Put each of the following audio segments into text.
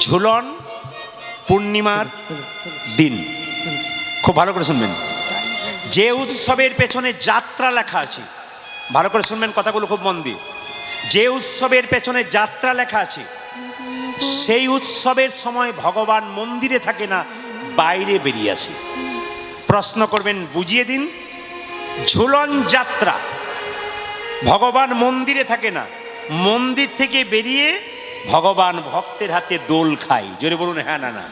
ঝুলন পূর্ণিমার দিন। খুব ভালো করে শুনবেন, যে উৎসবের পেছনে যাত্রা লেখা আছে, ভালো করে শুনবেন কথাগুলো খুব মন দিয়ে। যে উৎসবের পেছনে যাত্রা লেখা আছে সেই উৎসবের সময় ভগবান মন্দিরে থাকে না, বাইরে বেরিয়ে আসে। প্রশ্ন করবেন, বুঝিয়ে দিন। ঝুলন যাত্রা, ভগবান মন্দিরে থাকে না, মন্দির থেকে বেরিয়ে ভগবান ভক্তের হাতে দোল খায়। জোরে বলুন হ্যাঁ না না,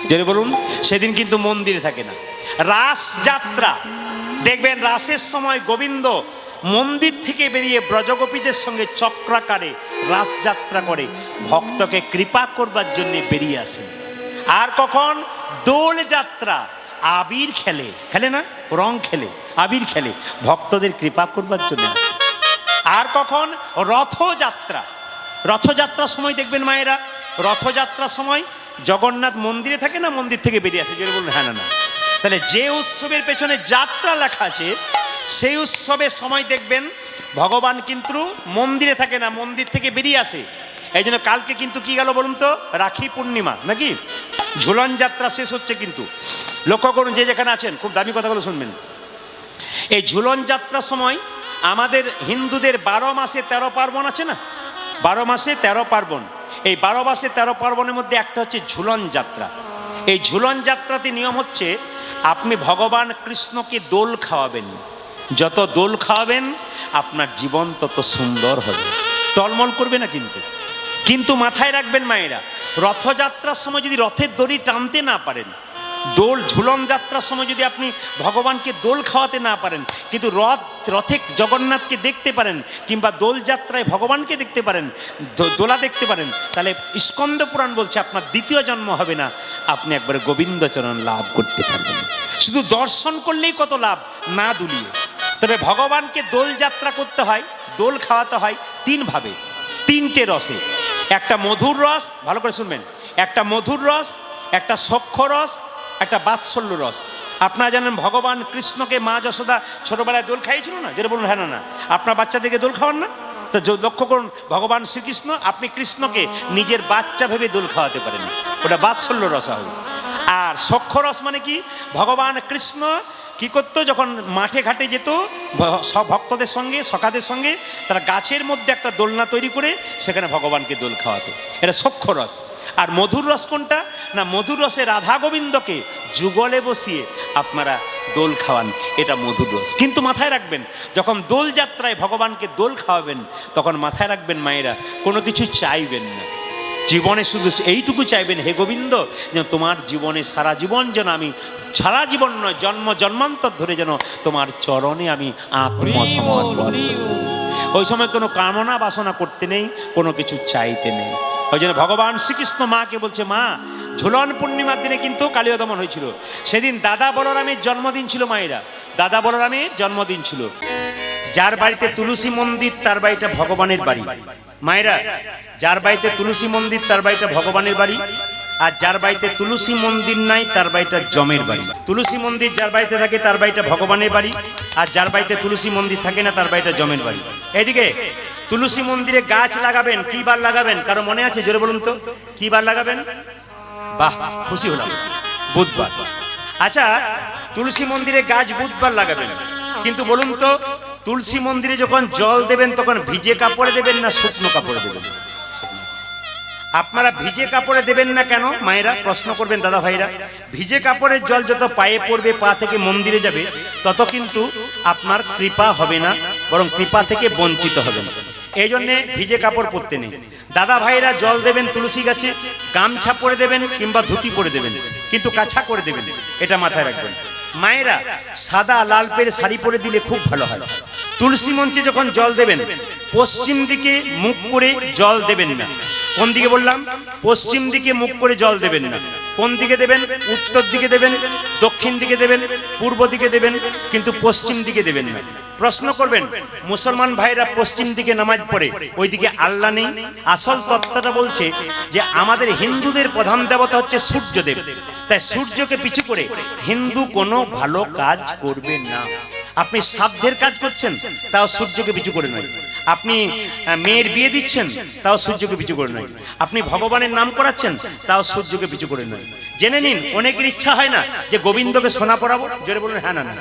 জোরে বলুন। সেদিন কিন্তু মন্দিরে থাকে না। রাস যাত্রা, দেখবেন রাসের সময় গোবিন্দ মন্দির থেকে বেরিয়ে ব্রজগোপীদের সঙ্গে চক্রাকারে রাস যাত্রা করে ভক্তকে কৃপা করবার জন্য বেরিয়ে আসেন। আর কখন? দোল যাত্রা, আবির খেলে, খেলে না, রং খেলে, আবির খেলে, ভক্তদের কৃপা করবার জন্য আসে। আর কখন? রথযাত্রা। রথযাত্রার সময় দেখবেন মায়েরা, রথযাত্রার সময় জগন্নাথ মন্দিরে থাকে না, মন্দির থেকে বেরিয়ে আসে। যেটা বলুন হ্যাঁ না না। তাহলে যে উৎসবের পেছনে যাত্রা লেখা আছে সেই উৎসবের সময় দেখবেন ভগবান কিন্তু মন্দিরে থাকে না, মন্দির থেকে বেরিয়ে আসে। এই জন্য কালকে কিন্তু কি গেল বলুন তো? রাখি পূর্ণিমা নাকি? ঝুলন যাত্রা শেষ হচ্ছে কিন্তু। লক্ষ্য করুন, যে যেখানে আছেন খুব দামি কথাগুলো শুনবেন। এই ঝুলন যাত্রার সময় আমাদের হিন্দুদের 12 মাসে 13 পার্বণ আছে না, 12 মাসে 13 পার্বণ। এই 12 মাসে 13 পার্বণের মধ্যে একটা হচ্ছে ঝুলন যাত্রা। এই ঝুলন যাত্রাতে নিয়ম হচ্ছে আপনি ভগবান কৃষ্ণকে দোল খাওয়াবেন। যত দোল খাওয়াবেন আপনার জীবন তত সুন্দর হবে, টলমল করবে না। কিন্তু মাথায় রাখবেন মায়েরা, রথযাত্রার সময় যদি রথের দড়ি টানতে না পারেন, দোল ঝুলন যাত্রার সময় যদি আপনি ভগবানকে দোল খাওয়াতে না পারেন, কিন্তু রথে জগন্নাথকে দেখতে পারেন, কিংবা দোল যাত্রায় ভগবানকে দেখতে পারেন, দোলা দেখতে পারেন, তাহলে স্কন্দ পুরাণ বলছে আপনার দ্বিতীয় জন্ম হবে না, আপনি একবার গোবিন্দচরণ লাভ করতে পারবেন। শুধু দর্শন করলেই কত লাভ, না দুলিয়ে। তবে ভগবানকে দোল যাত্রা করতে হয়, দোল খাওয়াতে হয় 3 ভাবে, 3টে রসে। একটা মধুর রস, ভালো করে শুনবেন, একটা মধুর রস, একটা সখ্য রস, একটা বাৎসল্য রস। আপনারা জানেন ভগবান কৃষ্ণকে মা যশোদা ছোটবেলায় দোল খাইয়েছিল না? যেটা বলুন হ্যাঁ না না। আপনার বাচ্চাদেরকে দোল খাওয়ান না? তো লক্ষ্য করুন, ভগবান শ্রীকৃষ্ণ আপনি কৃষ্ণকে নিজের বাচ্চা ভেবে দোল খাওয়াতে পারেন, ওটা বাৎসল্য রসা হবে। আর সখ্য রস মানে কি? ভগবান কৃষ্ণ কি করতো, যখন মাঠে ঘাটে যেত সব ভক্তদের সঙ্গে, সখাদের সঙ্গে, তারা গাছের মধ্যে একটা দোলনা তৈরি করে সেখানে ভগবানকে দোল খাওয়াতো, এটা সখ্য রস। আর মধুর রস কোনটা না? মধুর রসে রাধা গোবিন্দকে যুগলে বসিয়ে আপনারা দোল খাওয়ান, এটা মধুর রস। কিন্তু মাথায় রাখবেন, যখন দোল যাত্রায় ভগবানকে দোল খাওয়াবেন তখন মাথায় রাখবেন মায়েরা, কোনো কিছু চাইবেন না জীবনে, শুধু এইটুকু চাইবেন, হে গোবিন্দ যেন তোমার জীবনে সারা জীবন, যেন আমি সারা জীবন নয় জন্ম জন্মান্তর ধরে যেন তোমার চরণে আমি আত্মসমর্পণ। ওই সময় কোনো কামনা বাসনা করতে নেই, কোনো কিছু চাইতে নেই। ওই জন্য ভগবান শ্রীকৃষ্ণ মাকে বলছে, মা ঝুলন পূর্ণিমার দিনে কিন্তু কালীয় দমন হয়েছিল, সেদিন দাদা বলরামের জন্মদিন ছিল মায়েরা, দাদা বলরামের জন্মদিন ছিল। যার বাড়িতে তুলসী মন্দির তার বাড়িটা ভগবানের বাড়ি মায়েরা, যার বাড়িতে তুলসী মন্দির তার বাড়িটা ভগবানের বাড়ি, আর যার বাড়িতে তুলসী মন্দির নাই তার বাড়িটা জমের বাড়ি। তুলসী মন্দির যার বাড়িতে থাকে তার বাড়িটা ভগবানের বাড়ি, আর যার বাড়িতে তুলসী মন্দির থাকে না তার বাড়িটা জমের বাড়ি। এইদিকে তুলসী মন্দিরে গাছ লাগাবেন, কি বার লাগাবেন কারো মনে আছে? জোরে বলুন তো, কি বার লাগাবেন? বাহ, খুশি হলাম, বুধবার। আচ্ছা, তুলসী মন্দিরে গাছ বুধবার লাগাবেন, কিন্তু বলুন তো তুলসী মন্দিরে যখন জল দেবেন তখন ভিজে কাপড়ে দেবেন না শুকনো কাপড়ে দেবেন? আপনারা ভিজে কাপড়ে দেবেন না কেন মায়েরা? প্রশ্ন করবেন দাদা ভাইরা। ভিজে কাপড়ের জল যত পায়ে পড়বে, পা থেকে মন্দিরে যাবে, তত কিন্তু আপনার কৃপা হবে না, বরং কৃপা থেকে বঞ্চিত হবেন। এই জন্যে ভিজে কাপড় পরতে নেই। দাদা ভাইরা জল দেবেন তুলসী গাছে, গামছা পরে দেবেন কিংবা ধুতি পরে দেবেন, কিন্তু কাছা করে দেবেন, এটা মাথায় রাখবেন। মায়েরা সাদা লাল পেরে শাড়ি পরে দিলে খুব ভালো হয়। তুলসী মঞ্চে যখন জল দেবেন পশ্চিম দিকে মুখ করে জল দেবেন না। কোন দিকে বললাম? পশ্চিম দিকে মুখ করে জল দেবেন না। কোন দিকে দেবেন? উত্তর দিকে দেবেন, দক্ষিণ দিকে দেবেন, পূর্ব দিকে দেবেন, কিন্তু পশ্চিম দিকে দেবেন না। প্রশ্ন করবেন, মুসলমান ভাইরা পশ্চিম দিকে নামাজ পড়ে, ওইদিকে আল্লাহ নেই? আসল তত্ত্বটা বলছে যে আমাদের হিন্দুদের প্রধান দেবতা হচ্ছে সূর্যদেব, তাই সূর্যকে পিছু করে হিন্দু কোনো ভালো কাজ করবে না। আপনি সাধ্যের কাজ করছেন, তাও সূর্যকে পিছু করে নয়। আপনি মেয়ের বিয়ে দিচ্ছেন, তাও সূর্যকে পিছু করে নয়। আপনি ভগবানের নাম করাচ্ছেন, তাও সূর্যকে পিছু করে নয়। জেনে নিন, অনেকের ইচ্ছা হয় না যে গোবিন্দকে সোনা পরাবো, জোরে বলুন হ্যাঁ না না,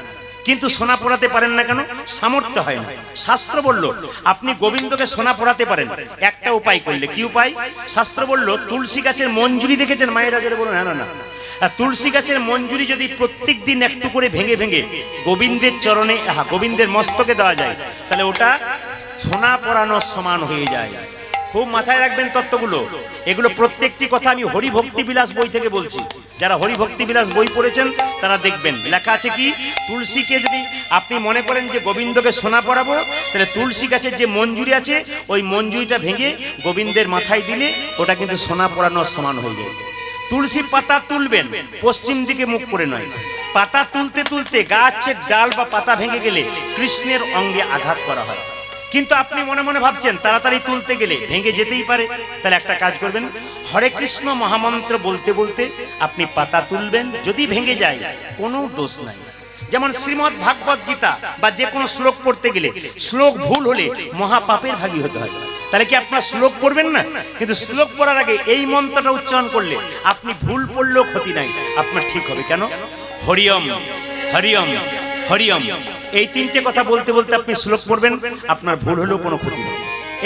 কিন্তু সোনা পরাতে পারেন না কেন? সামর্থ্য হয় না। শাস্ত্র বলল আপনি গোবিন্দকে সোনা পরাতে পারেন একটা উপায় করলে। কি উপায়? শাস্ত্র বলল তুলসী গাছের মঞ্জুরি দেখেছেন মায়েরা? জোরে বলুন হ্যাঁ না না। আর তুলসী গাছের মঞ্জুরি যদি প্রত্যেক দিন একটু করে ভেঙে ভেঙে গোবিন্দের চরণে, গোবিন্দের মস্তকে দেওয়া যায়, তাহলে ওটা সোনা পরানোর সমান হয়ে যায়। খুব মাথায় রাখবেন তত্ত্বগুলো। এগুলো প্রত্যেকটি কথা আমি হরিভক্তি বিলাস বই থেকে বলছি। যারা হরিভক্তি বিলাস বই পড়েছেন তারা দেখবেন লেখা আছে কি, তুলসীকে যদি আপনি মনে করেন যে গোবিন্দকে সোনা পরাবো, তাহলে তুলসী গাছের যে মঞ্জুরি আছে ওই মঞ্জুরিটা ভেঙে গোবিন্দের মাথায় দিলে ওটা কিন্তু সোনা পরানোর সমান হয়ে যায়। তুলসী পাতা তুলবেন পশ্চিম দিকে মুখ করে নয়। পাতা তুলতে তুলতে গাছের ডাল বা পাতা ভেঙে গেলে কৃষ্ণের অঙ্গে আঘাত করা হয়। কিন্তু আপনি মনে মনে ভাবছেন তাড়াতাড়ি তুলতে গেলে ভেঙে যেতেই পারে। তাহলে একটা কাজ করবেন, হরে কৃষ্ণ মহামন্ত্র বলতে বলতে আপনি পাতা তুলবেন, যদি ভেঙে যায় কোনো দোষ নাই। যেমন শ্রীমদ্ ভাগবত গীতা বা যে কোনো শ্লোক পড়তে গেলে শ্লোক ভুল হলে মহাপাপের ভাগী হতে হয়। তাহলে কি আপনার শ্লোক পড়বেন না? কিন্তু শ্লোক পড়ার আগে এই মন্ত্রটা উচ্চারণ করলে আপনি ভুল পড়লেও ক্ষতি নাই, আপনার ঠিক হবে। কেন? হরিওম হরিওম হরিওম, এই তিনটে কথা বলতে বলতে আপনি শ্লোক পড়বেন, আপনার ভুল হলেও কোনো ক্ষতি নেই।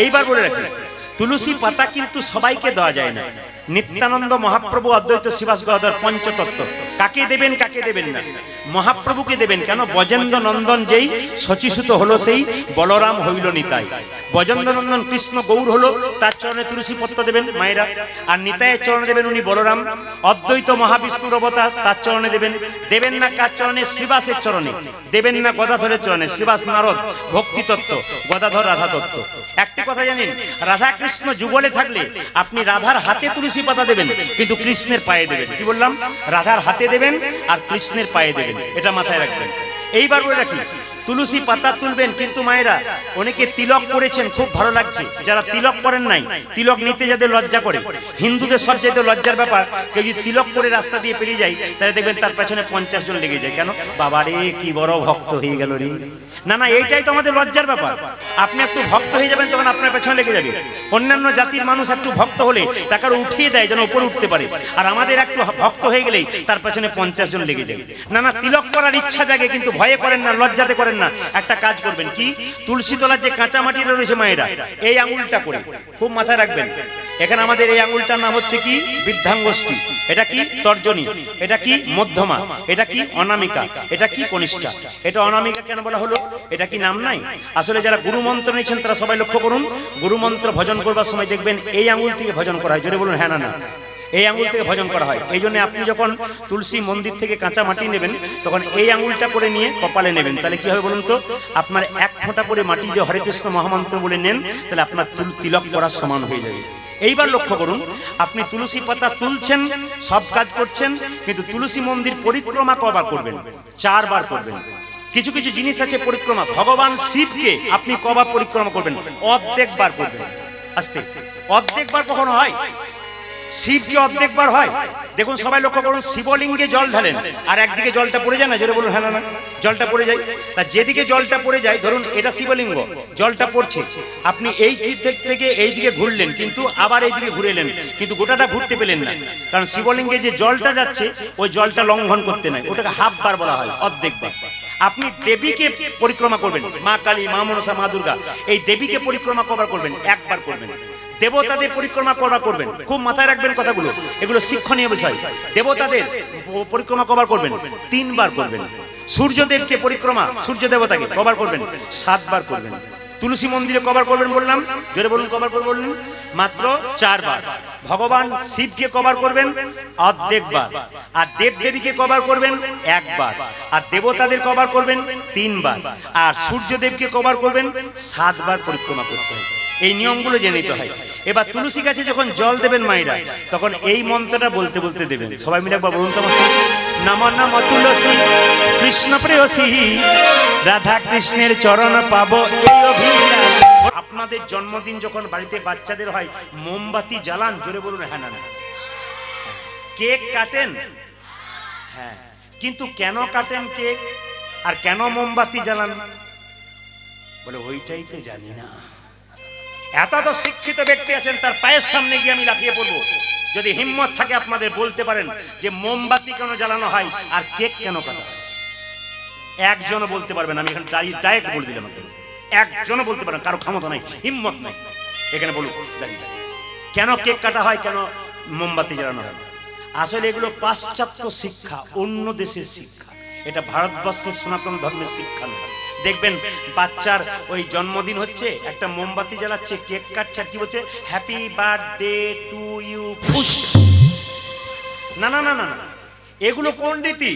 এইবার বলে রাখি, তুলসী পাতা কিন্তু সবাইকে দেওয়া যায় না। নিত্যানন্দ মহাপ্রভু অদ্বৈত শ্রীবাস গদাধর পঞ্চতত্ত্ব কাকে দেবেন কাকে দেবেন না? মহাপ্রভুকে দেবেন। কেন? ব্রজেন্দ্র নন্দন যেই শচীসুত হলো সেই বলরাম হইল নিতাই। ব্রজেন্দ্র নন্দন কৃষ্ণ গৌর হলো, তার চরণে তুলসী পত্র দেবেন মায়েরা। আর নিতাইয়ের চরণে দেবেন উনি বলরাম। অদ্বৈত মহাবিষ্ণুর অবতার, তার চরণে দেবেন। দেবেন না কার চরণে? শ্রীবাসের চরণে। দেবেন না গদাধরের চরণে? শ্রীবাস নারদ ভক্তি তত্ত্ব, গদাধর রাধা তত্ত্ব। একটি কথা জানেন, রাধা কৃষ্ণ যুগলে থাকলে আপনি রাধার হাতে তুলসী পাতা দেবেন, কিন্তু কৃষ্ণের পায়ে দেবেন। কি বললাম? রাধার হাতে দেবেন আর কৃষ্ণের পায়ে দেবেন, এটা মাথায় রাখবেন। এইবার বলে রাখি, তুলসী পাতা তুলবেন, কিন্তু মায়েরা অনেকে তিলক করেছেন, খুব ভালো লাগছে। যারা তিলক করেন নাই, তিলক নিতে যাদের লজ্জা করে, হিন্দুদের সবচেয়ে লজ্জার ব্যাপার, কেউ যদি তিলক করে রাস্তা দিয়ে পেরিয়ে যায় তাহলে দেখবেন তার পেছনে 50 জন লেগে যায়। কেন? বাবা রে কি বড় ভক্ত হয়ে গেল রে। না না, এইটাই তো আমাদের লজ্জার ব্যাপার। আপনি একটু ভক্ত হয়ে যাবেন, তখন আপনার পেছনে লেগে যাবে। অন্যান্য জাতির মানুষ একটু ভক্ত হলে তাকে উঠিয়ে দেয় যেন উপরে উঠতে পারে, আর আমাদের একটু ভক্ত হয়ে গেলেই তার পেছনে 50 জন লেগে যায়। না না, তিলক করার ইচ্ছা জাগে, কিন্তু ভয়ে করেন না, লজ্জাতে করেন না। একটা কাজ করবেন, কি, তুলসী তলার যে কাঁচা মাটিটা রয়েছে মায়েরা, এই আঙুলটা করে খুব মাথায় রাখবেন। এখানে আমাদের এই আঙুলটার নাম হচ্ছে কি? বৃদ্ধাঙ্গুষ্ঠী। এটা কি? তর্জনী। এটা কি? মধ্যমা। এটা কি? অনামিকা। এটা কি? কনিষ্ঠা। এটা অনামিকা কেন বলা হলো? এটা কি নাম নাই? আসলে যারা গুরু মন্ত্র নিয়েছেন তারা সবাই লক্ষ্য করুন, গুরু মন্ত্র ভজন করবার সময় দেখবেন এই আঙুল থেকে ভজন করা হয়। জোরে বলুন হ্যাঁ না না, এই আঙুল থেকে ভজন করা হয়। এই জন্য আপনি যখন তুলসী মন্দির থেকে কাঁচা মাটি নেবেন, তখন এই আঙুলটা করে নিয়ে কপালে নেবেন। তাহলে কি হবে বলুন তো? আপনার এক ফোঁটা করে মাটি দিয়ে হরে কৃষ্ণ মহামন্ত্র বলে নেন, তাহলে আপনার তিলক করার সমান হয়ে যাবে। এইবার লক্ষ্য করুন, আপনি তুলসী পাতা তুলছেন, সব কাজ করছেন, কিন্তু তুলসী মন্দির পরিক্রমা কবার করবেন? 4 বার করবেন। কিছু কিছু জিনিস আছে পরিক্রমা, ভগবান শিবকে আপনি কবার পরিক্রমা করবেন? অর্ধেকবার করবেন। আস্তে, অর্ধেকবার কখনো হয়? শিবকে অর্ধেকবার হয়? দেখুন সবাই লক্ষ্য করুন, শিবলিঙ্গে জল ঢালেন আর একদিকে জলটা পড়ে যায় না? জোরে বলুন হ্যাঁ না না, জলটা পড়ে যায়। তা যেদিকে জলটা পড়ে যায়, ধরুন এটা শিবলিঙ্গ, জলটা পড়ছে, আপনি এই দিক থেকে এই দিকে ঘুরলেন, কিন্তু আবার এই দিকে ঘুরে এলেন, কিন্তু গোটাটা ঘুরতে পেলেন না। কারণ শিবলিঙ্গে যে জলটা যাচ্ছে ওই জলটা লঙ্ঘন করতে নাই, ওটাকে হাফ বার বলা হয়, অর্ধেকবার। আপনি দেবীকে পরিক্রমা করবেন, মা কালী, মা মনসা, মা দুর্গা, এই দেবীকে পরিক্রমা কবার করবেন? একবার করবেন। দেবতাদের পরিক্রমা কবার করবেন? খুব মাথায় রাখবেন কথাগুলো, এগুলো শিক্ষণীয় বিষয়। দেবতাদের পরিক্রমা কবার করবেন? 3 বার করবেন। সূর্যদেবকে পরিক্রমা, সূর্য দেবতাকে কবার করবেন? 7 বার করবেন। তুলসী মন্দিরে কবার করবেন বললাম? জোরে বলুন কবার করবেন বললেন? মাত্র 4 বার। ভগবান শিবকে কবার করবেন? অর্ধেকবার। আর দেব দেবীকে কবার করবেন? 1 বার। আর দেবতাদের কবার করবেন? 3 বার। আর সূর্যদেবকে কবার করবেন? 7 বার পরিক্রমা করতে হয়। এই নিয়মগুলো জেনে নিতে হয়। এবার তুলসী গাছে যখন জল দেবেন মায়েরা, তখন এই মন্ত্রটা বলতে বলতে দেবেন। সবাই মিলে একবার বলুন তো আমার সাথে, নম নম তুলসী কৃষ্ণ প্রেয়সী, রাধা কৃষ্ণের চরণ পাবো এই অভিলাষ। আপনাদের জন্মদিন যখন বাড়িতে বাচ্চাদের হয়, মোমবাতি জ্বালান? জোরে বলুন হ্যাঁ না না। কেক কাটেন? হ্যাঁ, কিন্তু কেন কাটেন কেক? আর কেন মোমবাতি জ্বালান? বলে ওইটাই তো জানি না। এত তো শিক্ষিত ব্যক্তি আছেন, তার পায়ের সামনে গিয়ে আমি লাফিয়ে পড়বো যদি হিম্মত থাকে আপনাদের বলতে পারেন যে মোমবাতি কেন জ্বালানো হয় আর কেক কেন কাটা হয়। একজনও বলতে পারবেন, আমি এখানে ডাইরেক্ট বলে দিলাম, একজনও বলতে পারেন, কারো ক্ষমতা নাই, হিম্মত নাই। এখানে বলুন কেন কেক কাটা হয়, কেন মোমবাতি জ্বালানো হয়। আসলে এগুলো পাশ্চাত্য শিক্ষা, অন্য দেশের শিক্ষা, এটা ভারতবর্ষের সনাতন ধর্মের শিক্ষা নয়। দেখবেন বাচ্চার ওই জন্মদিন হচ্ছে, একটা মোমবাতি জ্বালাচ্ছে, কেক কাটছে, আর কি বলছে, হ্যাপি বার্থডে টু ইউ ফুস। না না না না না, এগুলো কোন রীতি?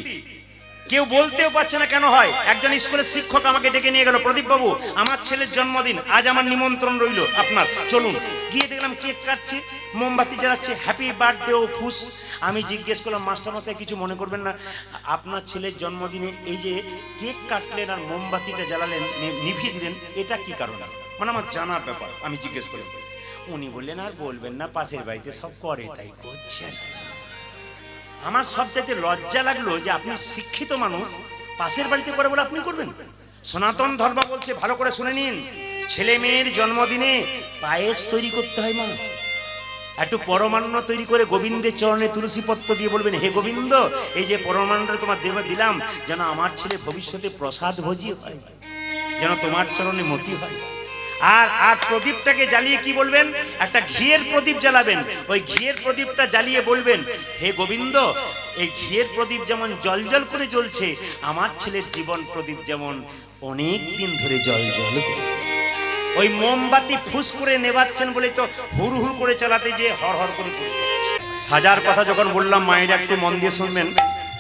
কেউ বলতেও পারছে না কেন হয়। একজন স্কুলের শিক্ষক আমাকে ডেকে নিয়ে গেল, প্রদীপ বাবু আমার ছেলের জন্মদিন, আজ আমার নিমন্ত্রণ রইল আপনার, চলুন। গিয়ে দেখলাম কেক কাটছে, মোমবাতি জ্বালাচ্ছে, হ্যাপি বার্থডে ও ফুস। আমি জিজ্ঞেস করলাম, মাস্টারমশাই কিছু মনে করবেন না, আপনার ছেলের জন্মদিনে এই যে কেক কাটলেন আর মোমবাতিটা জ্বালালেন, নিভিয়ে দিলেন, এটা কি কারণে? মানে আমার জানার ব্যাপার। আমি জিজ্ঞেস করলাম, উনি বললেন আর বলবেন না, পাশের বাড়িতে সব করে তাই করছেন। আমার সবচাইতে লজ্জা লাগলো যে আপনি শিক্ষিত মানুষ, পাশের বাড়িতে করে বলে আপনি করবেন। সনাতন ধর্ম বলছে, ভালো করে শুনে নিন, ছেলে মেয়ের জন্মদিনে পায়েস তৈরি করতে হয়। মা একটু পরমান্ন তৈরি করে গোবিন্দের চরণে তুলসী পত্র দিয়ে বলবেন, হে গোবিন্দ, এই যে পরমান্নটা তোমার দেবে দিলাম, যেন আমার ছেলে ভবিষ্যতে প্রসাদ ভোজি হয়, যেন তোমার চরণে মতি হয়। আর আর প্রদীপটাকে জ্বালিয়ে কি বলবেন, একটা ঘিয়ের প্রদীপ জ্বালাবেন। ওই ঘিয়ের প্রদীপটা জ্বালিয়ে বলবেন, হে গোবিন্দ, এই ঘিয়ের প্রদীপ যেমন জল জল করে জ্বলছে, আমার ছেলের জীবন প্রদীপ যেমন অনেক দিন ধরে জল জল করে। ওই মোমবাতি ফুস করে নেবাচ্ছেন বলে তো হুড় হুড় করে চালাতে যে হর হর করে। সাজার কথা যখন বললাম, মায়েরা একটু মন দিয়ে শুনবেন,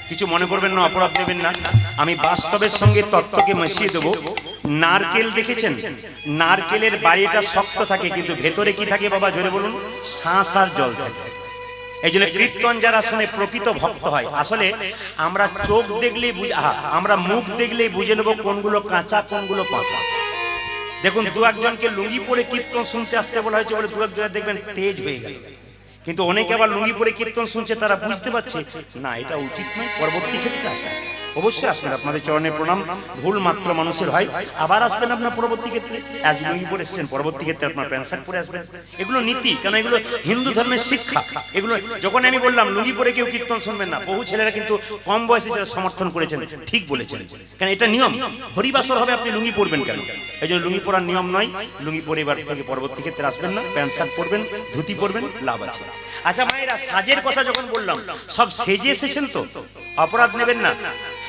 কিছু মনে করবেন না, অপরাধ দেবেন না। আমি বাস্তবের সঙ্গে তত্ত্বকে মিশিয়ে দেবো। নারকেল দেখেছেন? নারকেলের বাইরেটা শক্ত থাকে, কিন্তু ভেতরে কি থাকে বাবা, জোরে বলুন? শাঁস আর জল থাকে। এই জন্য কীর্তন যারা শুনে প্রকৃত ভক্ত হয়। আসলে আমরা চোখ দেখলেই আমরা মুখ দেখলেই বুঝে নেবো কোনগুলো কাঁচা কোনগুলো পাকা। দেখুন, দু একজনকে লুঙ্গি পরে কীর্তন শুনতে আসতে বলা হয়েছে বলে দু একজনের দেখবেন তেজ হয়ে গেল, কিন্তু অনেকে আবার লুঙ্গি পরে কীর্তন শুনছে, তারা বুঝতে পারছে না এটা উচিত নয়, পরবর্তী ক্ষেত্রে আসবে। অবশ্যই আসবেন, আপনাদের চরণে প্রণাম। ভুল মাত্র মানুষের হয়, আবার আসবেন আপনার পরবর্তী ক্ষেত্রে। আজ লুঙ্গি পরে এসেছেন, পরবর্তী ক্ষেত্রে আপনার প্যান্ট শার্ট পরে আসবেন। এগুলো নীতি, কেন এগুলো হিন্দু ধর্মের শিক্ষা। এগুলো যখন আমি বললাম লুঙ্গি পরে কেউ কীর্তন শুনবেন না, বহু ছেলেরা কিন্তু কম বয়সে যারা সমর্থন করেছেন, ঠিক বলেছেন, কেন এটা নিয়ম। হরিবাসর হবে, আপনি লুঙ্গি পরবেন কেন? এই জন্য লুঙ্গি পরার নিয়ম নয়। লুঙ্গি পরে এবার থেকে পরবর্তী ক্ষেত্রে আসবেন না, প্যান্ট শার্ট পরবেন, ধুতি পরবেন, লাভ আছে। আচ্ছা মায়েরা, সাজের কথা যখন বললাম, সব সেজে এসেছেন তো, অপরাধ নেবেন না।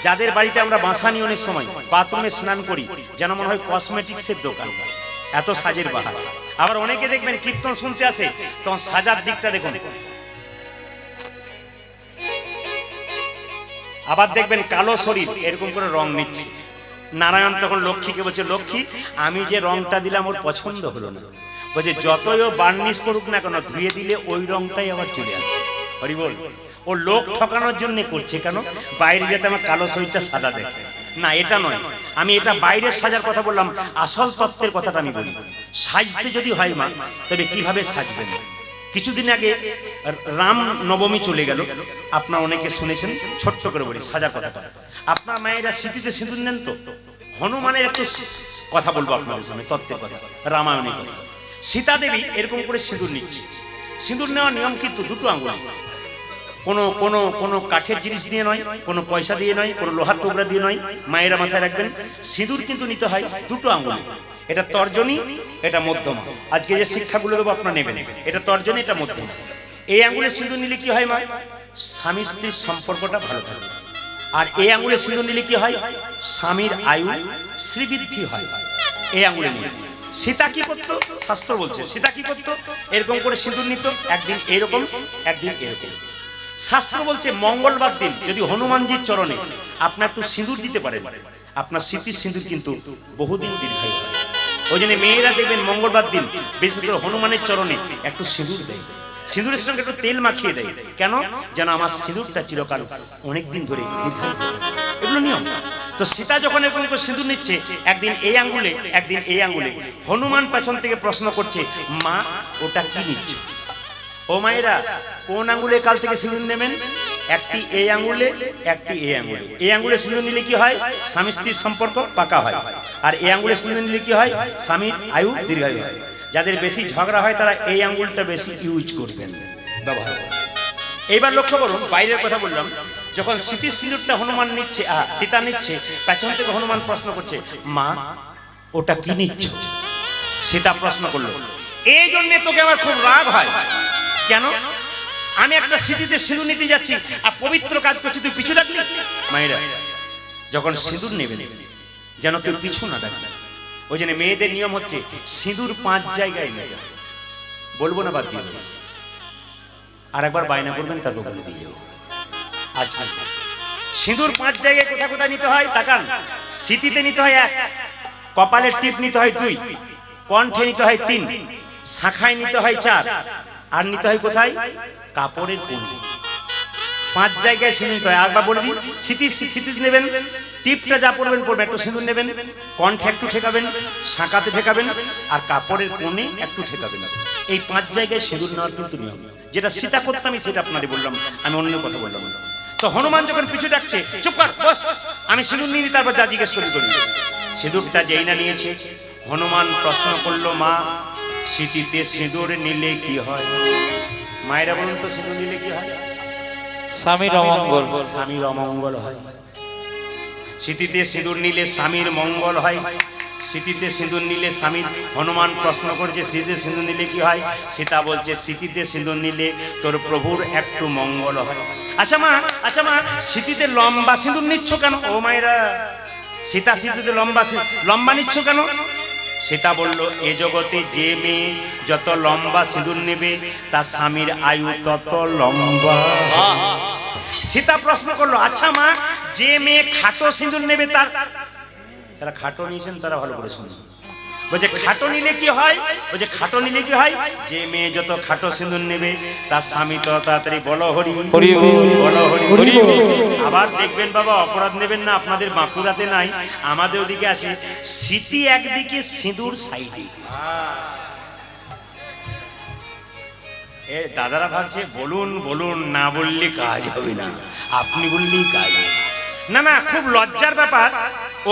যাদের বাড়িতে আমরা বাসানি অনেক সময় বাথরুমে স্নান করি, যেন মনে হয় কসমেটিক্সের দোকান, এত সাজের বাহার। আবার অনেকে দেখবেন কীর্তন শুনতে আসে, তখন সাজার দিকটা দেখুন। আবার দেখবেন কালো শরীর, এরকম করে রং নিচ্ছে। নারায়ণ তখন লক্ষ্মীকে বলছে, লক্ষ্মী আমি যে রংটা দিলাম ওর পছন্দ হলো না। বলছে যতই ও বার্নিশ করুক না কেন, ধুয়ে দিলে ওই রংটাই আবার চলে আসে। হরি বল। ও লোক ঠকানোর জন্য করছে, কেন? বাইরে যাতে আমার কালো শরীরটা সাদা দেখে না, এটা নয়। আমি এটা বাইরের সাজার কথা বললাম, আসল তত্ত্বের কথাটা আমি বলি। সাজতে যদি হয় মা, তবে কিভাবে সাজবেন? কিছুদিন আগে রাম নবমী চলে গেল, আপনারা অনেকে শুনেছেন। ছোট্ট করে বলি সাজার কথাটা। আপনার মায়েরা স্মৃতিতে সিঁদুর নেন তো? হনুমানের একটু কথা বলবো আপনাদের সামনে, তত্ত্বের কথা, রামায়ণের কথা। সীতা দেবী এরকম করে সিঁদুর নিচ্ছে। সিঁদুর নেওয়ার নিয়ম কিন্তু দুটো আঙুল, কোনো কোনো কোনো কাঠের জিনিস দিয়ে নয়, কোনো পয়সা দিয়ে নয়, কোনো লোহার টুকরা দিয়ে নয়। মায়েরা মাথায় রাখবেন, সিঁদুর কিন্তু নিতে হয় দুটো আঙুলে। এটা তর্জনী, এটা মধ্যমা। আজকে যে শিক্ষাগুলো দেবো আপনারা নেবেন, এটা তর্জনী, এটা মধ্যমা। এই আঙুলে সিঁদুর নিলে কি হয় মা? স্বামী স্ত্রীর সম্পর্কটা ভালো থাকে। আর এই আঙুলে সিঁদুর নিলে কি হয়? স্বামীর আয়ু শ্রীবৃদ্ধি হয়। এই আঙুলে নিলে। সীতা কি করতো? শাস্ত্র বলছে সীতা কি করতো? এরকম করে সিঁদুর নিত, একদিন এরকম, একদিন এরকম। শাস্ত্র বলছে মঙ্গলবার দিন যদি হনুমানজির চরণে আপনার একটু সিঁদুর দিতে পারেন, আপনার স্মৃতির সিঁদুর কিন্তু বহুদিন দীর্ঘায়ু হয়। ওই জন্য মেয়েরা দেখবেন মঙ্গলবার দিন বিশেষ করে হনুমানের চরণে একটু সিঁদুর দেয়, সিঁদুরের সঙ্গে একটু তেল মাখিয়ে দেয়। কেন? যেন আমার সিঁদুরটা চিরকাল অনেকদিন ধরে দীর্ঘায়ু হয়। এগুলো নিয়ম। তো সীতা যখন এরকম করে সিঁদুর নিচ্ছে, একদিন এই আঙ্গুলে, একদিন এই আঙ্গুলে, হনুমান পেছন থেকে প্রশ্ন করছে, মা ওটা কি নিচ্ছ? ও মায়েরা, কোন আঙ্গুলে কাল থেকে সিঁদুর নেবেন? একটি এই আঙ্গুলে, একটি এই আঙ্গুলে। এই আঙ্গুলে সিঁদুর নিলে কি হয়? স্বামী স্ত্রীর সম্পর্ক পাকা হয়। আর এই আঙ্গুলে সিঁদুর নিলে কি হয়? স্বামীর আয়ু দীর্ঘায়ু হয়। যাদের বেশি ঝগড়া হয় তারা এই আঙ্গুলটা বেশি ইউজ করবেন, ব্যবহার করবেন। এইবার লক্ষ্য করুন, বাইরের কথা বললাম, যখন স্মৃতির সিঁদুরটা হনুমান নিচ্ছে, সীতা নিচ্ছে, পেছন থেকে হনুমান প্রশ্ন করছে, মা ওটা কি নিচ্ছ? সীতা প্রশ্ন করলো, এই জন্য তোকে আমার খুব রাগ হয়। কেন? আমি একটা স্মৃতিতে সিঁদুর নিতে যাচ্ছি আর পবিত্র কাজ করছি, তুই পিছু ডাকলি। মায়েরা যখন সিঁদুর নেবেন যেন কেউ পিছু না ডাকে। ওই জন্য মেয়েদের নিয়ম হচ্ছে সিঁদুর 5 জায়গায় নিতে হবে। বলবো না, বাদ দিয়ে দেবো। আর একবার বায়না করবেন, তারপর বলে দিয়ে যাবো। আচ্ছা, সিঁদুর 5 জায়গায় কোথায় কোথায় নিতে হয় তাকান। স্মৃতিতে নিতে হয় 1, কপালের টিপ নিতে হয় 2, কণ্ঠে নিতে হয় 3, শাখায় নিতে হয় 4, আর নিতে হয় কোথায়? কাপড়ের কোণে। 5 জায়গায় সিঁদুর নিতে হয়। একবার বলে দিই, স্মৃতি নেবেন, টিপটা যা পড়বেন পড়বেন, একটু সিঁদুর নেবেন, কণ্ঠে একটু ঠেকাবেন, শাঁখাতে ঠেকাবেন, আর কাপড়ের কোণে একটু ঠেকাবেন। এই 5 জায়গায় সিঁদুর নেওয়ার কিন্তু নিয়ম। যেটা সীতা করতে আমি সেটা আপনাদের বললাম, আমি অন্য কথা বললাম না। তো হনুমান যখন পিছু ডাকছে, চুপ কর বস, আমি সিঁদুর নিয়ে তারপর যা জিজ্ঞেস করি। সিঁদুরটা যেই না নিয়েছে, হনুমান প্রশ্ন করলো, মা স্মৃতিতে সিঁদুর নিলে কি হয়? মায়েরা বলুন তো, সিঁদুর নিলে কি হয়? স্বামীর অমঙ্গল। স্বামীর অমঙ্গল হয়। স্মৃতিতে সিঁদুর নিলে স্বামীর মঙ্গল হয়। স্মৃতিতে সিঁদুর নিলে স্বামীর। হনুমান প্রশ্ন করছে, স্মৃতিতে সিঁদুর নিলে কি হয়? সীতা বলছে, স্মৃতিতে সিঁদুর নিলে তোর প্রভুর একটু মঙ্গল হয়। আচ্ছা মা, স্মৃতিতে লম্বা সিঁদুর নিচ্ছ কেন? ও মায়েরা, সীতা স্মৃতিতে লম্বা নিচ্ছ কেন? সীতা বলল, এ জগতে যে মেয়ে যত লম্বা সিঁদুর নেবে তার স্বামীর আয়ু তত লম্বা। সীতা প্রশ্ন করলো, আচ্ছা মা, যে মেয়ে খাটো সিঁদুর নেবে তার। যারা খাটো নিয়েছেন তারা ভালো করে শুনুন। বলছে খাটো নিলে কি হয়? বলছে খাটো নিলে কি হয়? যে মেয়ে যত খাটো সিঁদুর নেবে তার স্বামী তত তাড়াতাড়ি বলো হরি হরি বলো হরি। আবার দেখবেন বাবা, অপরাধ নেবেন না, আপনাদের বাঁকুড়াতে নাই, আমাদের ওদিকে আছে। স্মৃতি একদিকে, সিঁদুর সাইডে। এ দাদারা ভাবছে বলুন বলুন, না বললে কাজ হবে না, আপনি বললেই কাজ হবে না। খুব লজ্জার ব্যাপার।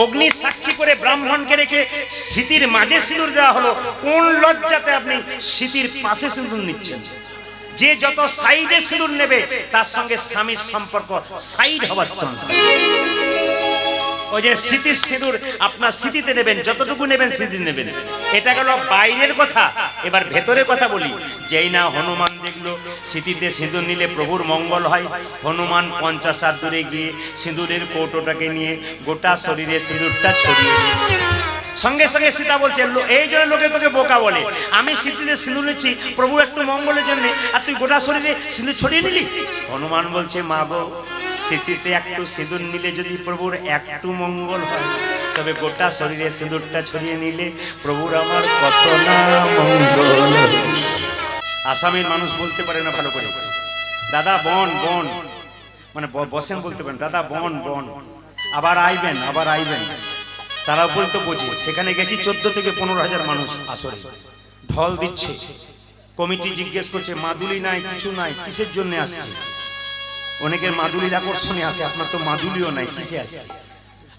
অগ্নি সাক্ষী করে ব্রাহ্মণকে রেখে স্মৃতির মাঝে সিঁদুর দেওয়া হলো। কোন লজ্জাতে আপনি স্মৃতির পাশে সিঁদুর নিচ্ছেন? যে যত সাইডে সিঁদুর নেবে তার সঙ্গে স্বামীর সম্পর্ক সাইড হওয়ার চান্স। ওই যে স্মৃতির সিঁদুর আপনার স্মৃতিতে নেবেন, যতটুকু নেবেন স্মৃতি নেবেন। এটা গেল বাইরের কথা। এবার ভেতরের কথা বলি। যেই না হনুমান দেখলো স্মৃতিতে সিঁদুর নিলে প্রভুর মঙ্গল হয়, হনুমান 50 হাত দূরে গিয়ে সিঁদুরের কৌটোটাকে নিয়ে গোটা শরীরে সিঁদুরটা ছড়িয়ে দিল। সঙ্গে সঙ্গে সীতা বলছে, এই জন্য লোকে তোকে বোকা বলে, আমি স্মৃতিতে সিঁদুর নিচ্ছি প্রভু একটু মঙ্গলের জন্য, আর তুই গোটা শরীরে সিঁদুর ছড়িয়ে নিলি। হনুমান বলছে, মা গো, স্মৃতিতে একটু সিঁদুর নিলে যদি প্রভুর একটু মঙ্গল হয়, তবে গোটা শরীরে সিঁদুরটা ছড়িয়ে নিলে প্রভুর আমার কত না মঙ্গল। আসামের মানুষ বলতে পারে না ভালো করে, দাদা বন বন, মানে বসেন বলতে পারেন, দাদা বন বন, আবার আইবেন আবার আইবেন। তারা বলতে বোঝে। সেখানে গেছি 14 থেকে 15,000 মানুষ আসরে, ঢল দিচ্ছে। কমিটি জিজ্ঞেস করছে, মাদুলি নাই, কিছু নাই, কিসের জন্য আসছে? অনেকের মাদুলির আকর্ষণে আসে, আপনার তো মাদুলিও নাই, কিসে আসছে?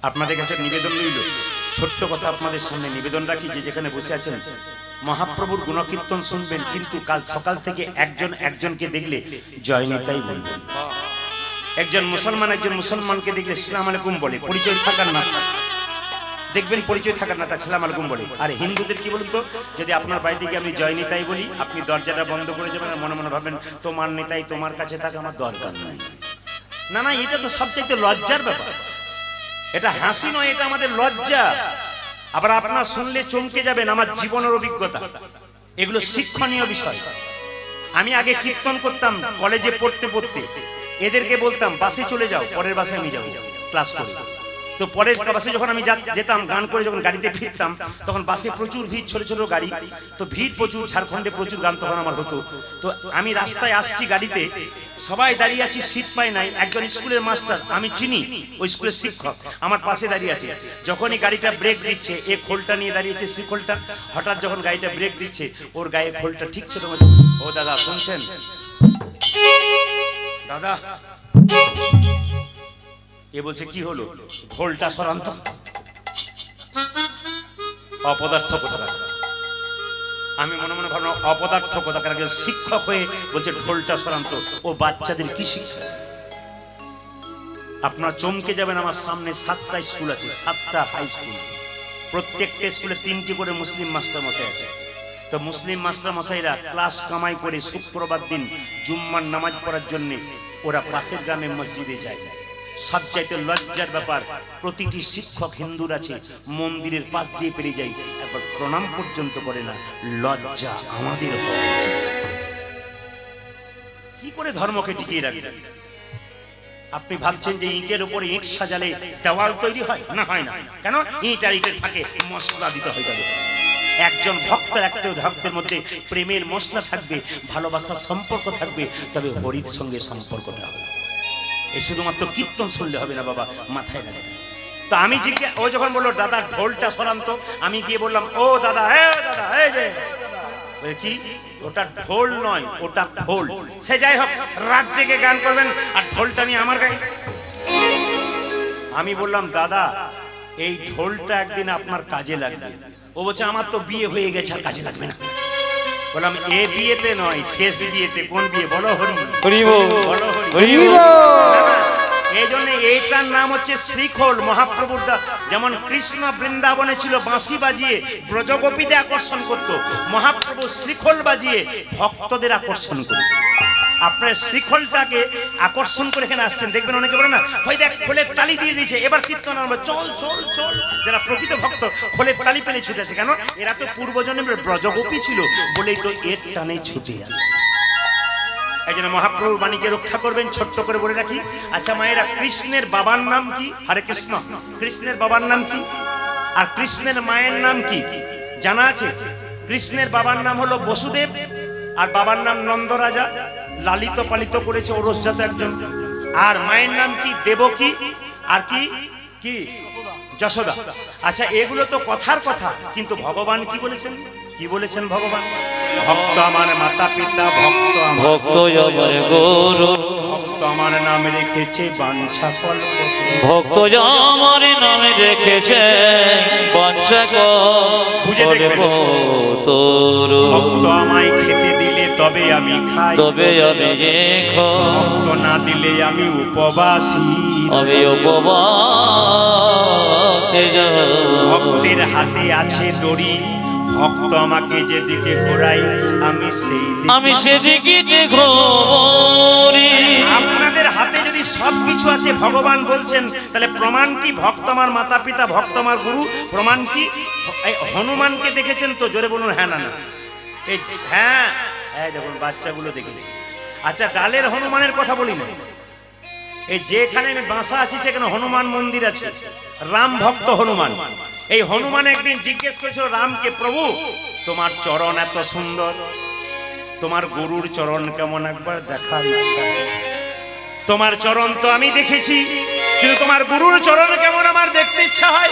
আপনাদের কাছে নিবেদন রইল, ছোট্ট কথা আপনাদের সামনে নিবেদন রাখি, যে যেখানে বসে আছেন মহাপ্রভুর গুণকীর্তন শুনবেন, কিন্তু কাল সকাল থেকে একজন একজনকে দেখলে জয় নিতাই বলবেন। একজন মুসলমানকে দেখলে আসসালামু আলাইকুম বলে, পরিচয় থাকার না থাক, দেখবেন পরিচয় থাকার না থাক আসসালামু আলাইকুম বলে। আর হিন্দুদের কি বলুন তো, যদি আপনার বাড়িতে গিয়ে আমি জয় নিতাই বলি, আপনি দরজাটা বন্ধ করে যাবেন আর মনে মনে ভাবেন তোমার নিতাই তোমার কাছে থাক, আমার দরকার নাই। না, এটা তো সবচেয়ে লজ্জার ব্যাপার। এটা হাসি নয়, এটা আমাদের লজ্জা। আবার আপনারা শুনলে চমকে যাবেন, আমার জীবনের অভিজ্ঞতা, এগুলো শিক্ষণীয় বিষয়। আমি আগে কীর্তন করতাম কলেজে পড়তে পড়তে, এদেরকে বলতাম বাসে চলে যাও, পরের বাসে আমি যাবো ক্লাস করে। তো পরের বাসে যখন আমি যেতাম, গান করে যখন গাড়িতে ফিরতাম, তখন বাসে প্রচুর ভিড়, ছোট ছোট গাড়ি, তো ভিড় প্রচুর, ঝাড়খণ্ডে প্রচুর গান তখন আমার হতো। তো আমি রাস্তায় আসছি গাড়িতে, সবাই দাঁড়িয়ে আছি, সিট পাই নাই। একজন স্কুলের মাস্টার, আমি চিনি, ওই স্কুলের শিক্ষক, আমার পাশে দাঁড়িয়ে আছে। যখনই গাড়িটা ব্রেক দিচ্ছে, এ খোলটা নিয়ে দাঁড়িয়েছে, সি খোলটা, হঠাৎ যখন গাড়িটা ব্রেক দিচ্ছে, ওর গায়ে খোলটা ঠিকছে। তোমার ও দাদা শুনছেন? দাদা এ বলছে কি হলো, ঢোলটা সরান্ত। অপদার্থ কোথাকার। আমি মনে মনে ভাবলাম অপদার্থ কোথাকার, একজন শিক্ষক হয়ে বলছে ঢোলটা সরান্ত। ও বাচ্চাদের কি শিক্ষা? আপনারা চমকে যাবেন, আমার সামনে 7টা স্কুল আছে, 7টা হাই স্কুল। প্রত্যেকটা স্কুলে 3টি করে মুসলিম মাস্টার মশাই আছে। তো মুসলিম মাস্টার মশাইরা ক্লাস কামাই করে শুক্রবার দিন জুম্মার নামাজ পড়ার জন্য ওরা পাশের গ্রামে মসজিদে যায়। সবচাইতে লজ্জার ব্যাপার, প্রতিটি শিক্ষক হিন্দুর আছে, মন্দিরের পাশ দিয়ে পেরিয়ে যায়, একবার প্রণাম পর্যন্ত করে না। লজ্জা আমাদের হওয়া উচিত। কি করে ধর্মকে টিকিয়ে রাখবেন? আপনি ভাবছেন যে ইটের উপরে ইট সাজালে দেওয়াল তৈরি হয়? না, হয় না। কেন? ইট আর ইটের ফাঁকে মশলা দিতে হয়। তবে একজন ভক্তের একটা ভক্তের মধ্যে প্রেমের মশলা থাকবে, ভালোবাসার সম্পর্ক থাকবে, তবে হরির সঙ্গে সম্পর্কটা হবে। এই শুধুমাত্র কীর্তন শুনলে হবে না বাবা, মাথায় রাখবে। তো আমি জিজ্ঞাসা, ও যখন বললো দাদা ঢোলটা সরান্ত, আমি গিয়ে বললাম ও দাদা, দাদা এই যে কি, ওটা ঢোল নয়, ওটা খোল। সে যাই হোক, রাত জেগে গান করবেন আর ঢোলটা নিয়ে আমার গায়ে। আমি বললাম দাদা এই ঢোলটা একদিন আপনার কাজে লাগবে। ও বলছে আমার তো বিয়ে হয়ে গেছে, আর কাজে লাগবে না। বললাম এ বিয়েতে নয়, শেষ বিয়েতে। কোন বিয়ে বলো? হরি হরি বল, বলো হরি হরি বল। এই জন্য এইটার নাম হচ্ছে শ্রীখোল। মহাপ্রভুর যেমন কৃষ্ণ বৃন্দাবনে ছিল বাঁশি বাজিয়ে ব্রজগোপীদের আকর্ষণ করত, মহাপ্রভু শ্রীখোল বাজিয়ে ভক্তদের আকর্ষণ করেছে। আপনার শ্রীখোলটাকে আকর্ষণ করে এখানে আসছেন। দেখবেন অনেকে বলে না, হয় দেখ খোলের তালি দিয়ে দিয়েছে, এবার কীর্তন আরম্ভ, চল চল চল। যারা প্রকৃত ভক্ত খোলের তালি পেলে ছুটে আসে। কেন? এরা তো পূর্বজন্মের ব্রজগোপী ছিল বলেই তো এর টানে ছুটে আসে। এই জন্য মহাপ্রভুর বাণীকে রক্ষা করবেন। ছোট্ট করে বলে রাখি, আচ্ছা মায়েরা, কৃষ্ণের বাবার নাম কি? হরে কৃষ্ণ। কৃষ্ণের বাবার নাম কি? আর কৃষ্ণের মায়ের নাম কি জানা আছে? কৃষ্ণের বাবার নাম হলো বসুদেব, আর বাবার নাম নন্দরাজা। লালিত পালিত করেছে ওরসজাত একজন। আর মায়ের নাম কি? দেবকী। আর কি কি? যশোদা। আচ্ছা এগুলো তো কথার কথা, কিন্তু ভগবান কি বলেছেন? কি বলেছেন ভগবান? ভক্ত আমার মাতা পিতা, ভক্ত ভক্ত আমার গুরু, ভক্ত আমার নাম রেখেছে বাঞ্ছা কল্প। ভক্ত আমার নামে রেখেছে বাঞ্ছা কল্প তরু। ভক্ত আমায় খেতে দিলে তবে আমি খাই, তবে আমি যে ভক্ত না দিলে আমি উপবাসী। আমি উপবাসে যাব। ভক্তের হাতে আছে দড়ি, ভক্ত আমাকে যেদিকে ঘোরাই আমি সেদিকে ঘোরি। আপনাদের হাতে যদি সবকিছু আছে, ভগবান বলছেন, তাহলে প্রমাণ কি? ভক্ত আমার মাতা পিতা, ভক্ত আমার গুরু। প্রমাণ কি? হনুমানকে দেখেছেন তো? জোরে বলুন হ্যাঁ না না। এই হ্যাঁ, এই দেখুন বাচ্চাগুলো দেখেছি। আচ্ছা ডালের হনুমানের কথা বলি না, এই যেখানে আমি বাসা আছি সেখানে হনুমান মন্দির আছে, রাম ভক্ত হনুমান। এই হনুমান একদিন জিজ্ঞেস করেছিল রামকে, প্রভু তোমার চরণ এত সুন্দর, তোমার গুরুর চরণ কেমন একবার দেখার ইচ্ছা। তোমার চরণ তো আমি দেখেছি, কিন্তু তোমার গুরুর চরণ কেমন আমার দেখতে ইচ্ছা হয়।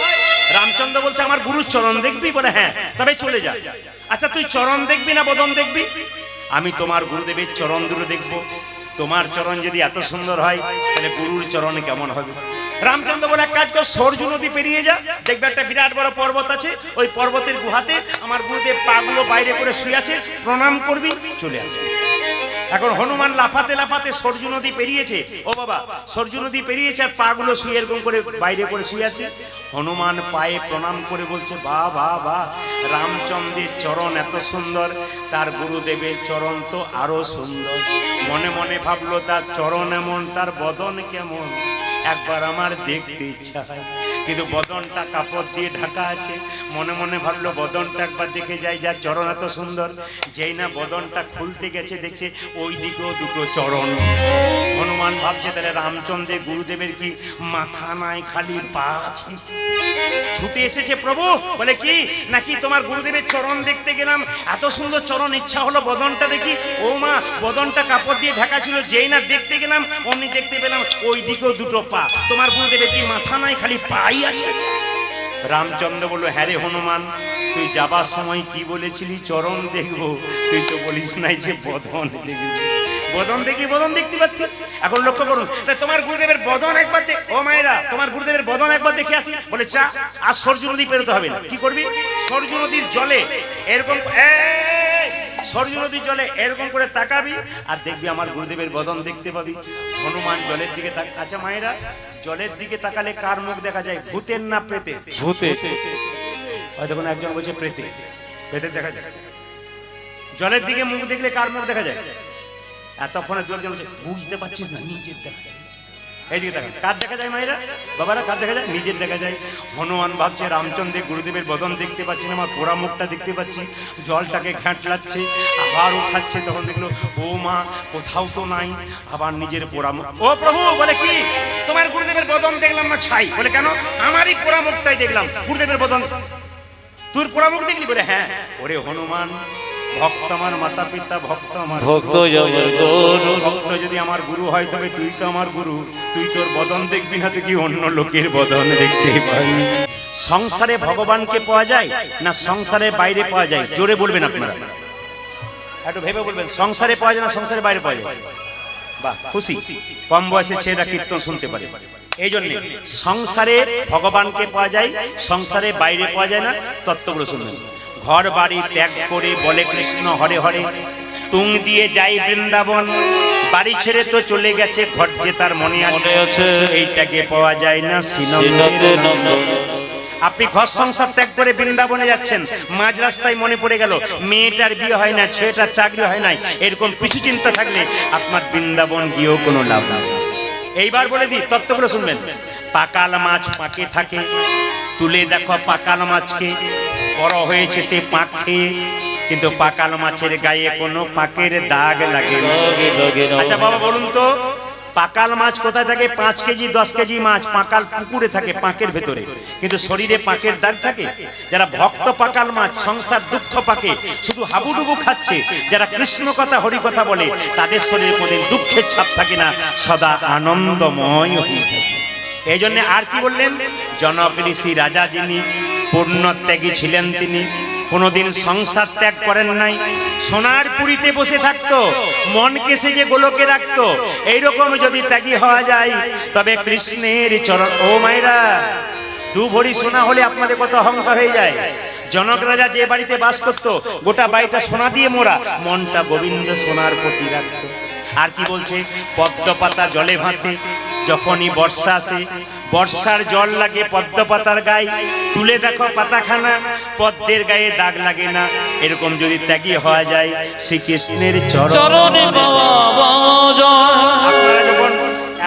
রামচন্দ্র বলছে আমার গুরুর চরণ দেখবি? বলে হ্যাঁ। তবে চলে যা। আচ্ছা তুই চরণ দেখবি না বদন দেখবি? আমি তোমার গুরুদেবের চরণ দুটো দেখবো। তোমার চরণ যদি এত সুন্দর হয়, তাহলে গুরুর চরণ কেমন হবে? রামচন্দ্র বলে এক কাজ কর, সরজু নদী পেরিয়ে যা, দেখবে একটা বিরাট বড় পর্বত আছে, ওই পর্বতের গুহাতে আমার গুরুদেব পাগুলো বাইরে করে শুয়ে আছে, প্রণাম করবি, চলে আসবে। এখন হনুমান লাফাতে লাফাতে সরজু নদী পেরিয়েছে। ও বাবা, সরজু নদী পেরিয়েছে আর পাগুলো শুয়ে এরকম করে বাইরে করে শুয়ে আছে। হনুমান পায়ে প্রণাম করে বলছে, বাহ বাহ বাহ, রামচন্দ্রের চরণ এত সুন্দর, তার গুরুদেবের চরণ তো আরো সুন্দর। মনে মনে ভাবলো তার চরণ এমন, তার বদন কেমন, একবার আমার দেখতে ইচ্ছা হয়। কিন্তু বদনটা কাপড় দিয়ে ঢাকা আছে। মনে মনে ভাবলো বদনটা একবার দেখে যায়, যা চরণ এত সুন্দর। যেই না বদনটা খুলতে গেছে, দেখছে ওই দিকেও দুটো চরণ। হনুমান ভাবছে তাহলে রামচন্দ্রের গুরুদেবের কি মাথা নাই, খালি পা আছে? ছুটে এসেছে প্রভু, বলে কি নাকি তোমার গুরুদেবের চরণ দেখতে গেলাম, এত সুন্দর চরণ, ইচ্ছা হলো বদনটা দেখি। ও মা, বদনটা কাপড় দিয়ে ঢাকা ছিল, যেই না দেখতে গেলাম অমনি দেখতে পেলাম ওই দিকেও দুটো পা। তোমার গুরুদেবের কি মাথা নাই, খালি পাই আছে? রামচন্দ্র বলল, হ্যাঁ রে হনুমান, তুই যাবার সময় কি বলেছিলি? চরণ দেখবো। তুই তো বলিস নাই যে বদন দেখবি। বদন দেখলি বদন দেখতে পাচ্ছিস। এখন লক্ষ্য করুন, তোমার গুরুদেবের বদন একবার দেখ। ও মায়েরা, তোমার গুরুদেবের বদন একবার দেখে আসি। বলে চা, আর সরজু নদী পেরোতে হবে না। কি করবি? সরজু নদীর জলে এরকম, সরজু নদীর জলে এরকম করে তাকাবি আর দেখবি আমার গুরুদেবের বদন দেখতে পাবি। হনুমান জলের দিকে তাক। আচ্ছা মায়েরা, জলের দিকে তাকালে কার মুখ দেখা যায়? ভূতের না প্রেতের? ভূতের। হয়তো কোনো একজন বলছে প্রেতের, প্রেতের দেখা যায়। জলের দিকে মুখ দেখলে কার মুখ দেখা যায়? এতক্ষণে দু একজন বলছে বুঝতে পারছিস না, নিজের দেখা যায়। এইদিকে দেখা, কার দেখা যায় মায়েরা বাবারা? কার দেখা যায়? নিজের দেখা যায়। হনুমান ভাবছে রামচন্দ্রের গুরুদেবের বদন দেখতে পাচ্ছি না, আমার পোড়া মুখটা দেখতে পাচ্ছি। জলটাকে ঘাঁটলাচ্ছে, আবার উঠাচ্ছে। তখন দেখলো ও মা, কোথাও তো নাই। আবার নিজের পোড়া মুখ। ও প্রভু, বলে কি তোমার গুরুদেবের বদন দেখলাম না ছাই? বলে কেন? আমারই পোড়া মুখটাই দেখলাম, গুরুদেবের বদন। তোর পোড়া মুখ দেখলি? বলে হ্যাঁ। ওরে হনুমান, ভক্ত আমার মাতা পিতা, ভক্ত আমার ভক্ত জগৎ গুরু। ভক্ত যদি আমার গুরু হয় তবে তুই তো আমার গুরু। তুই তোর বদন দেখবি না, তুই কি অন্য লোকের বদন দেখতে পাবি? সংসারে ভগবানকে পাওয়া যায় না সংসারের বাইরে পাওয়া যায়? জোরে বলবেন আপনারা, একটু ভেবে বলবেন। সংসারে পাওয়া যায় না সংসারের বাইরে পাওয়া যায়? বাহ, খুশি। কম বয়সে ছেলেরা কীর্তন শুনতে পারে। এই জন্য সংসারে ভগবানকে পাওয়া যায়, সংসারের বাইরে পাওয়া যায় না। তত্ত্বগুলো শুনবেন। ঘর বাড়ি ত্যাগ করে বলে কৃষ্ণ হরে হরে, তুং দিয়ে যাই বৃন্দাবন। বাড়ি ছেড়ে তো চলে গেছে, ঘর যে তার মনে আছে। এই ত্যাগে পাওয়া যায় না শ্রীনন্দের নন্দন। আপনি ঘর সংসার ত্যাগ করে বৃন্দাবনে যাচ্ছেন, মাঝ রাস্তায় মনে পড়ে গেল মেয়েটার বিয়ে হয় না, ছেলেটার চাকরি হয় নাই, এরকম পিছু চিন্তা থাকলে আপনার বৃন্দাবন গিয়েও কোনো লাভ নেই। এইবার বলে দিই, তত্ত্বগুলো শুনবেন। পাকাল মাছ পাকে থাকে, তুলে দেখো পাকাল মাছকে। বড় হয়েছে সে পাক খেয়ে, কিন্তু পাকাল মাছের গায়ে কোনো পাকের দাগ লাগে না। আচ্ছা বাবা বলুন তো, পাকাল মাছ কোথায় থাকে? 5 কেজি 10 কেজি মাছ পাকাল পুকুরে থাকে, পাকের ভেতরে, কিন্তু শরীরে পাকের দাগ থাকে। যারা ভক্ত পাকাল মাছ, সংসার দুঃখ পাকে শুধু হাবুডুবু খাচ্ছে। যারা কৃষ্ণ কথা হরি কথা বলে, তাদের শরীরে কোনোদিন দুঃখের ছাপ থাকে না, সদা আনন্দময় হয়ে থাকে। এই জন্য আর কি বললেন? জনক ঋষি রাজা যিনি, পূর্ণত্যাগী ছিলেন তিনি, কোনোদিন সংসার ত্যাগ করেন নাই। সোনার পুরীতে বসে থাকতো, মনকে সেজে গোলকে রাখতো। এইরকম যদি ত্যাগী হওয়া যায় তবে কৃষ্ণের চরণ। ও মায়েরা, 2 ভরি সোনা হলে আপনাদের কত অহংকার হয়ে যায়। জনক রাজা যে বাড়িতে বাস করতো, গোটা বাড়িটা সোনা দিয়ে মোড়া, মনটা গোবিন্দ সোনার প্রতি রাখতো। আর কি বলছে? পদ্ম পাতা জলে ভাসে, যখনই বর্ষা আসে, বর্ষার জল লাগে পদ্ম পাতার গায়ে। তুলে দেখো পাতাখানা, পদ্মের গায়ে দাগ লাগে না। এরকম যদি ত্যাগী হওয়া যায় শ্রীকৃষ্ণের চরণে পাওয়া যায়। আপনারা যখন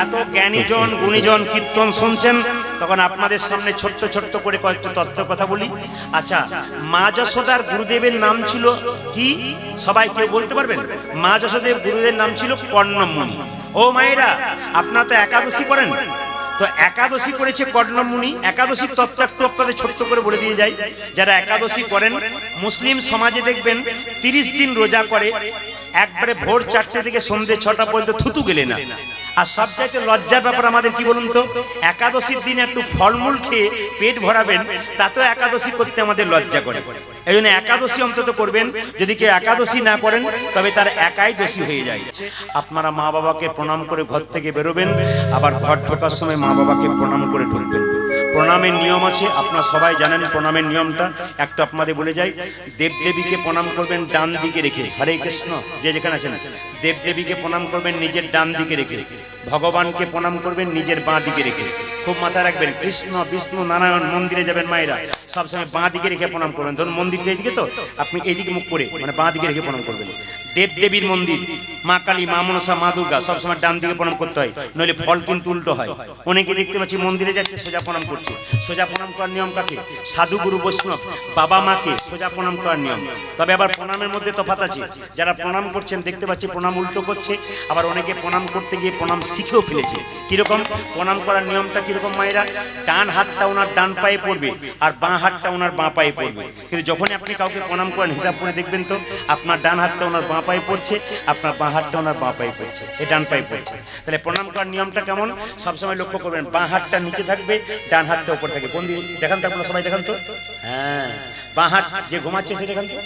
এত জ্ঞানীজন গুণীজন কীর্তন শুনছেন, তখন আপনাদের সামনে ছোট্ট ছোট্ট করে কয়েকটা তত্ত্ব কথা বলি। আচ্ছা, মা যশোদার গুরুদেবের নাম ছিল কি? সবাই কেউ বলতে পারবেন? মা যশোদের গুরুদেবের নাম ছিল কর্ণমুনি। ও মায়েরা, আপনারা তো একাদশী করেন, তো একাদশী করেছে কর্ণমুনি। একাদশীর তত্ত্ব একটু আপনাদের ছোট্ট করে বলে দিয়ে যাই। যারা একাদশী করেন, মুসলিম সমাজে দেখবেন 30 দিন রোজা করে, একবারে ভোর 4টে থেকে সন্ধ্যে 6টা পর্যন্ত থুতু গেলে না। আর সবচাইতে লজ্জার ব্যাপার আমাদের কি বলুন তো, একাদশীর দিন একটু ফলমূল খেয়ে পেট ভরাবেন, তাতেও একাদশী করতে আমাদের লজ্জা করে। এই জন্য একাদশী অন্তত করবেন। যদি কেউ একাদশী না করেন তবে তার একাই দোষী হয়ে যায়। আপনারা মা বাবাকে প্রণাম করে ঘর থেকে বেরোবেন, আবার ঘর ঢোকার সময় মা বাবাকে প্রণাম করে ঢুকবেন। প্রণামের নিয়ম আছে, আপনারা সবাই জানেন প্রণামের নিয়মটা। একটু আপনাদের বলে যাই। দেবদেবীকে প্রণাম করবেন ডান দিকে রেখে, হরে কৃষ্ণ, যে যেখানে আছেন। দেবদেবীকে প্রণাম করবেন নিজের ডান দিকে রেখে, ভগবানকে প্রণাম করবেন নিজের বাঁ দিকে রেখে। খুব মাথায় রাখবেন, কৃষ্ণ বিষ্ণু নারায়ণ মন্দিরে যাবেন মায়েরা, সবসময় বাঁ দিকে রেখে প্রণাম করবেন। ধরুন মন্দিরটা এইদিকে, তো আপনি এইদিকে মুখ করে মানে বাঁ দিকে রেখে প্রণাম করবেন। দেবদেবীর মন্দির, মা কালী, মা মনসা, মা দুর্গা, সবসময় ডান দিকে প্রণাম করতে হয়, নইলে ফল কিন্তু উল্টো হয়। অনেকে দেখতে পাচ্ছি মন্দিরে যাচ্ছে সোজা প্রণাম করছে। সোজা প্রণাম করার নিয়ম কাকে? সাধু গুরু বৈষ্ণব বাবা মাকে সোজা প্রণাম করার নিয়ম। তবে আবার প্রণামের মধ্যে তফাৎ আছে। যারা প্রণাম করছেন দেখতে পাচ্ছি প্রণাম উল্টো করছে, আবার অনেকে প্রণাম করতে গিয়ে প্রণাম শিখেও ফেলেছে। কিরকম প্রণাম করার নিয়মটা? কিরকম মায়েরা? ডান হাতটা ওনার ডান পায়ে পড়বে আর বাঁ হাতটা ওনার বাঁ পায়ে পড়বে। কিন্তু যখনই আপনি কাউকে প্রণাম করেন, হিসাব করে দেখবেন তো আপনার ডান হাতটা ওনার বাঁ পায়ে পড়ছে, আপনার বাঁ হাতটা ওনার বাঁ পায়ে পড়ছে, এই ডান পায়ে পড়ছে। তাহলে প্রণাম করার নিয়মটা কেমন? সবসময় লক্ষ্য করবেন, বাঁ হাতটা নিচে থাকবে, ডান হাতটা উপর থাকবে। কোন দিকে দেখান তো আপনারা সবাই, দেখান তো। হ্যাঁ, বাঁ হাত যে ঘুমাচ্ছে সে দেখান তো।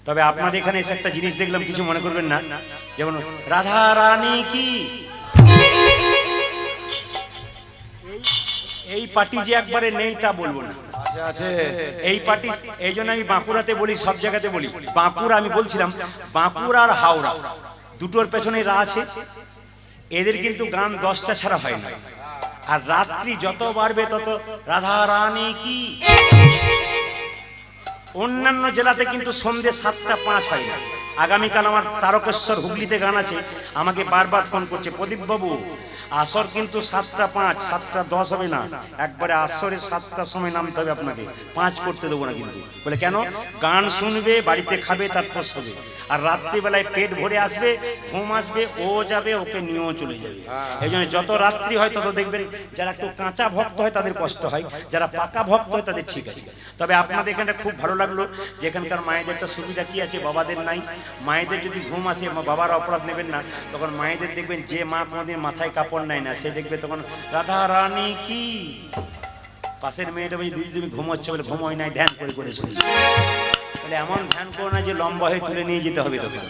তবে আপনাদের এখানে এসে একটা জিনিস দেখলাম, কিছু মনে করবেন না, যেমন রাধা রানী কি, এই পার্টি যে একবারে নেই তা বলবো না, আছে এই পার্টি। এই জন্য আমি বাঁকুড়াতে বলি, সব জায়গাতে বলি, বাঁকুড়া আমি বলছিলাম, বাঁকুড়া আর হাওড়া দুটোর পেছনে রা আছে। এদের কিন্তু গান 10টা ছাড়া হয় না, আর রাত্রি যত বাড়বে তত রাধা রানী কি। অন্যান্য জেলাতে কিন্তু সন্ধ্যে 7টা 5 হয় না। আগামীকাল আমার তারকেশ্বর হুগলিতে গান আছে, আমাকে বারবার ফোন করছে, প্রদীপ বাবু আসর কিন্তু 7টা 5, 7টা 10 হবে না, একবারে আসরে 7টার সময় নামতে হবে আপনাকে, 5 করতে দেবো না কিন্তু। বলে কেন? গান শুনবে, বাড়িতে খাবে, তারপর শোবে, আর রাত্রিবেলায় পেট ভরে আসবে, ঘুম আসবে, ও যাবে, ওকে নিয়েও চলে যাবে। এই জন্য যত রাত্রি হয় তত দেখবেন যারা একটু কাঁচা ভক্ত হয় তাদের কষ্ট হয়, যারা পাকা ভক্ত হয় তাদের ঠিক আছে। তবে আপনাদের এখানে খুব ভালো লাগলো যে এখানকার মায়েদের একটা সুবিধা কি আছে, বাবাদের নাই। মায়েদের যদি ঘুম আসে, বাবারা অপরাধ নেবেন না, তখন মায়েদের দেখবেন যে মা কোনোদিন মাথায় কাপড় নেয় না, সে দেখবে তখন রাধা রানী কি। পাশের মেয়েটা বলছে, দিদি তুমি ঘুমোচ্ছ, বলে ঘুম হয় নাই, ধ্যান করে করে শুনি। বলে এমন ধ্যান করো না যে লম্বা হয়ে তুলে নিয়ে যেতে হবে তখন।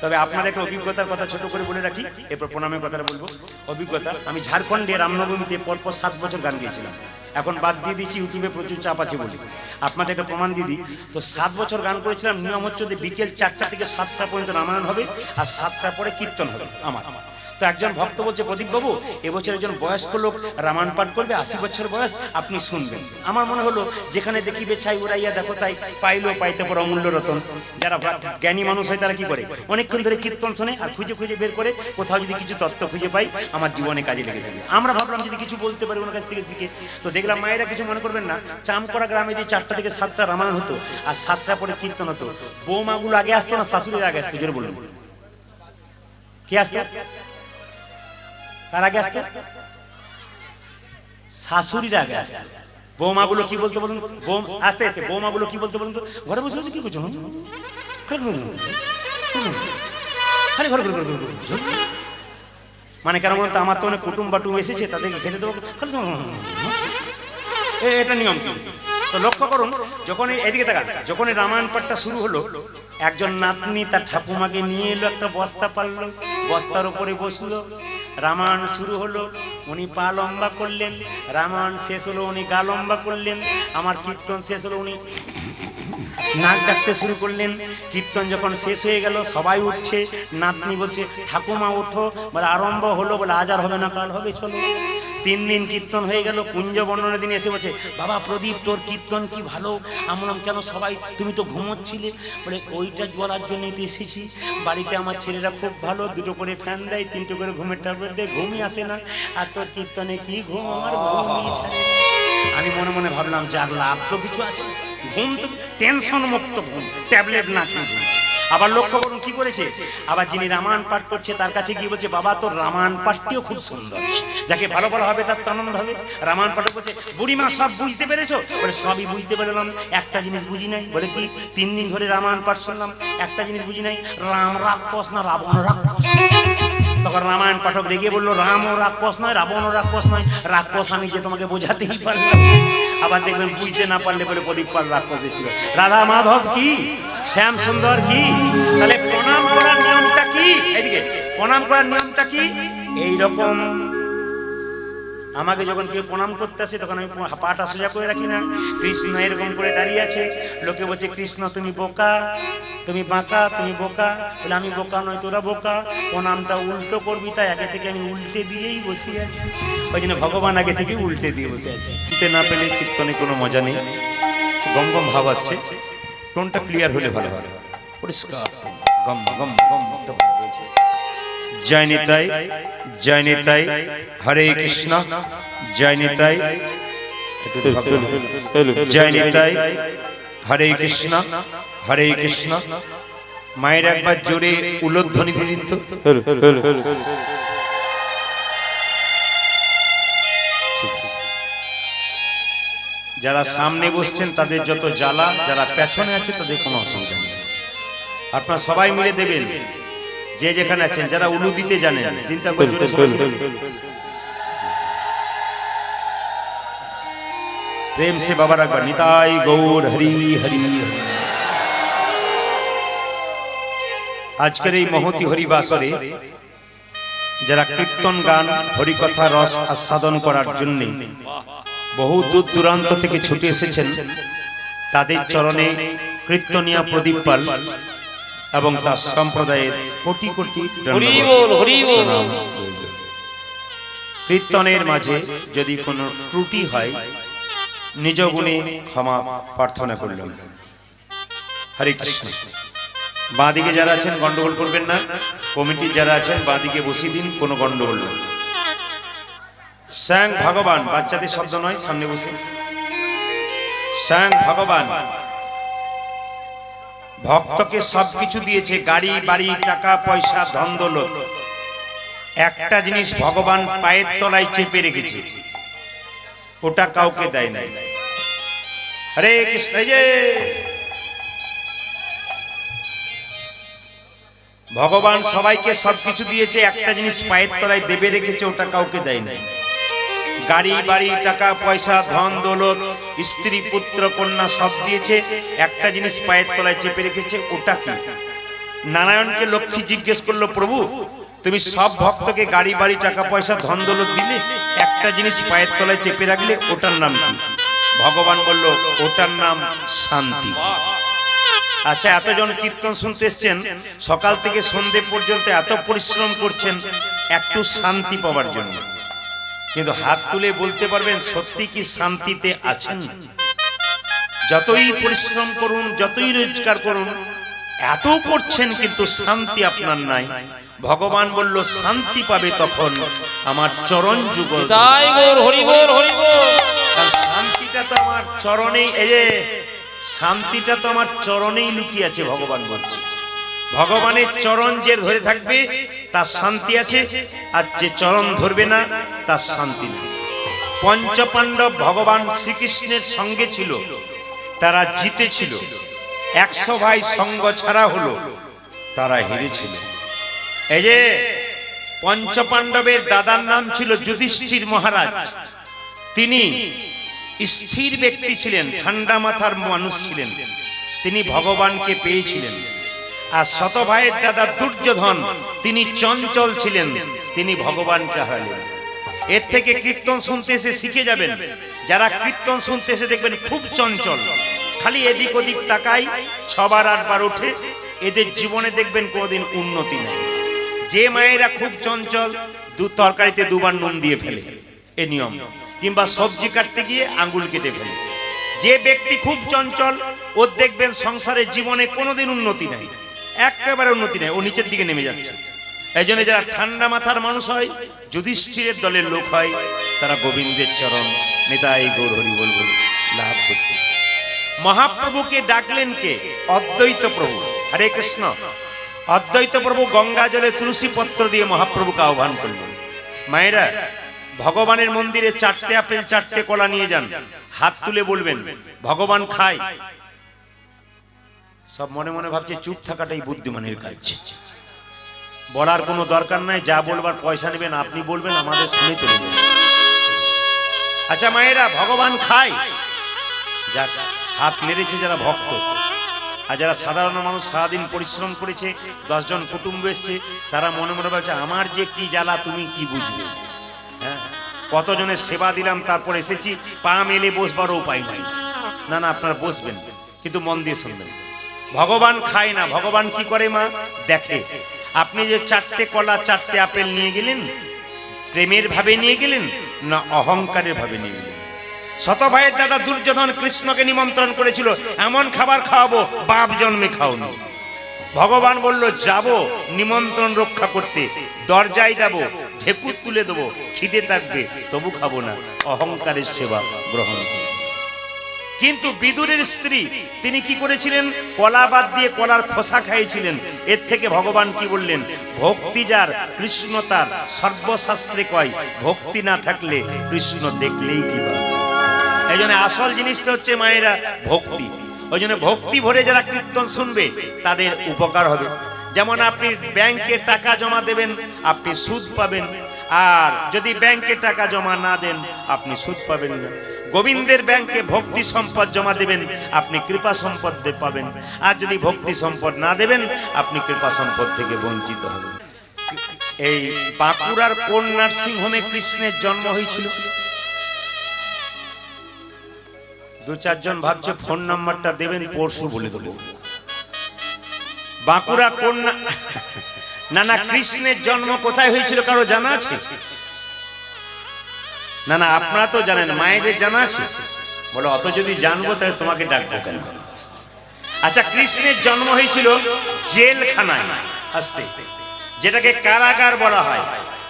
তবে আপনাদের একটা অভিজ্ঞতার কথা ছোট করে বলে রাখি, এরপর প্রণামের কথাটা বলবো। অভিজ্ঞতা, আমি ঝাড়খণ্ডে রামনবমীতে পরপর 7 বছর গান গিয়েছিলাম। এখন বাদ দিয়ে দিচ্ছি, ইউটিউবে প্রচুর চাপ আছে বলে। আপনাদের একটা প্রমাণ দিয়ে দিই, তো 7 বছর গান করেছিলাম। নিয়ম হচ্ছে যে বিকেল 4টা থেকে 7টা পর্যন্ত রামায়ণ হবে, আর 7টার পরে কীর্তন হবে আমার। তো একজন ভক্ত বলছে, প্রদীপ বাবু এবছর একজন বয়স্ক লোক রামায়ণ পাঠ করবে, 80 বছর বয়স, আপনি শুনবেন। আমার মনে হলো যেখানে দেখিবে ছাই উড়াইয়া দেখো তাই, পাইলেও পাইতে পারো অমূল্য রতন। যারা জ্ঞানী মানুষ হয় তারা কি করে, অনেকক্ষণ ধরে কীর্তন শোনে আর খুঁজে খুঁজে বের করে কোথাও যদি কিছু তত্ত্ব খুঁজে পাই, আমার জীবনে কাজে লেগে যাবে। আমরা ভাবলাম যদি কিছু বলতে পারি ওনার কাছ থেকে শিখে। তো দেখলাম মায়েরা কিছু মনে করবেন না, চামকড়া গ্রামে দিয়ে 4টা থেকে 7টা রামায়ণ হতো, আর 7টা পরে কীর্তন হতো। বৌমাগুলো আগে আসতো না শাশুড়ির আগে আসতো? জোরে বলুন, কে আসতো? কার আগে আসতো? শাশুড়ির আগে আসতো। বৌমাগুলো কি বলতে বলুন, আস্তে আস্তে বৌমাগুলো কি বলতে বলুন তো, ঘরে বসে বসে কি করছো, মানে কেন বলতো, আমার তো অনেক কুটুম বাটুম এসেছে, তাদেরকে খেতে দেবো, এটা নিয়ম কিন্তু। তো লক্ষ্য করুন, যখন এদিকে তাকান, যখন রামায়ণ পাঠটা শুরু হলো, একজন নাতনি তার ঠাকুমাকে নিয়ে এলো, একটা বস্তা পারলো, বস্তার উপরে বসলো, রামায়ণ শুরু হলো, উনি পা লম্বা করলেন, রামায়ণ শেষ হলো, উনি গা লম্বা করলেন, আমার কীর্তন শেষ হলো, উনি নাক ডাকতে শুরু করলেন। কীর্তন যখন শেষ হয়ে গেল, সবাই উঠছে, নাতনি বলছে ঠাকুমা ওঠো, বলে আরম্ভ হলো, বলে আজ আর হবে না, কাল হবে, চলো। 3 দিন কীর্তন হয়ে গেল। কুঞ্জ বর্ণনের দিন এসে বলছে, বাবা প্রদীপ তোর কীর্তন কি ভালো। আমি বললাম কেন, সবাই তুমি তো ঘুমোচ্ছিলে। বলে ওইটা বলার জন্যই তো এসেছি, বাড়িতে আমার ছেলেরা খুব ভালো, 2টো করে ফ্যান দেয়, 3টে করে ঘুমের ট্যাবলেট দেয়, ঘুমই আসে না, আর তোর কীর্তনে কি ঘুম, আমার ঘুমই ছাড়ে। আমি মনে মনে ভাবলাম যার লাভ তো কিছু আছে, ঘুম তো টেনশন মুক্ত ঘুম, ট্যাবলেট না খেয়ে ঘুম। আবার লক্ষ্য করুন কি করেছে, আবার যিনি রামায়ণ পাঠ করছে তার কাছে গিয়ে বলছে, বাবা তোর রামায়ণ পাঠটিও খুব সুন্দর, যাকে ভালো ভালো হবে তার তো আনন্দ হবে। রামায়ণ পাঠ করছে, বুড়িমা সব বুঝতে পেরেছো? বলে সবই বুঝতে পেরেলাম, একটা জিনিস বুঝি নাই। বলে কি? 3 দিন ধরে রামায়ণ পাঠ শুনলাম, একটা জিনিস বুঝি নাই, রাম রাক্ষস না রাবণ রাক্ষস। তখন রামায়ণ পাঠক রেগে বললো, রামও রাক্ষস নয়, রাবণও রাক্ষস নয়, রাক্ষস আমি যে তোমাকে বোঝাতেই পারলাম। আবার দেখবেন বুঝতে না পারলে বলে প্রদীপ পাল রাক্ষস ছিল। রাধা মাধব কি, শ্যাম সুন্দর কি। তাহলে প্রণাম করার নিয়মটা কি? এইদিকে প্রণাম করার নিয়মটা কি? এইরকম আমাকে যখন কেউ প্রণাম করতে আসে, তখন আমি পাটা সোজা করে রাখি না, কৃষ্ণ এরকম করে দাঁড়িয়ে আছে। লোকে বলছে কৃষ্ণ তুমি বোকা, তুমি বাঁকা, তুমি বোকা। বলে আমি বোকা নয়, তোরা বোকা। প্রণামটা উল্টো করবি, তাই আগে থেকে আমি উল্টে দিয়েই বসে আছি। ওই জন্য ভগবান আগে থেকে উল্টে দিয়ে বসে আছে। শুনতে না পেলে কীর্তনে কোনো মজা নেই, গম গম ভাব আসছে, টোনটা ক্লিয়ার হলে ভালো হয়, পরিষ্কার গম গম গম রয়েছে। জয় নিতাই, জয় নিতাই, হরে কৃষ্ণ, জয় নিতাই, জয় নিতাই, হরে কৃষ্ণ, হরে কৃষ্ণ। মায়ের একবার জোরে উলধ্বনি দিন তো। যারা সামনে বসছেন তাদের যত জ্বালা, যারা পেছনে আছে তাদের কোনো অসুবিধা নেই, আপনারা সবাই মিলে দেবেন, যে যেখানে আছেন। যারা উলু দিতে জানেন চিন্তা করে জোরে প্রেম সে বাবা রাখবার। নিতাই গৌর হরি হরি। আজকের এই মহতি হরিবাসরে যারা কীর্তন গান হরিকথা রস আস্বাদন করার জন্য বহু দূর দূরান্ত থেকে ছুটে এসেছেন, তাদের চরণে কীর্তনিয়া প্রদীপ পাল এবং তার সম্প্রদায়ের কোটি কোটি হরি বল হরি বল। প্রণাম রইল। কীর্তনের মাঝে যদি কোনো ত্রুটি হয় নিজ গুণে ক্ষমা প্রার্থনা করলাম। হরে কৃষ্ণ। বাঁদিকে যারা আছেন গন্ডগোল করবেন না, কমিটির যারা আছেন বাঁদিকে বসিয়ে দিন, কোনো গন্ডগোল নেই। স্বয়ং ভগবান, বাচ্চাদের শব্দ নয়, সামনে বসে। স্বয়ং ভগবান ভক্তকে সবকিছু দিয়েছে, গাড়ি বাড়ি টাকা পয়সা ধন দৌলত। একটা জিনিস ভগবান পায়ের তলায় চেপে রেখেছে, ওটা কাউকে দেয় নাই। হরে কৃষ্ণ। এই যে ভগবান সবাইকে সবকিছু দিয়েছে, একটা জিনিস পায়ের তলায় দেবে রেখেছে, ওটা কাউকে দেয় নাই। গাড়ি বাড়ি টাকা পয়সা ধন দৌলত স্ত্রী পুত্র কন্যা সব দিয়েছে, একটা জিনিস পায়ের তলায় চেপে রেখেছে, ওটা কি? নারায়ণকে লক্ষ্মী জিজ্ঞেস করলো, প্রভু তুমি সব ভক্তকে গাড়ি বাড়ি টাকা পয়সা ধন দৌলত দিলে, একটা জিনিস পায়ের তলায় চেপে রাখলে, ওটার নাম কি? ভগবান বলল, ওটার নাম শান্তি। আচ্ছা, এতজন কীর্তন শুনতে এসছেন, সকাল থেকে সন্ধে পর্যন্ত এত পরিশ্রম করছেন একটু শান্তি পাওয়ার জন্য, কিন্তু হাত তুলে বলতে পারবেন সত্যি কি শান্তিতে আছেন? যতই পরিশ্রম করুন, যতই রোজগার করুন, এত করছেন কিন্তু শান্তি আপনার নাই। ভগবান বলল, শান্তি পাবে তখন আমার চরণ যুগল। তাই গৌর হরি বল হরি বল। কারণ শান্তিটা তো আমার চরণেই, এই যে শান্তিটা তো আমার চরণেই লুকিয়ে আছে। ভগবান বলছে, ভগবানের চরণ যে ধরে থাকবে তার শান্তি আছে, আর যে চরণ ধরবে না তার শান্তি নেই। পঞ্চপাণ্ডব ভগবান শ্রীকৃষ্ণের সঙ্গে ছিল, তারা জিতেছিল। 100 ভাই সঙ্গ ছাড়া হলো, তারা হেরেছিল। এই যে পঞ্চপাণ্ডবের দাদার নাম ছিল যুধিষ্ঠির মহারাজ। তিনি স্থির ব্যক্তি ছিলেন, ঠান্ডা মাথার মানুষ ছিলেন, তিনি ভগবানকে পেয়েছিলেন। আর শত ভাইয়ের দাদা দুর্যোধন, তিনি চঞ্চল ছিলেন, তিনি ভগবানকে হারালেন। এর থেকে কীর্তন শুনতে এসে শিখে যাবেন, যারা কীর্তন শুনতে এসে দেখবেন খুব চঞ্চল, খালি এদিক ওদিক তাকাই, 6 বার 8 বার ওঠে, এদের জীবনে দেখবেন কোনোদিন উন্নতি নেই। যে মায়েরা খুব চঞ্চল, তরকারিতে 2 বার নুন দিয়ে ফেলে, এ নিয়ম, কিংবা সবজি কাটতে গিয়ে আঙ্গুল কেটে ফেলে। যে ব্যক্তি খুব চঞ্চল, ওর দেখবেন সংসারের জীবনে কোনোদিন উন্নতি নাই, একেবারে উন্নতি নাই, ও নিচের দিকে নেমে যাচ্ছে। এই জন্য যারা ঠান্ডা মাথার মানুষ হয়, যুধিষ্ঠিরের দলের লোক হয়, তারা গোবিন্দের চরণ নিতাই গৌর হরি বল বলে লাভ করতে। মহাপ্রভুকে ডাকলেন কে? অদ্বৈত প্রভু। হরে কৃষ্ণ। অদ্বৈত প্রভু গঙ্গা জলে তুলসী পত্র দিয়ে মহাপ্রভুকে আহ্বান করলেন। মায়েরা, ভগবানের মন্দিরে 4টে আপেল 4টে কলা নিয়ে যান, হাত তুলে বলবেন ভগবান খায়। সব মনে মনে ভাবছে চুপ থাকাটাই বুদ্ধিমানের কাজ, বলার কোনো দরকার নাই, যা বলবার পয়সা নেবেন, আপনি বলবেন, আমাদের শুনে চলে যাবেন। আচ্ছা মায়েরা, ভগবান খায়? যাক, হাত নেড়েছে যারা ভক্ত। আর যারা সাধারণ মানুষ সারাদিন পরিশ্রম করেছে, 10 জন কুটুম্ব এসছে, তারা মনে মনে ভাবছে আমার যে কি জ্বালা তুমি কি বুঝবে। হ্যাঁ, কতজনের সেবা দিলাম, তারপর এসেছি, পা মেলে বসবারও উপায় নাই। না না, আপনারা বসবেন, কিন্তু মন দিয়ে শুনবেন। ভগবান খায় না। ভগবান কি করে মা? দেখে। আপনি যে 4টে কলা 4টে আপেল নিয়ে গেলেন, প্রেমের ভাবে নিয়ে গেলেন না অহংকারের ভাবে নিয়ে গেলেন? শত ভাইয়ের দাদা দুর্যোধন কৃষ্ণকে নিমন্ত্রণ করেছিল, এমন খাবার খাওয়াবো বাপ জন্মে খাওনি। ভগবান বলল, যাব নিমন্ত্রণ রক্ষা করতে, দরজায় দেবো, ঢেকুর তুলে দেবো, খিদে থাকবে তবু খাবো না, অহংকারের সেবা গ্রহণ করব। কিন্তু বিদুরের স্ত্রী, তিনি কি করেছিলেন? কলা বাদ দিয়ে কলার খোসা খাইয়েছিলেন। এর থেকে ভগবান কি বললেন? ভক্তি যার কৃষ্ণ তার, সর্বশাস্ত্রে কয় ভক্তি না থাকলে কৃষ্ণ দেখলেই কি বা। এই জন্য আসল জিনিসটা হচ্ছে মায়েরা ভক্তি। ওই জন্য ভক্তি ভরে যারা কীর্তন শুনবে তাদের উপকার হবে। যেমন আপনি ব্যাংকে টাকা জমা দেবেন, আপনি সুদ পাবেন, আর যদি ব্যাংকে টাকা জমা না দেন আপনি সুদ পাবেন না। গোবিন্দের ব্যাংকে ভক্তি সম্পদ জমা দেবেন, আপনি কৃপা সম্পদ পাবেন। আর যদি ভক্তি সম্পদ না দেবেন, আপনি কৃপা সম্পদ থেকে বঞ্চিত হবেন। এই বাঁকুড়ার কোন নার্সিং হোমে কৃষ্ণের জন্ম হয়েছিল? দু চারজন ভাবছে ফোন নাম্বারটা দেবেন, পরশু বলে দেবো। বাঁকুড়া কোন না না কৃষ্ণের জন্ম কোথায় হয়েছিল কারো জানা আছে? না না আপনারা তো জানেন, মায়েদের জানা আছে? বলো অত যদি জানবো তাহলে তোমাকে ডাকবো কেন? আচ্ছা, কৃষ্ণের জন্ম হয়েছিল জেলখানায়, আসতে যেটাকে কারাগার বলা হয়।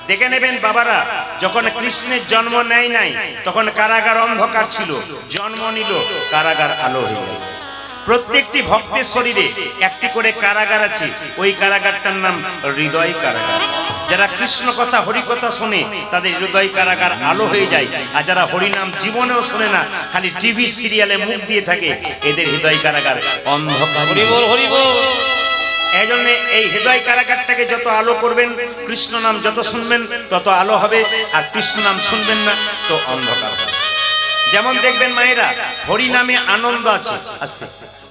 দেখে নেবেন বাবারা, যখন কৃষ্ণের জন্ম নেয় নাই তখন কারাগার অন্ধকার ছিল, জন্ম নিল কারাগার আলো হয়ে গেল। প্রত্যেকটি ভক্তের শরীরে একটি করে কারাগার আছে, ওই কারাগারটার নাম হৃদয় কারাগার। যারা কৃষ্ণ কথা হরি কথা শোনে তাদের হৃদয় কারাগার আলো হয়ে যায়, আর যারা হরিনাম জীবনেও শোনে না, খালি টিভি সিরিয়ালে মুখ দিয়ে থাকে, এদের হৃদয় কারাগার অন্ধকার। হরি বল হরি বল। এই জন্য এই হৃদয় কারাগারটাকে যত আলো করবেন, কৃষ্ণ নাম যত শুনবেন তত আলো হবে, আর কৃষ্ণ নাম শুনবেন না তো অন্ধকার হবে। যেমন দেখবেন মায়েরা, হরি নামে আনন্দ আছে, আস্তে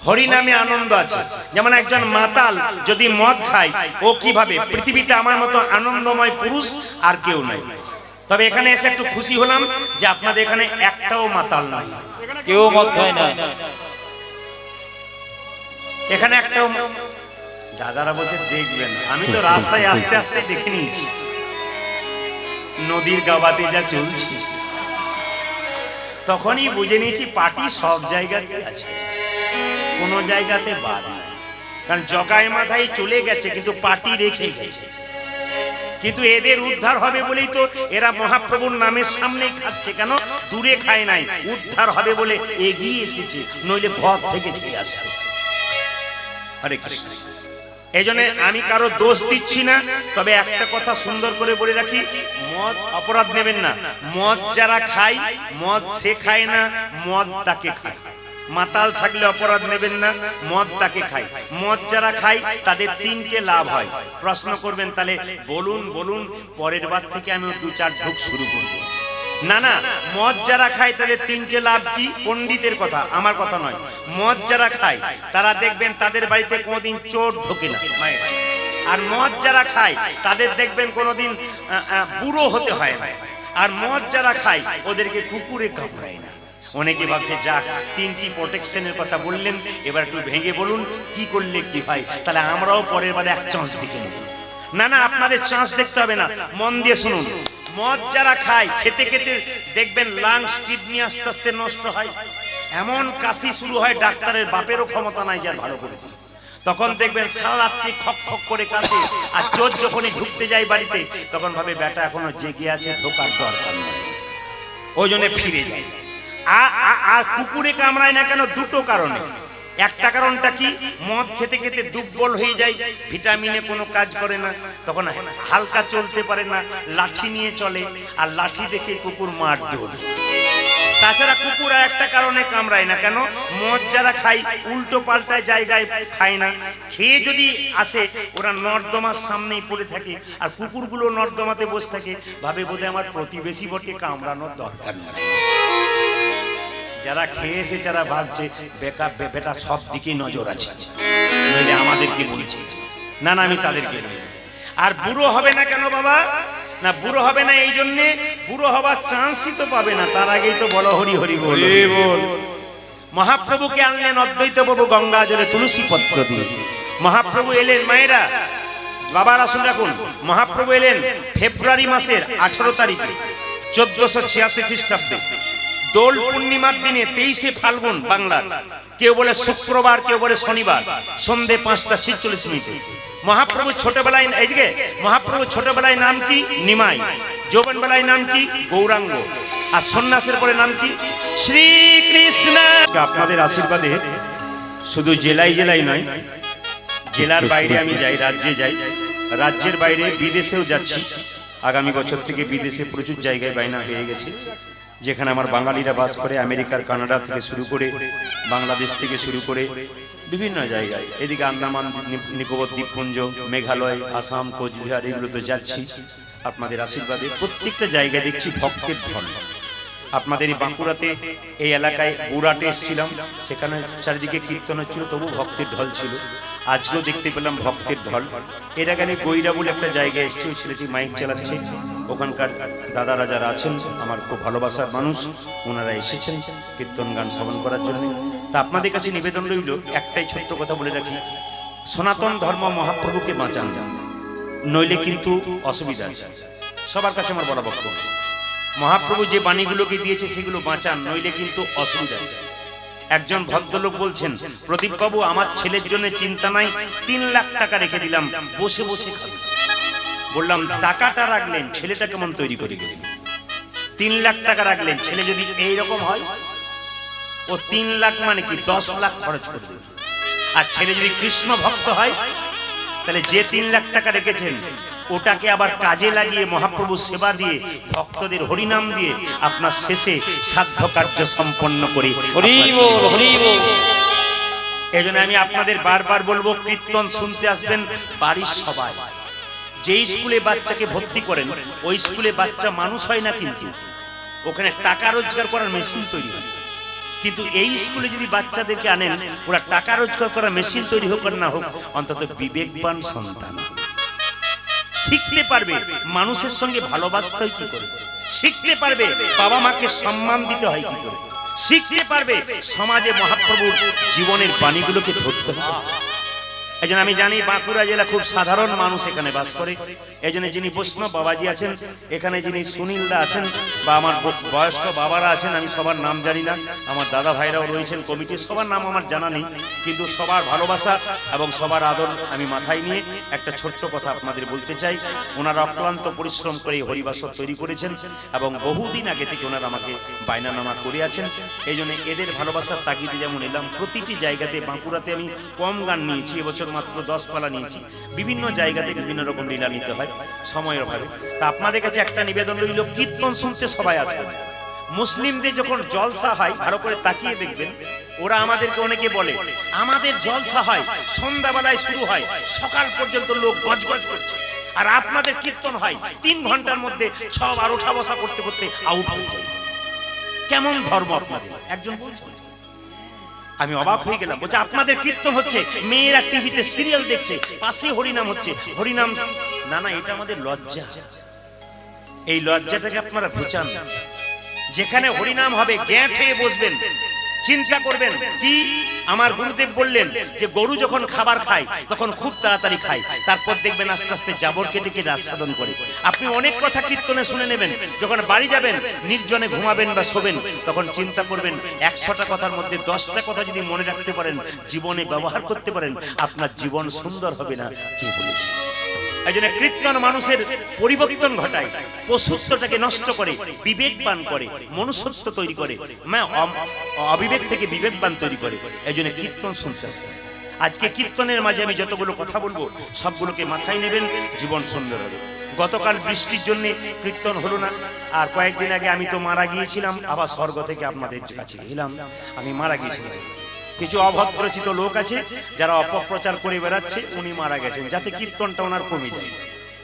হরি নামে আনন্দ আছে। যেমন একজন মাতাল যদি মদ খায়, ও কিভাবে, পৃথিবীতে আমার মতো আনন্দময় পুরুষ আর কেউ নাই। তবে এখানে এসে একটু খুশি হলাম যে আপনাদের এখানে একটাও মাতাল নাই, কেউ মদ খায় না এখানে একটাও। দাদারা বলছে দেখবেন, আমি তো রাস্তায় আস্তে আস্তে দেখে নিয়েছি, নদীর গাবাতে যা চলছে তখনই বুঝে নিয়েছি পার্টি সব জায়গাতে আছে, কোনো জায়গাতে বাদ নাই। কারণ জগায় মাথায় চলে গেছে কিন্তু পার্টি রেখে গেছে। কিন্তু এদের উদ্ধার হবে বলেই তো এরা মহাপ্রভুর নামের সামনেই খাচ্ছে। কেন? দূরে খায় নাই, উদ্ধার হবে বলে এগিয়ে এসেছে, নইলে ঘর থেকে খেয়ে আসতো। হরে কৃষ্ণ। এই জন্য আমি কারো দোষ দিচ্ছি না, তবে একটা কথা সুন্দর করে বলে রাখি, মদ অপরাধ নেবেন না। মদ যারা খায়, মদ সে খায় না, মদ তাকে খায়। মাতাল থাকলে অপরাধ নেবেন না, মদ তাকে খায়। মদ যারা খায় তাদের তিনটে লাভ হয়। প্রশ্ন করবেন তাহলে বলুন বলুন, পরের বার থেকে আমি দু চার ঢোক শুরু করব। না না, মদ যারা খায় তাদের তিনটে লাভ কি? পণ্ডিতের কথা, আমার কথা নয়। মদ যারা খায় তারা দেখবেন তাদের বাড়িতে কোনোদিন চোর ঢোকে না, আর মদ যারা খায় তাদের দেখবেন কোনোদিন বুড়ো হতে হয় না। আর মদ যারা খায় ওদেরকে কুকুরে কামড়ায় না। অনেকে ভাবছে যাক, তিনটি প্রোটেকশনের কথা বললেন, এবার একটু ভেঙে বলুন কি করলে কি হয়, তাহলে আমরাও পরের বারে এক চান্স দেখে নেব। না না, আপনাদের চান্স দেখতে হবে না, মন দিয়ে শুনুন। মদ যারা খায়, খেতে খেতে দেখবেন লাংস কিডনি আস্তে আস্তে নষ্ট হয়, এমন কাশি শুরু হয় ডাক্তারের বাপেরও ক্ষমতা নাই যার ভালো করে দিই। তখন দেখবেন সারা রাত্রি খক খক করে কাশে, আর চোর যখনই ঢুকতে যায় বাড়িতে তখন ভাবে বেটা এখনো জেগে আছে, ঢোকার দরকার নেই, ওই জন্য ফিরে যায়। আর কুকুরে কামড়ায় না কেন? দুটো কারণে। একটা কারণটা কি? মদ খেতে খেতে দুর্বল হয়ে যায়, ভিটামিনে কোনো কাজ করে না, তখন হালকা চলতে পারে না, লাঠি নিয়ে চলে, আর লাঠি দেখে কুকুর মার দৌড়। তাছাড়া কুকুর আর একটা কারণে কামড়ায় না কেন? মদ যারা খায় উল্টো পাল্টায় জায়গায় খায় না, খেয়ে যদি আসে ওরা নর্দমার সামনেই পড়ে থাকে, আর কুকুরগুলো নর্দমাতে বসে থাকে, ভাবে বোধহয় আমার প্রতিবেশী বটে, কামড়ানোর দরকার নেই। যারা খেয়েছে যারা ভাবছে বেটা সব দিকে নজর আছে, নইলে আমাদেরকে বলছে। না না, আমি তাদেরকে বলি। আর বুড়ো হবে না কেন বাবা? না, বুড়ো হবে না এই জন্যে, বুড়ো হবার চান্সই তো পাবে না, তার আগেই তো বলো হরি হরি বল। মহাপ্রভুকে আনলেন অদ্বৈত প্রভু গঙ্গা জলে তুলসী পত্র দিয়ে। মহাপ্রভু এলেন, মায়েরা বাবার আসুন রাখুন, মহাপ্রভু এলেন ফেব্রুয়ারি মাসের 18 তারিখে 1486 খ্রিস্টাব্দে, দোল পূর্ণিমার দিনে 23শে ফাল্গুন বাংলার, কেউ বলে শুক্রবার, কেউ বলে শনিবার, সন্ধে 5:46। মহাপ্রভু ছোটবেলায়, এইদিকে মহাপ্রভু ছোটবেলায় নাম কি? নিমাই। যৌবন বেলায় নাম কি? গৌরাঙ্গ। আর সন্ন্যাসের পরে নাম কি? শ্রীকৃষ্ণ। আপনাদের আশীর্বাদে শুধু জেলায় জেলায় নয়, জেলার বাইরে আমি যাই, রাজ্যে যাই, রাজ্যের বাইরে বিদেশেও যাচ্ছি। আগামী বছর থেকে বিদেশে প্রচুর জায়গায় বায়না হয়ে গেছে, যেখানে আমার বাঙালিরা বাস করে। আমেরিকার, কানাডা থেকে শুরু করে, বাংলাদেশ থেকে শুরু করে বিভিন্ন জায়গায়, এদিকে আন্দামান নিকোবর দ্বীপপুঞ্জ, মেঘালয়, আসাম, কোচবিহার, এগুলো তো যাচ্ছি। আপনাদের আশীর্বাদে প্রত্যেকটা জায়গায় দেখছি ভক্তের ঢল। আপনাদের এই বাঁকুড়াতে এই এলাকায় বুড়াটে এসেছিলাম, সেখানে চারিদিকে কীর্তন হচ্ছিল, তবু ভক্তের ঢল ছিল। আজকেও দেখতে পেলাম ভক্তের ঢল। এর আগে আমি গৈরা বলে একটা জায়গায় এসেছি, ওই ছেলেটি মাইক চালাচ্ছে, ওখানকার দাদারা যারা আছেন আমার খুব ভালোবাসার মানুষ, ওনারা এসেছেন কীর্তন গান শ্রবণ করার জন্য। তা আপনাদের কাছে নিবেদন রইল, একটাই ছোট্ট কথা বলে রাখি, সনাতন ধর্ম মহাপ্রভুকে বাঁচান, নইলে কিন্তু অসুবিধা আছে। সবার কাছে আমার বড় বক্তব্য, মহাপ্রভু যে বাণীগুলোকে দিয়েছে সেগুলো বাঁচান, নইলে কিন্তু অসুবিধা আছে। একজন ভদ্রলোক বলছেন, প্রদীপ বাবু আমার ছেলের জন্য চিন্তা নাই, 3 লাখ টাকা রেখে দিলাম, বসে বসে খাবে। বললাম টাকাটা রাখলেন, ছেলেটা কেমন তৈরি করে গেলেন? 3 লাখ টাকা রাখলেন, ছেলে যদি এইরকম হয়, ও 3 লাখ মানে কি 10 লাখ খরচ করে দেবে। আর ছেলে যদি কৃষ্ণ ভক্ত হয়, তাহলে যে 3 লাখ টাকা রেখেছেন ওটাকে আবার কাজে লাগিয়ে মহাপ্রভু সেবা দিয়ে ভক্তদের হরিনাম দিয়ে আপনার শেষে সাধ্য কার্য সম্পন্ন করে। হরি বল, হরি বল। এই জন্য আমি আপনাদের বারবার বলবো, কীর্তন শুনতে আসবেন বাড়ির সবাই। যেই স্কুলে বাচ্চাকে ভর্তি করেন ওই স্কুলে বাচ্চা মানুষ হয় না, কিন্তু ওখানে টাকা রোজগার করার মেশিন তৈরি হয়। কিন্তু এই স্কুলে যদি বাচ্চাদেরকে আনেন, ওরা টাকা রোজগার করার মেশিন তৈরি হোক আর না হোক, অন্তত বিবেকবান সন্তান শিখতে পারবে মানুষের সঙ্গে ভালোবাসতে হয় কি করে, শিখতে পারবে বাবা মাকে সম্মান দিতে হয় কি করে, শিখতে পারবে সমাজে মহাপ্রভুর জীবনের বাণীগুলোকে ধরতে হবে। এই জন্য আমি জানি বাঁকুড়া জেলা খুব সাধারণ মানুষ এখানে বাস করে। এই জন্য যিনি বৈষ্ণব বাবাজি আছেন এখানে, যিনি সুনীলদা আছেন, বা আমার বয়স্ক বাবারা আছেন, আমি সবার নাম জানি না, আমার দাদা ভাইরাও রয়েছেন কমিটির, সবার নাম আমার জানা নেই, কিন্তু সবার ভালোবাসা এবং সবার আদর আমি মাথায় নিয়ে একটা ছোট্ট কথা আপনাদের বলতে চাই। ওনারা অক্লান্ত পরিশ্রম করে হরিবাসর তৈরি করেছেন এবং বহুদিন আগে থেকে ওনারা আমাকে বায়নানামা করে আছেন। এই জন্য এদের ভালোবাসার তাগিদে যেমন এলাম, প্রতিটি জায়গাতে, বাঁকুড়াতে আমি কম গান নিয়েছি, এবছর মাত্র 10 পালা নিয়েছি, বিভিন্ন জায়গাতে বিভিন্ন রকম লীলা নিতে হয় সময়ের অভাবে। তা আপনাদের কাছে একটা নিবেদন রইল, কীর্তন শুনতে সবাই আসবেন। মুসলিমদের যখন জলসা হয়, ভালো করে তাকিয়ে দেখবেন, ওরা আমাদেরকে অনেকে বলে আমাদের জলসা হয় সন্ধ্যাবেলায় শুরু হয়, সকাল পর্যন্ত লোক গজগজ করছে, আর আপনাদের কীর্তন হয় 3 ঘন্টার মধ্যে 6 বার ওঠা বসা করতে করতে আউট হয়ে যায়। কেমন ধর্ম আপনাদের? একজন বলছে, আমি অবাক হয়ে গেলাম, বলছে আপনাদের কীর্তন হচ্ছে, মেয়েরা টিভিতে সিরিয়াল দেখছে, পাশে হরিনাম হচ্ছে, হরিনাম। না না, এটা আমাদের লজ্জা। এই লজ্জাটাকে আপনারা ঘুচান। যেখানে হরিনাম হবে গ্যাঁট হয়ে বসবেন, চিন্তা করবেন কি আমার গুরুদেব বললেন যে গরু যখন খাবার খায় তখন খুব তাড়াতাড়ি খায়, তারপর দেখবেন আস্তে আস্তে জাবর কেটে কেটে আস্বাদন করে। আপনি অনেক কথা কীর্তনে শুনে নেবেন, যখন বাড়ি যাবেন নির্জনে ঘুমাবেন বা শোবেন, তখন চিন্তা করবেন 100টা কথার মধ্যে 10টা কথা যদি মনে রাখতে পারেন, জীবনে ব্যবহার করতে পারেন, আপনার জীবন সুন্দর হবে না কে বলেছে? এই জন্য কীর্তন মানুষের পরিবর্তন ঘটায়, পশুত্বটাকে নষ্ট করে, বিবেকবান করে, মনুষ্যত্ব তৈরি করে, অবিবেক থেকে বিবেকবান তৈরি করে। এই জন্য কীর্তন শুনতে আসতে। আজকে কীর্তনের মাঝে আমি যতগুলো কথা বলবো সবগুলোকে মাথায় নেবেন, জীবন সুন্দর হবে। গতকাল বৃষ্টির জন্য কীর্তন হলো না, আর কয়েকদিন আগে আমি তো মারা গিয়েছিলাম, আবার স্বর্গ থেকে আপনাদের কাছে এলাম, আমি মারা গিয়েছিলাম। কিছু অভদ্রচিত লোক আছে যারা অপপ্রচার করে বেড়াচ্ছে উনি মারা গেছেন, যাতে কীর্তনটা ওনার কমে যায়।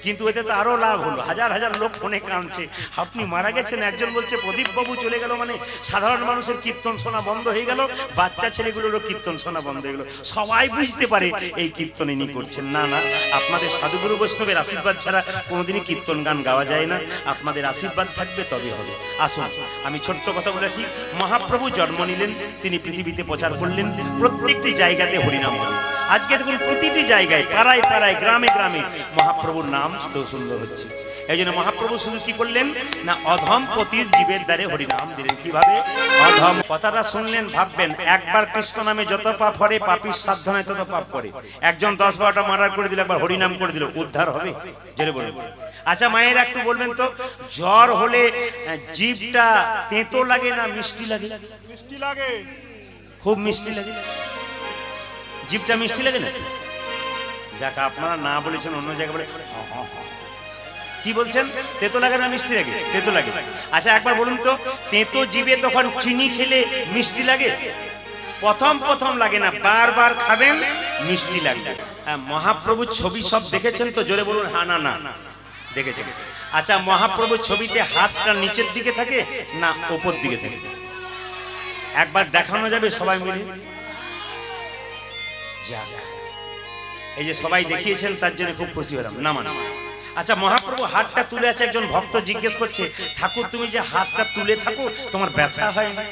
কিন্তু এতে তো আরো লাভ হলো, হাজার হাজার লোক ফোনে কাঁদছে, আপনি মারা গেছেন। একজন বলছে প্রদীপ বাবু চলে গেল মানে সাধারণ মানুষের কীর্তন শোনা বন্ধ হয়ে গেল, বাচ্চা ছেলেগুলোরও কীর্তন শোনা বন্ধ হয়ে গেল। সবাই বুঝতে পারে এই কীর্তন ইনি করছেন। না না, আপনাদের সাধুগুরু বৈষ্ণবের আশীর্বাদ ছাড়া কোনোদিনই কীর্তন গান গাওয়া যায় না, আপনাদের আশীর্বাদ থাকবে তবে হবে। আসুন আমি ছোট্ট কথা বলে রাখি, মহাপ্রভু জন্ম নিলেন, তিনি পৃথিবীতে প্রচার করলেন, প্রত্যেকটি জায়গাতে হরিনাম হবে। আজকে দেখুন প্রতিটি জায়গায়, পাড়ায় পাড়ায়, গ্রামে গ্রামে মহাপ্রভুর নাম সুন্দর হচ্ছে। এই জন্য মহাপ্রভু শুধু কি করলেন না, অধম পতিত জীবের দ্বারে হরিনাম দিলেন। কিভাবে? অধম কথাটা শুনলেন ভাববেন, একবার কৃষ্ণ নামে যত পাপ হরে, পাপীর সাধ্য নয় তত পাপ করে। একজন 10-12টা মার্ডার করে দিল, একবার হরিনাম করে দিল, উদ্ধার হবে? জেনে বলুন। আচ্ছা মায়ের একটু বলবেন তো, জ্বর হলে জিভটা তেতো লাগে না মিষ্টি লাগে? মিষ্টি লাগে, খুব মিষ্টি লাগে। জিভটা মিষ্টি লাগে না? যাকে আপনারা না বলেছেন অন্য জায়গায় বলে কি বলছেন, তেতো লাগে না মিষ্টি লাগে? তেতো লাগে। আচ্ছা একবার বলুন তো, তেতো জিভে তখন চিনি খেলে মিষ্টি লাগে? প্রথম প্রথম লাগে না, বারবার খাবেন মিষ্টি লাগবে। মহাপ্রভুর ছবি সব দেখেছেন তো? জোরে বলুন হ্যাঁ না না। দেখেছেন? আচ্ছা, মহাপ্রভুর ছবিতে হাতটা নিচের দিকে থাকে না ওপর দিকে থাকে? একবার দেখানো যাবে সবাই মিলে? যাক, এই যে সবাই দেখিয়েছেন তার জন্য খুব খুশি হলাম। না মানে আচ্ছা, মহাপ্রভু হাতটা তুলে আছে, একজন ভক্ত জিজ্ঞেস করছে, ঠাকুর তুমি যে হাতটা তুলে থাকো তোমার ব্যথা হয় না?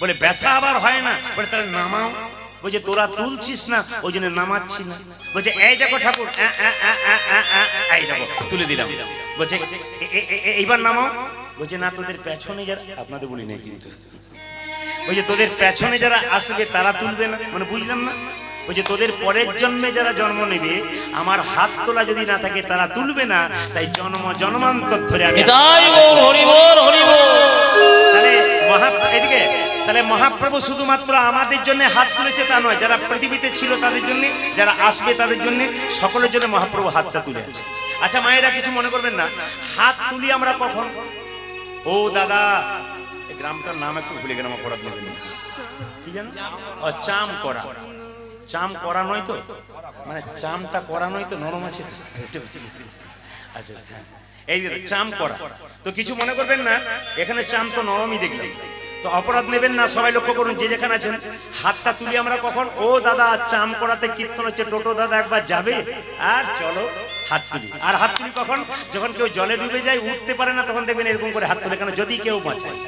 বলে ব্যথা আবার হয় না? বলে তাহলে নামাও। বলছে তোরা তুলছিস না ওই জন্য নামাচ্ছি না। বলছে এই দেখো ঠাকুর, এই দেখো তুলে দিলাম। বলছে এইবার নামাও। বলছে না, তোদের পেছনে যারা, আপনাদের বলি নাই কিন্তু, বলছে তোদের পেছনে যারা আসবে তারা তুলবে না। মানে বুঝলাম না। বলছে তোদের পরের জন্মে যারা জন্ম নেবে আমার হাত তোলা যদি না থাকে তারা তুলবে না, তাই জন্মান্তর ধরে আমি। নিতাই গৌর হরি বল হরি বল। তাহলে এদিকে তাহলে মহাপ্রভু শুধুমাত্র আমাদের জন্য হাত তুলেছে তা নয়, যারা পৃথিবীতে ছিল তাদের জন্য, যারা আসবে তাদের জন্য, সকলের জন্য মহাপ্রভু হাতটা তুলে আছে। আচ্ছা মায়েরা কিছু মনে করবেন না, হাত তুলি আমরা কখন? ও দাদা, এই গ্রামটার নাম একটু ভুলে গেলাম, অপরাধ নেবেন না। কি জানো? ও চাম করা। চাম করা নয় তো, মানে চামটা করা নয় তো, নরম আছে তো। আচ্ছা এই চাম করা তো কিছু মনে করবেন না, এখানে চাম তো নরমই দেখলাম, তো অপরাধ নেবেন না। সবাই লক্ষ্য করুন, যে যেখানে আছেন হাতটা তুলি আমরা কখন? ও দাদা, চাম করাতে কীর্তন হচ্ছে, টোটো দাদা একবার যাবে আর চলো হাত তুলি। আর হাত তুলি কখন? যখন কেউ জলে ডুবে যায়, উঠতে পারে না, তখন দেখবেন এরকম করে হাত তুলে, কেন? যদি কেউ বাঁচায়।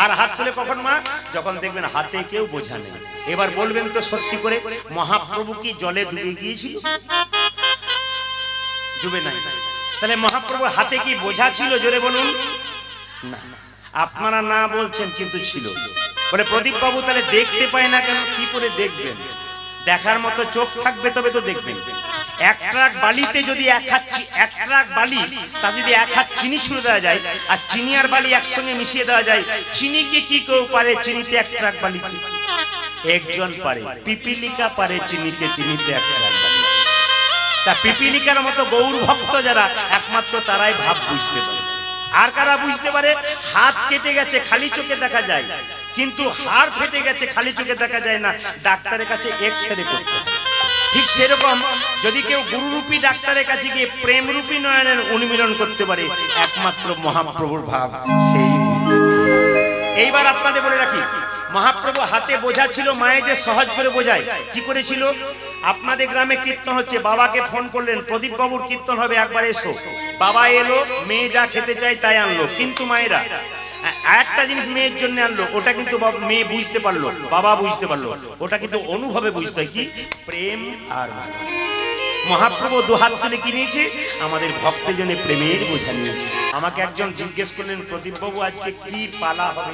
আর হাত তুলে কখন মা? যখন দেখবেন হাতে কেউ বোঝা নেই। এবার বলবেন তো সত্যি করে, মহাপ্রভু কি জলে ডুবে গিয়েছিল? ডুবে নাই। তাহলে মহাপ্রভুর হাতে কি বোঝা ছিল? জোরে বলুন না। আপনারা না বলছেন কিন্তু ছিল। বলে প্রদীপ বাবু তাহলে দেখতে পায় না কেন? কি করে দেখবেন? দেখার মতো চোখ থাকবে তবে তো দেখবেন। এক ট্রাক বালিতে যদি এক ট্রাক বালি, তা যদি এক হাত চিনি ছুঁড়ে দেওয়া যায় আর চিনি আর বালি একসঙ্গে মিশিয়ে দেওয়া যায়, চিনিকে কি কেউ পারে চিনিতে এক ট্রাক বালিতে? একজন পারে, পিপিলিকা পারে চিনিতে এক ট্রাক বালি। তা পিপিলিকার মতো গৌর ভক্ত যারা, একমাত্র তারাই ভাব বুঝতে পারে। আর কারা বুঝতে পারে? হাত কেটে গেছে খালি চোখে দেখা যায়, কিন্তু হাড় ফেটে গেছে খালি চোখে দেখা যায় না, ডাক্তারের কাছে এক্স-রে করতে হয়। ঠিক সেরকম যদি কেউ গুরুরূপী ডাক্তারের কাছে গিয়ে প্রেমরূপী নয়নের উন্মিলন করতে পারে, একমাত্র মহাপ্রভুর ভাব সেই। এইবার আপনাদের বলে রাখি, মহাপ্রভু হাতে বোঝা ছিল, মায়েদের সহজ করে বোঝায়। কি করেছিল? আপনাদের গ্রামে কীর্তন হচ্ছে, বাবাকে ফোন করলেন, প্রদীপ বাবুর কীর্তন হবে, একবার এসো। বাবা এলো, মেয়ে যা খেতে চায় তাই আনলো। কিন্তু মায়েরা একটা জিনিস মেয়ের জন্য আনলো, ওটা কিন্তু মেয়ে বুঝতে পারলো, বাবা বুঝতে পারলো, ওটা কিন্তু অনুভবে বুঝতে হয়। কি? প্রেম আর ভালোবাসা। মহাপ্রভু দুহাত তুলে কি নিয়েছে? আমাদের ভক্তের জন্য প্রেমের বোঝা নিয়েছে। আমাকে একজন জিজ্ঞেস করলেন, প্রদীপ বাবু আজকে কি পালা হবে?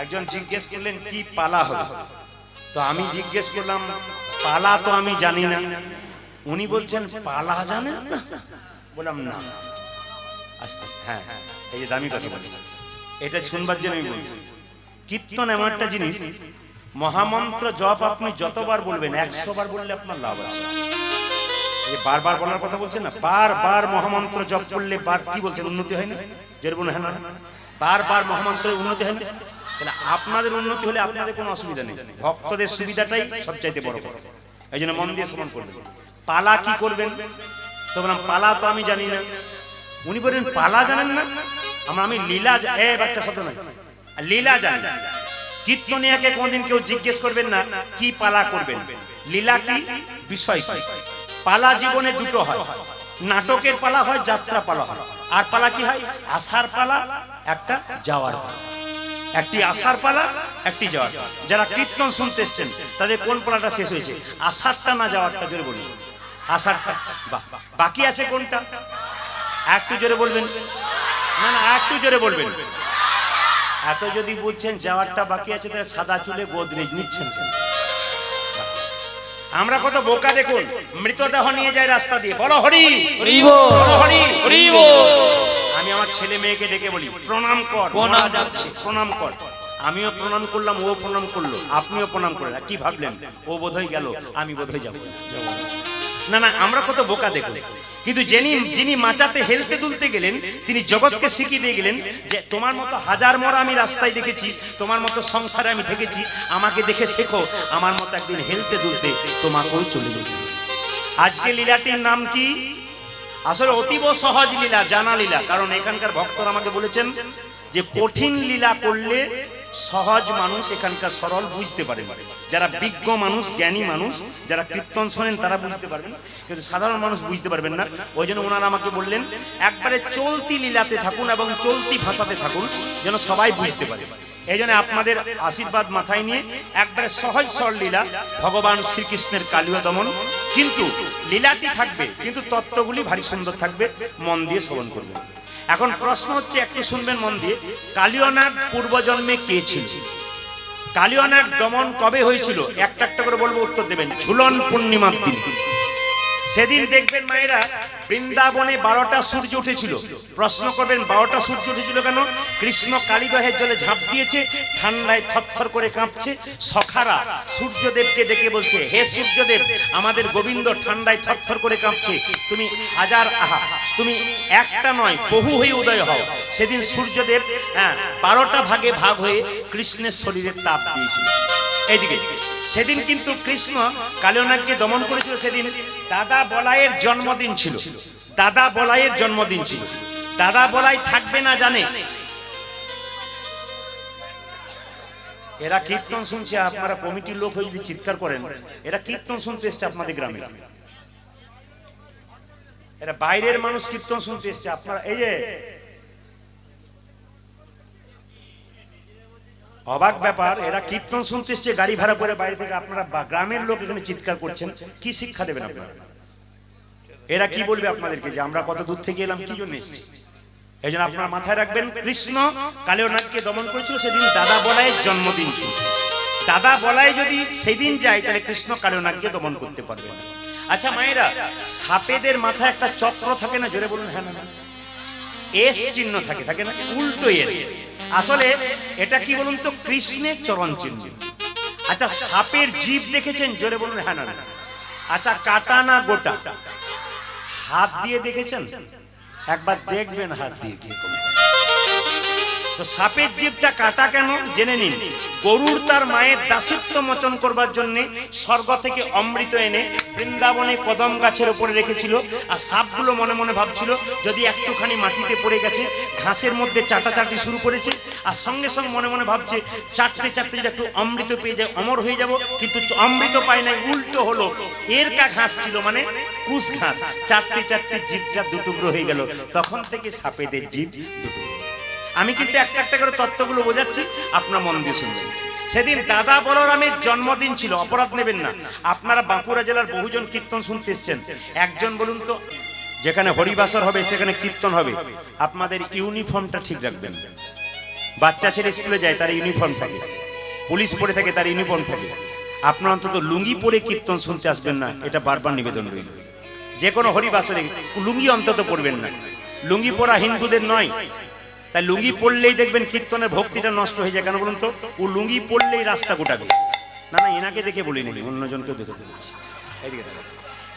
একজন জিজ্ঞেস করলেন কি পালা হবে? তো আমি জিজ্ঞেস করলাম, পালা তো আমি জানি না। উনি বলছেন পালা জানেন না? বললাম না। আস্তে আস্তে, হ্যাঁ এই যে দামি কথা বলেছি, এটা শুনবার জন্য আমি বলছি। কীর্তন এমন একটা জিনিস, মহামন্ত্র জপ আপনি যতবার বলবেন, 100 বার বললে আপনার লাভ আছে। এই বারবার বলার কথা বলছেন না, বারবার মহামন্ত্র জপ করলে কি বলছেন? উন্নতি হয় না? যের বলুন হ্যাঁ না, বারবার মহামন্ত্রের উন্নতি হয় না? তাহলে আপনাদের উন্নতি হলে আপনাদের কোনো অসুবিধা নেই, ভক্তদের সুবিধাটাই সবচাইতে বড় কথা। এই জন্য মন দিয়ে শ্রবণ করবেন। পালা কি করবেন? তো বললাম পালা তো আমি জানি না। উনি বলেন পালা জানেন না? আমি লীলা, বাচ্চা শত নয়, লীলা জানি। কীর্তনিয়াকে কোনদিন কেউ জিজ্ঞেস করবেন না কি পালা করবেন, লীলা কি, বিষয় কি। পালা জীবনে দুটো হয়, নাটকের পালা হয়, যাত্রা পালা হয়। আর পালা কি হয়? আসার পালা, একটা যাওয়ার পালা। একটি আসার পালা, একটি যাওয়ার। যারা কীর্তন শুনতে এসছেন তাদের কোন পালাটা শেষ হয়েছে? আসারটা না যাওয়ারটা? জোরে বলুন। আসারটা। বাকি আছে কোনটা? একটু জোরে বলবেন। না না, একটু জোরে বলবেন। এত যদি বুঝছেন যাওয়ারটা বাকি আছে, তাহলে সাদা চুলে গোদরেজ নিচ্ছেন। আমরা কত বোকা দেখুন, মৃতদেহ নিয়ে যায় রাস্তা দিয়ে, বলো হরি হরি বল, হরি হরি বল। আমি আমার ছেলে মেয়েকে ডেকে বলি প্রণাম কর, মারা যাচ্ছে, প্রণাম কর। আমিও প্রণাম করলাম, ও প্রণাম করলো, আপনিও প্রণাম করলেন। কি ভাবলেন? ও বোধহয় গেল, আমি বোধহয় যাবো না। না, আমরা কত বোকা দেখুন। কিন্তু যিনি মাচাতে হেলতে দুলতে গেলেন, তিনি জগৎকে শিখিয়ে দিয়ে গেলেন যে তোমার মতো হাজার মরা আমি রাস্তায় দেখেছি, তোমার মতো সংসারে আমি থেকেছি, আমাকে দেখে শেখো, আমার মতো একদিন হেলতে দুলতে তোমাকেও চলে যেতে। আজকে লীলাটির নাম কি? আসলে অতীব সহজ লীলা, জানা লীলা। কারণ এখানকার ভক্তরা আমাকে বলেছেন যে কঠিন লীলা করলে সহজ মানুষ এখানকার সরল বুঝতে পারে, যারা বিজ্ঞ মানুষ, জ্ঞানী মানুষ, যারা কীর্তন শোনেন তারা বুঝতে পারবেন, কিন্তু সাধারণ মানুষ বুঝতে পারবেন না। ওই জন্য ওনারা আমাকে বললেন একবারে চলতি লীলাতে থাকুন এবং চলতি ভাষাতে থাকুন, যেন সবাই বুঝতে পারে। এই জন্য আপনাদের আশীর্বাদ মাথায় নিয়ে একবারে সহজ সরল লীলা, ভগবান শ্রীকৃষ্ণের কালীয় দমন, কিন্তু লীলাটি থাকবে, কিন্তু তত্ত্বগুলি ভারী সুন্দর থাকবে, মন দিয়ে শ্রবণ করবেন। এখন প্রশ্ন হচ্ছে, একটু শুনবেন মন দিয়ে, কালীয়নাগ পূর্বজন্মে কে ছিল? কালীয়নাগ দমন কবে হয়েছিল? একটা একটা করে বলবো, উত্তর দেবেন। ঝুলন পূর্ণিমার দিন। সেদিন দেখবেন মায়েরা বৃন্দাবনে 12টা সূর্য উঠেছিল। প্রশ্ন করবেন 12টা সূর্য উঠেছিল কেন? কৃষ্ণ কালীদহের জলে ঝাঁপ দিয়েছে, ঠান্ডায় থরথর করে কাঁপছে। সখারা সূর্যদেবকে ডেকে বলছে, হে সূর্যদেব, আমাদের গোবিন্দ ঠান্ডায় থরথর করে কাঁপছে, তুমি হাজার তুমি একটা নয় বহু হয়ে উদয় হও। সেদিন সূর্যদেব 12টা ভাগে ভাগ হয়ে কৃষ্ণের শরীরে তাপ দিয়েছিল। এইদিকে সেদিন কিন্তু কৃষ্ণ কালীয়নাগকে দমন করেছিল। সেদিন দাদা বলাইয়ের জন্মদিন ছিল। দাদা বলাইয়ের জন্মদিন ছিল। দাদা বলাই থাকবে না জানে? এরা কীর্তন শুনছে, আপনারা কমিটির লোক হয়ে যদি চিৎকার করেন, এরা কীর্তন শুনতে এসছে আপনাদের গ্রামে। এরা বাইরের মানুষ কীর্তন শুনতে এসছে, আপনারা এই যে অবাক ব্যাপার, এরা কীর্তন শুনতে এসছে গাড়ি ভাড়া করে বাইরে থেকে, আপনারা গ্রামের লোক এখানে চিৎকার করছেন। কি শিক্ষা দেবেন আপনারা? এরা কি বলবে আপনাদেরকে যে আমরা কত দূর থেকে এলাম, কি জন্য এসেছি? এই জন্য আপনারা মাথায় রাখবেন, কৃষ্ণ কালীয়নাগকে দমন করেছিল, সেদিন দাদা বলাইয়ের জন্মদিন ছিল। দাদা বলাই যদি সেদিন যায়, তাহলে কৃষ্ণ কালীয়নাগকে দমন করতে পারবে না। আচ্ছা মায়েরা, সাপেদের মাথায় একটা চক্র থাকে না? জোরে বলুন। হ্যাঁ না? এস চিহ্ন থাকে, থাকে না? উল্টো এস। আসলে এটা কি বলুন তো? কৃষ্ণের চরণ চিহ্ন। আচ্ছা, সাপের জিভ দেখেছেন? জোরে বলুন। হ্যাঁ না? আচ্ছা, কাটা না গোটা? হাত দিয়ে দেখেছেন? একবার দেখবেন হাত দিয়ে গিয়ে। তো সাপের জিভটা কাটা কেন জেনে নিন। গরুর তার মায়ের দাসিত্ব মোচন করবার জন্য স্বর্গ থেকে অমৃত এনে বৃন্দাবনে কদম গাছের উপরে রেখেছিল। আর সাপগুলো মনে মনে ভাবছিল, যদি একটুখানি মাটিতে পড়ে গেছে, ঘাসের মধ্যে চাটাচাটি শুরু করেছে, আর সঙ্গে সঙ্গে মনে মনে ভাবছে, চাটতে চাটতে যদি একটু অমৃত পেয়ে যায় অমর হয়ে যাব। কিন্তু অমৃত পায় নাই, উল্টো হলো। এরকা ঘাস ছিল, মানে কুশ ঘাস। চাটতে চাটতে জিভটা দুটুকরো হয়ে গেল। তখন থেকে সাপেদের জিভ দুটুকরো। আমি কিন্তু একটা একটা করে তত্ত্বগুলো বোঝাচ্ছি, আপনার মন দিয়ে শুনবেন। সেদিন দাদা বলরামের জন্মদিন ছিল, অপরাধ নেবেন না। আপনারা বাঁকুড়া জেলার বহুজন কীর্তন শুনতে এসছেন। একজন বলুন তো, যেখানে হরিবাসর হবে সেখানে কীর্তন হবে, আপনাদের ইউনিফর্মটা ঠিক রাখবেন। বাচ্চা ছেলে স্কুলে যায়, তার ইউনিফর্ম থাকে। পুলিশ পরে থাকে, তার ইউনিফর্ম থাকে। আপনারা অন্তত লুঙ্গি পরে কীর্তন শুনতে আসবেন না, এটা বারবার নিবেদন রইল। যে কোনো হরিবাসরে লুঙ্গি অন্তত পরবেন না। লুঙ্গি পরা হিন্দুদের নয়। তাই লুঙ্গি পড়লেই দেখবেন কীর্তনের ভক্তিটা নষ্ট হয়ে যায়। কেন বলুন তো? ও লুঙ্গি পড়লেই রাস্তা গোটাবে। না না, এনাকে দেখে বলি নাকি, অন্যজনকে দেখে বলছি। এইদিকে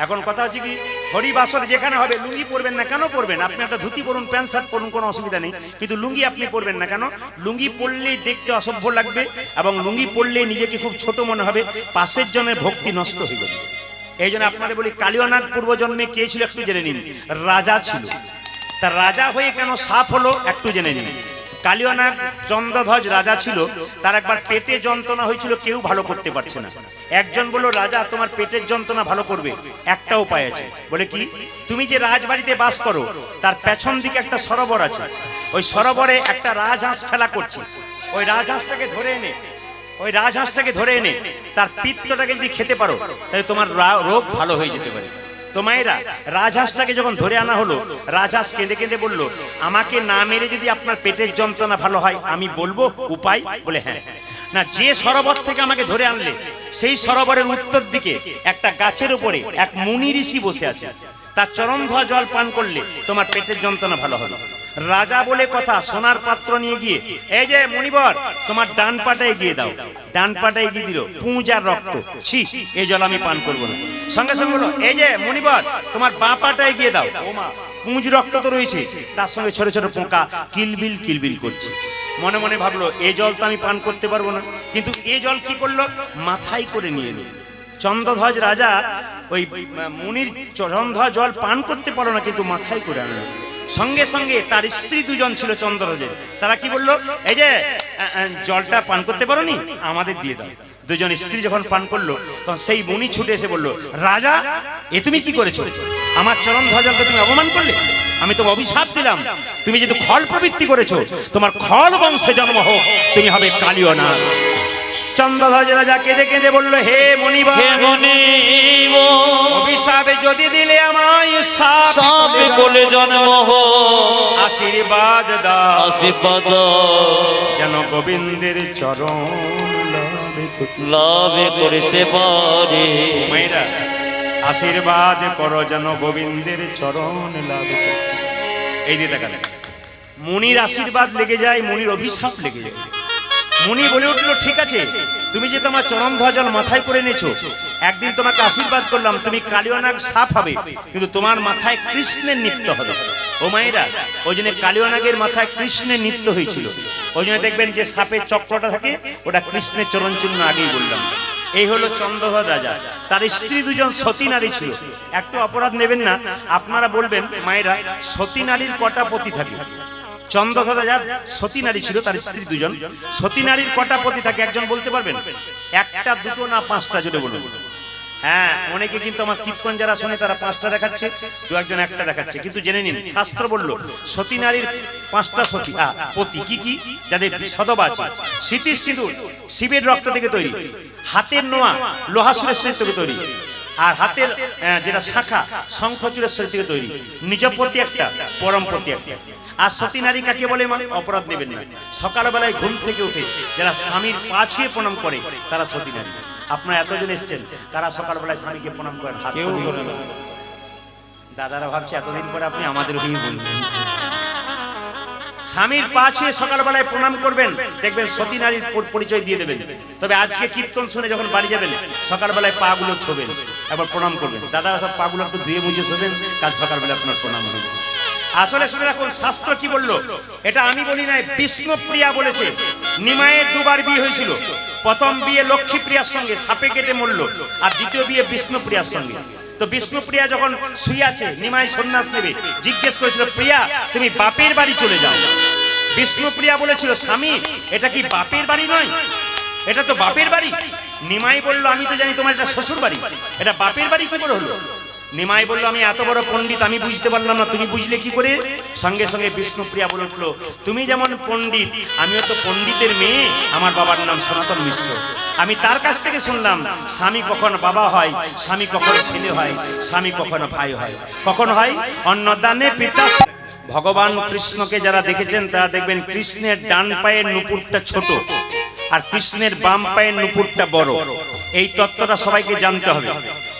এখন কথা হচ্ছে কি, হরিবাসর যেখানে হবে লুঙ্গি পরবেন না। কেন পরবেন? আপনি একটা ধুতি পরুন, প্যান্ট শার্ট পরুন, কোনো অসুবিধা নেই, কিন্তু লুঙ্গি আপনি পরবেন না। কেন? লুঙ্গি পরলেই দেখতে অসভ্য লাগবে, এবং লুঙ্গি পরলেই নিজেকে খুব ছোট মনে হবে, পাশের জনের ভক্তি নষ্ট হয়ে যাবে। এই জন্য আপনাদের বলি, কালীয়নাগ পূর্বজন্মে কে ছিল একটু জেনে নিন। রাজা ছিল। তা রাজা হয়ে কেন সাপ হলো একটু জেনে নিন। কালীয়নাগ চন্দ্রধ্বজ রাজা ছিল, তার একবার পেটে যন্ত্রণা হয়েছিল, কেউ ভালো করতে পারছে না। একজন বলল, রাজা তোমার পেটের যন্ত্রণা ভালো করবে একটা উপায় আছে। বলে কি? তুমি যে রাজবাড়িতে বাস করো তার পেছন দিকে একটা সরোবর আছে, ওই সরোবরে একটা রাজহাঁস খেলা করছে। ওই রাজহাঁসটাকে ধরে এনে তার পিত্তটাকে যদি খেতে পারো, তাহলে তোমার রোগ ভালো হয়ে যেতে পারে। তো মায়েরা, রাজহাঁসটাকে যখন ধরে আনা হলো, রাজহাঁস কেঁদে কেঁদে বলল, আমাকে না মেরে যদি আপনার পেটের যন্ত্রণা ভালো হয় আমি বলবো উপায়। বলে হ্যাঁ। না, যে সরোবর থেকে আমাকে ধরে আনলে সেই সরোবরের উত্তর দিকে একটা গাছের উপরে এক মুনি ঋষি বসে আছে, তার চরণ ধোয়া জল পান করলে তোমার পেটের যন্ত্রণা ভালো হবে। রাজা বলে কথা, সোনার পাত্র নিয়ে গিয়ে, এই যে মণিবর, তোমার ডান পাটা এগিয়ে দাও। ডান পাটা এগিয়ে দিল, পুঁজ আর রক্ত। ছি, এই জল আমি পান করবো না। সঙ্গে সঙ্গে বলো, এই যে মণিবর, তোমার বাঁ পাটা এগিয়ে দাও। পুঁজ রক্ত তো রয়েছে, তার সঙ্গে ছোট ছোট পোকা কিলবিল কিলবিল করছে। মনে মনে ভাবলো, এই জল তো আমি পান করতে পারবো না। কিন্তু এই জল কি করলো? মাথায় করে নিয়ে এলো। চন্দ্রধ্বজ রাজা ওই মুনির চরণ ধোয়া জল পান করতে পারলো না, কিন্তু মাথায় করে আনলো। সঙ্গে সঙ্গে তার স্ত্রী দুজন ছিল চন্দ্ররাজের, তারা কি বললো, এই যে জলটা পান করতে পারো নি, আমাদের দিয়ে দাও। দুজন স্ত্রী যখন পান করলো, তখন সেই মুনি ছুটে এসে বললো, রাজা এ তুমি কি করেছো? আমার চরণ ধোয়া জলকে তুমি অপমান করলে, আমি তোমাকে অভিশাপ দিলাম, তুমি যেহেতু খল প্রবৃত্তি করেছো, তোমার খল বংশে জন্ম হোক, তুমি হবে কালিও না। চন্দ্রধ্বজ রাজা কেঁদে কেঁদে বললো, হে মনিবর, হে মনিব, অভিশাপে যদি দিলে আমায় সাপে কোলে জন্ম হো, আশীর্বাদ দাও, আশীর্বাদ যেন গোবিন্দের চরণ লাভে করিতে পারে। মায়েরা আশীর্বাদ করো যেন গোবিন্দের চরণ লাভ করতে। এই দিয়ে দেখালে মুনির আশীর্বাদ লেগে যায়, মুনির অভিশাপ লেগে যায়। মুনি বলে উঠলো, ঠিক আছে, তুমি যে তোমার চরণ ধোয়া জল মাথায় করে এনেছো, একদিন তোমাকে আশীর্বাদ করলাম তুমি কালিয়ানাগ সাপ হবে, কিন্তু তোমার মাথায় কৃষ্ণের নৃত্য হবে। ও মায়েরা, ওই জন্য কালিয়ানাগের মাথায় কৃষ্ণের নৃত্য হয়েছিল। ওই জন্য দেখবেন যে সাপের চক্রটা থাকে, ওটা কৃষ্ণের চরণ চিহ্ন, আগেই বললাম। এই হলো চন্দ্রধ্বজ রাজা, তার স্ত্রী দুজন সতী নারী ছিল। একটু অপরাধ নেবেন না, আপনারা বলবেন মায়েরা, সতী নারীর কটা পতি থাকে? চন্দ্রধ্বজ রাজা সতী নারী ছিল, তার স্ত্রী দুজন। সতী নারীর কটা পতি থাকে একজন বলতে পারবেন? একটা, দুটো না পাঁচটা? যদি বলুন। হ্যাঁ, অনেকে কিন্তু আমার কীর্তন যারা শোনে তারা পাঁচটা দেখাচ্ছে, দু একজন একটা দেখাচ্ছে, কিন্তু জেনে নিন শাস্ত্র বলল সতী নারীর পাঁচটা সতী পতি। কি কি? যাদের সদবা আছে, স্মৃতির সিঁদুর শিবের রক্ত থেকে তৈরি, হাতের নোয়া লোহা সুরেশ্বরী থেকে তৈরি, আর হাতের যেটা শাখা শঙ্খ চূড়েশ্বরী থেকে তৈরি। নিজ পতি একটা, পরম পতি একটা। আর সতী নারী কাকে বলে? মা অপরাধ নেবেন না, সকালবেলায় ঘুম থেকে উঠে যারা স্বামীর পা ছুঁয়ে প্রণাম করে তারা সতী নারী। আপনারা এতজন এসছেন, তারা সকালবেলায় স্বামীকে প্রণাম করেন? হাত দাদারা ভাবছে এতদিন পরে আপনি আমাদের হয়েই বলবেন। স্বামীর পা ছুঁয়ে সকালবেলায় প্রণাম করবেন, দেখবেন সতী নারীর পরিচয় দিয়ে দেবেন। তবে আজকে কীর্তন শুনে যখন বাড়ি যাবেন, সকালবেলায় পা গুলো ছোবেন, একবার প্রণাম করবেন। দাদারা সব পা গুলো একটু ধুয়ে মুছে শোবেন, কাল সকালবেলা আপনার প্রণাম হবে। আসলে শুনে রাখুন, শাস্ত্র কি বললো, এটা আমি বলি নাই, বিষ্ণুপ্রিয়া বলেছে। নিমায়ের দুবার বিয়ে হয়েছিল, প্রথম বিয়ে লক্ষ্মীপ্রিয়ার সঙ্গে, সাপে কেটে মরল, আর দ্বিতীয় বিয়ে বিষ্ণুপ্রিয়ার সঙ্গে। তো বিষ্ণুপ্রিয়া যখন শুয়ে আছে, নিমাই সন্ন্যাস নেবে, জিজ্ঞেস করেছিল, প্রিয়া তুমি বাপের বাড়ি চলে যাও। বিষ্ণুপ্রিয়া বলেছিল, স্বামী এটা কি বাপের বাড়ি নয়, এটা তো বাপের বাড়ি। নিমাই বলল, আমি তো জানি তোমার এটা শ্বশুর বাড়ি, এটা বাপের বাড়ি কি করে হলো? নিমাই বলল, আমি এত বড় পণ্ডিত, আমি বুঝতে পারলাম না, তুমি বুঝলে কি করে? সঙ্গে সঙ্গে বিষ্ণুপ্রিয়া বলে উঠলো, তুমি যেমন পণ্ডিত, আমিও তো পণ্ডিতের মেয়ে, আমার বাবার নাম সনাতন মিশ্র। আমি তার কাছ থেকে শুনলাম, স্বামী কখনো বাবা হয়, স্বামী কখনো ছেলে হয়, স্বামী কখনো ভাই হয়, কখন হয় অন্নদানে পিতা। ভগবান কৃষ্ণকে যারা দেখেছেন তারা দেখবেন কৃষ্ণের ডান পায়ের নুপুরটা ছোট, আর কৃষ্ণের বাম পায়ের নুপুরটা বড়। এই তত্ত্বটা সবাইকে জানতে হবে।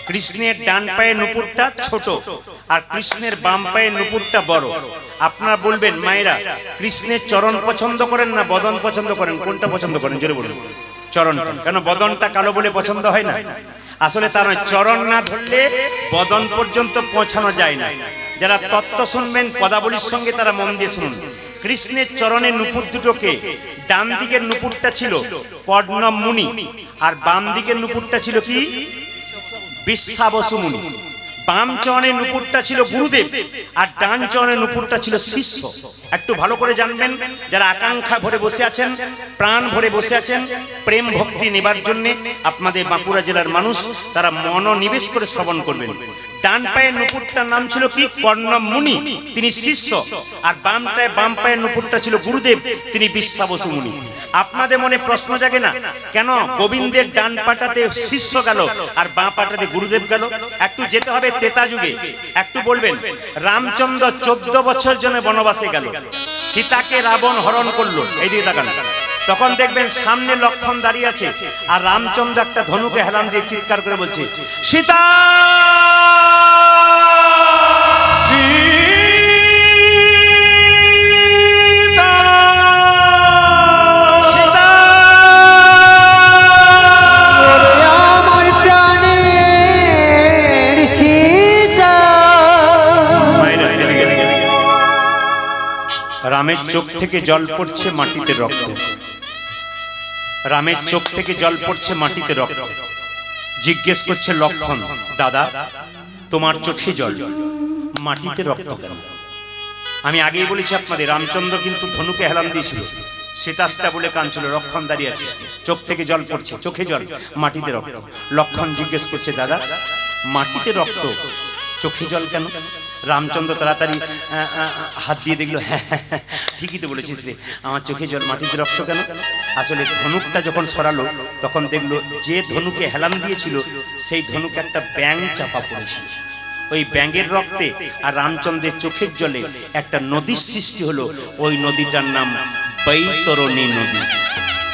কৃষ্ণের ডান পায়ের নুপুরটা ছোট, আর কৃষ্ণের বাম পায়ের নুপুরটা বড়। আপনারা বলবেন, মায়েরা কৃষ্ণের চরণ পছন্দ করেন না বদন পছন্দ করেন? কোনটা পছন্দ করেন জোরে বলুন? চরণটা। কেন বদনটা কালো বলে পছন্দ হয় না? আসলে তার নয়, চরণ না ধরলে বদন পর্যন্ত পৌঁছানো যায় না। যারা তত্ত্ব শুনবেন পদাবলীর সঙ্গে, তারা মন দিয়ে শুনুন। কৃষ্ণের চরণের নুপুর দুটোকে, ডান দিকের নুপুরটা ছিল কর্ণম মুনি, আর বাম দিকের নুপুরটা ছিল কি? বিশ্বাবসু মুনি। বাম চরণের নুপুরটা ছিল গুরুদেব, আর ডান চরণের নুপুরটা ছিল শিষ্য। একটু ভালো করে জানবেন, যারা আকাঙ্ক্ষা ভরে বসে আছেন, প্রাণ ভরে বসে আছেন প্রেম ভক্তি নেবার জন্য, আপনাদের বাঁকুড়া জেলার মানুষ, তারা মনোনিবেশ করে শ্রবণ করবেন। ডান পায়ের নুপুরটার নাম ছিল কি? কর্ণম মুনি, তিনি শিষ্য। আর বাম পায়ের নুপুরটা ছিল গুরুদেব, তিনি বিশ্বাবসু মুনি। আপনাদের মনে প্রশ্ন জাগে না, কেন গোবিন্দের ডান পাটাতে শিষ্য গেল আর বাঁ পাটাতে গুরুদেব গেল? একটু যেতে হবে ত্রেতা যুগে। একটু বলবেন, রামচন্দ্র 14 বছর জন্য বনবাসে গেল, সীতাকে রাবণ হরণ করলো, এই দিকে তাকান। তখন দেখবেন সামনে লক্ষ্মণ দাঁড়িয়ে আছে, আর রামচন্দ্র একটা ধনুকে হেলান দিয়ে চিৎকার করে বলছে, সীতা রামের চোখ থেকে জল পড়ছে, মাটিতে রক্ত। রামের চোখ থেকে জল পড়ছে, মাটিতে রক্ত। জিজ্ঞেস করছে লক্ষণ, দাদা তোমার চোখে জল, মাটিতে রক্ত কেন? আমি আগেই বলেছি আপনাদের, রামচন্দ্র কিন্তু ধনুকে হেলান দিয়েছিল, সীতাস্তা বলে কাঁদছিল, লক্ষণ দাঁড়িয়ে আছে, চোখ থেকে জল পড়ছে, চোখে জল, মাটিতে রক্ত। লক্ষণ জিজ্ঞেস করছে, দাদা মাটিতে রক্ত, চোখে জল কেন? রামচন্দ্র তাড়াতাড়ি হাত দিয়ে দেখলো, হ্যাঁ ঠিকই তো বলেছিস রে, আমার চোখে জল, মাটিতে রক্ত কেন? আসলে ধনুকটা যখন সরালো তখন দেখলো যে ধনুকে হেলান দিয়েছিল সেই ধনুকে একটা ব্যাঙ চাপা পড়েছিল। ওই ব্যাঙের রক্তে আর রামচন্দ্রের চোখের জলে একটা নদীর সৃষ্টি হলো, ওই নদীটার নাম বৈতরণী নদী।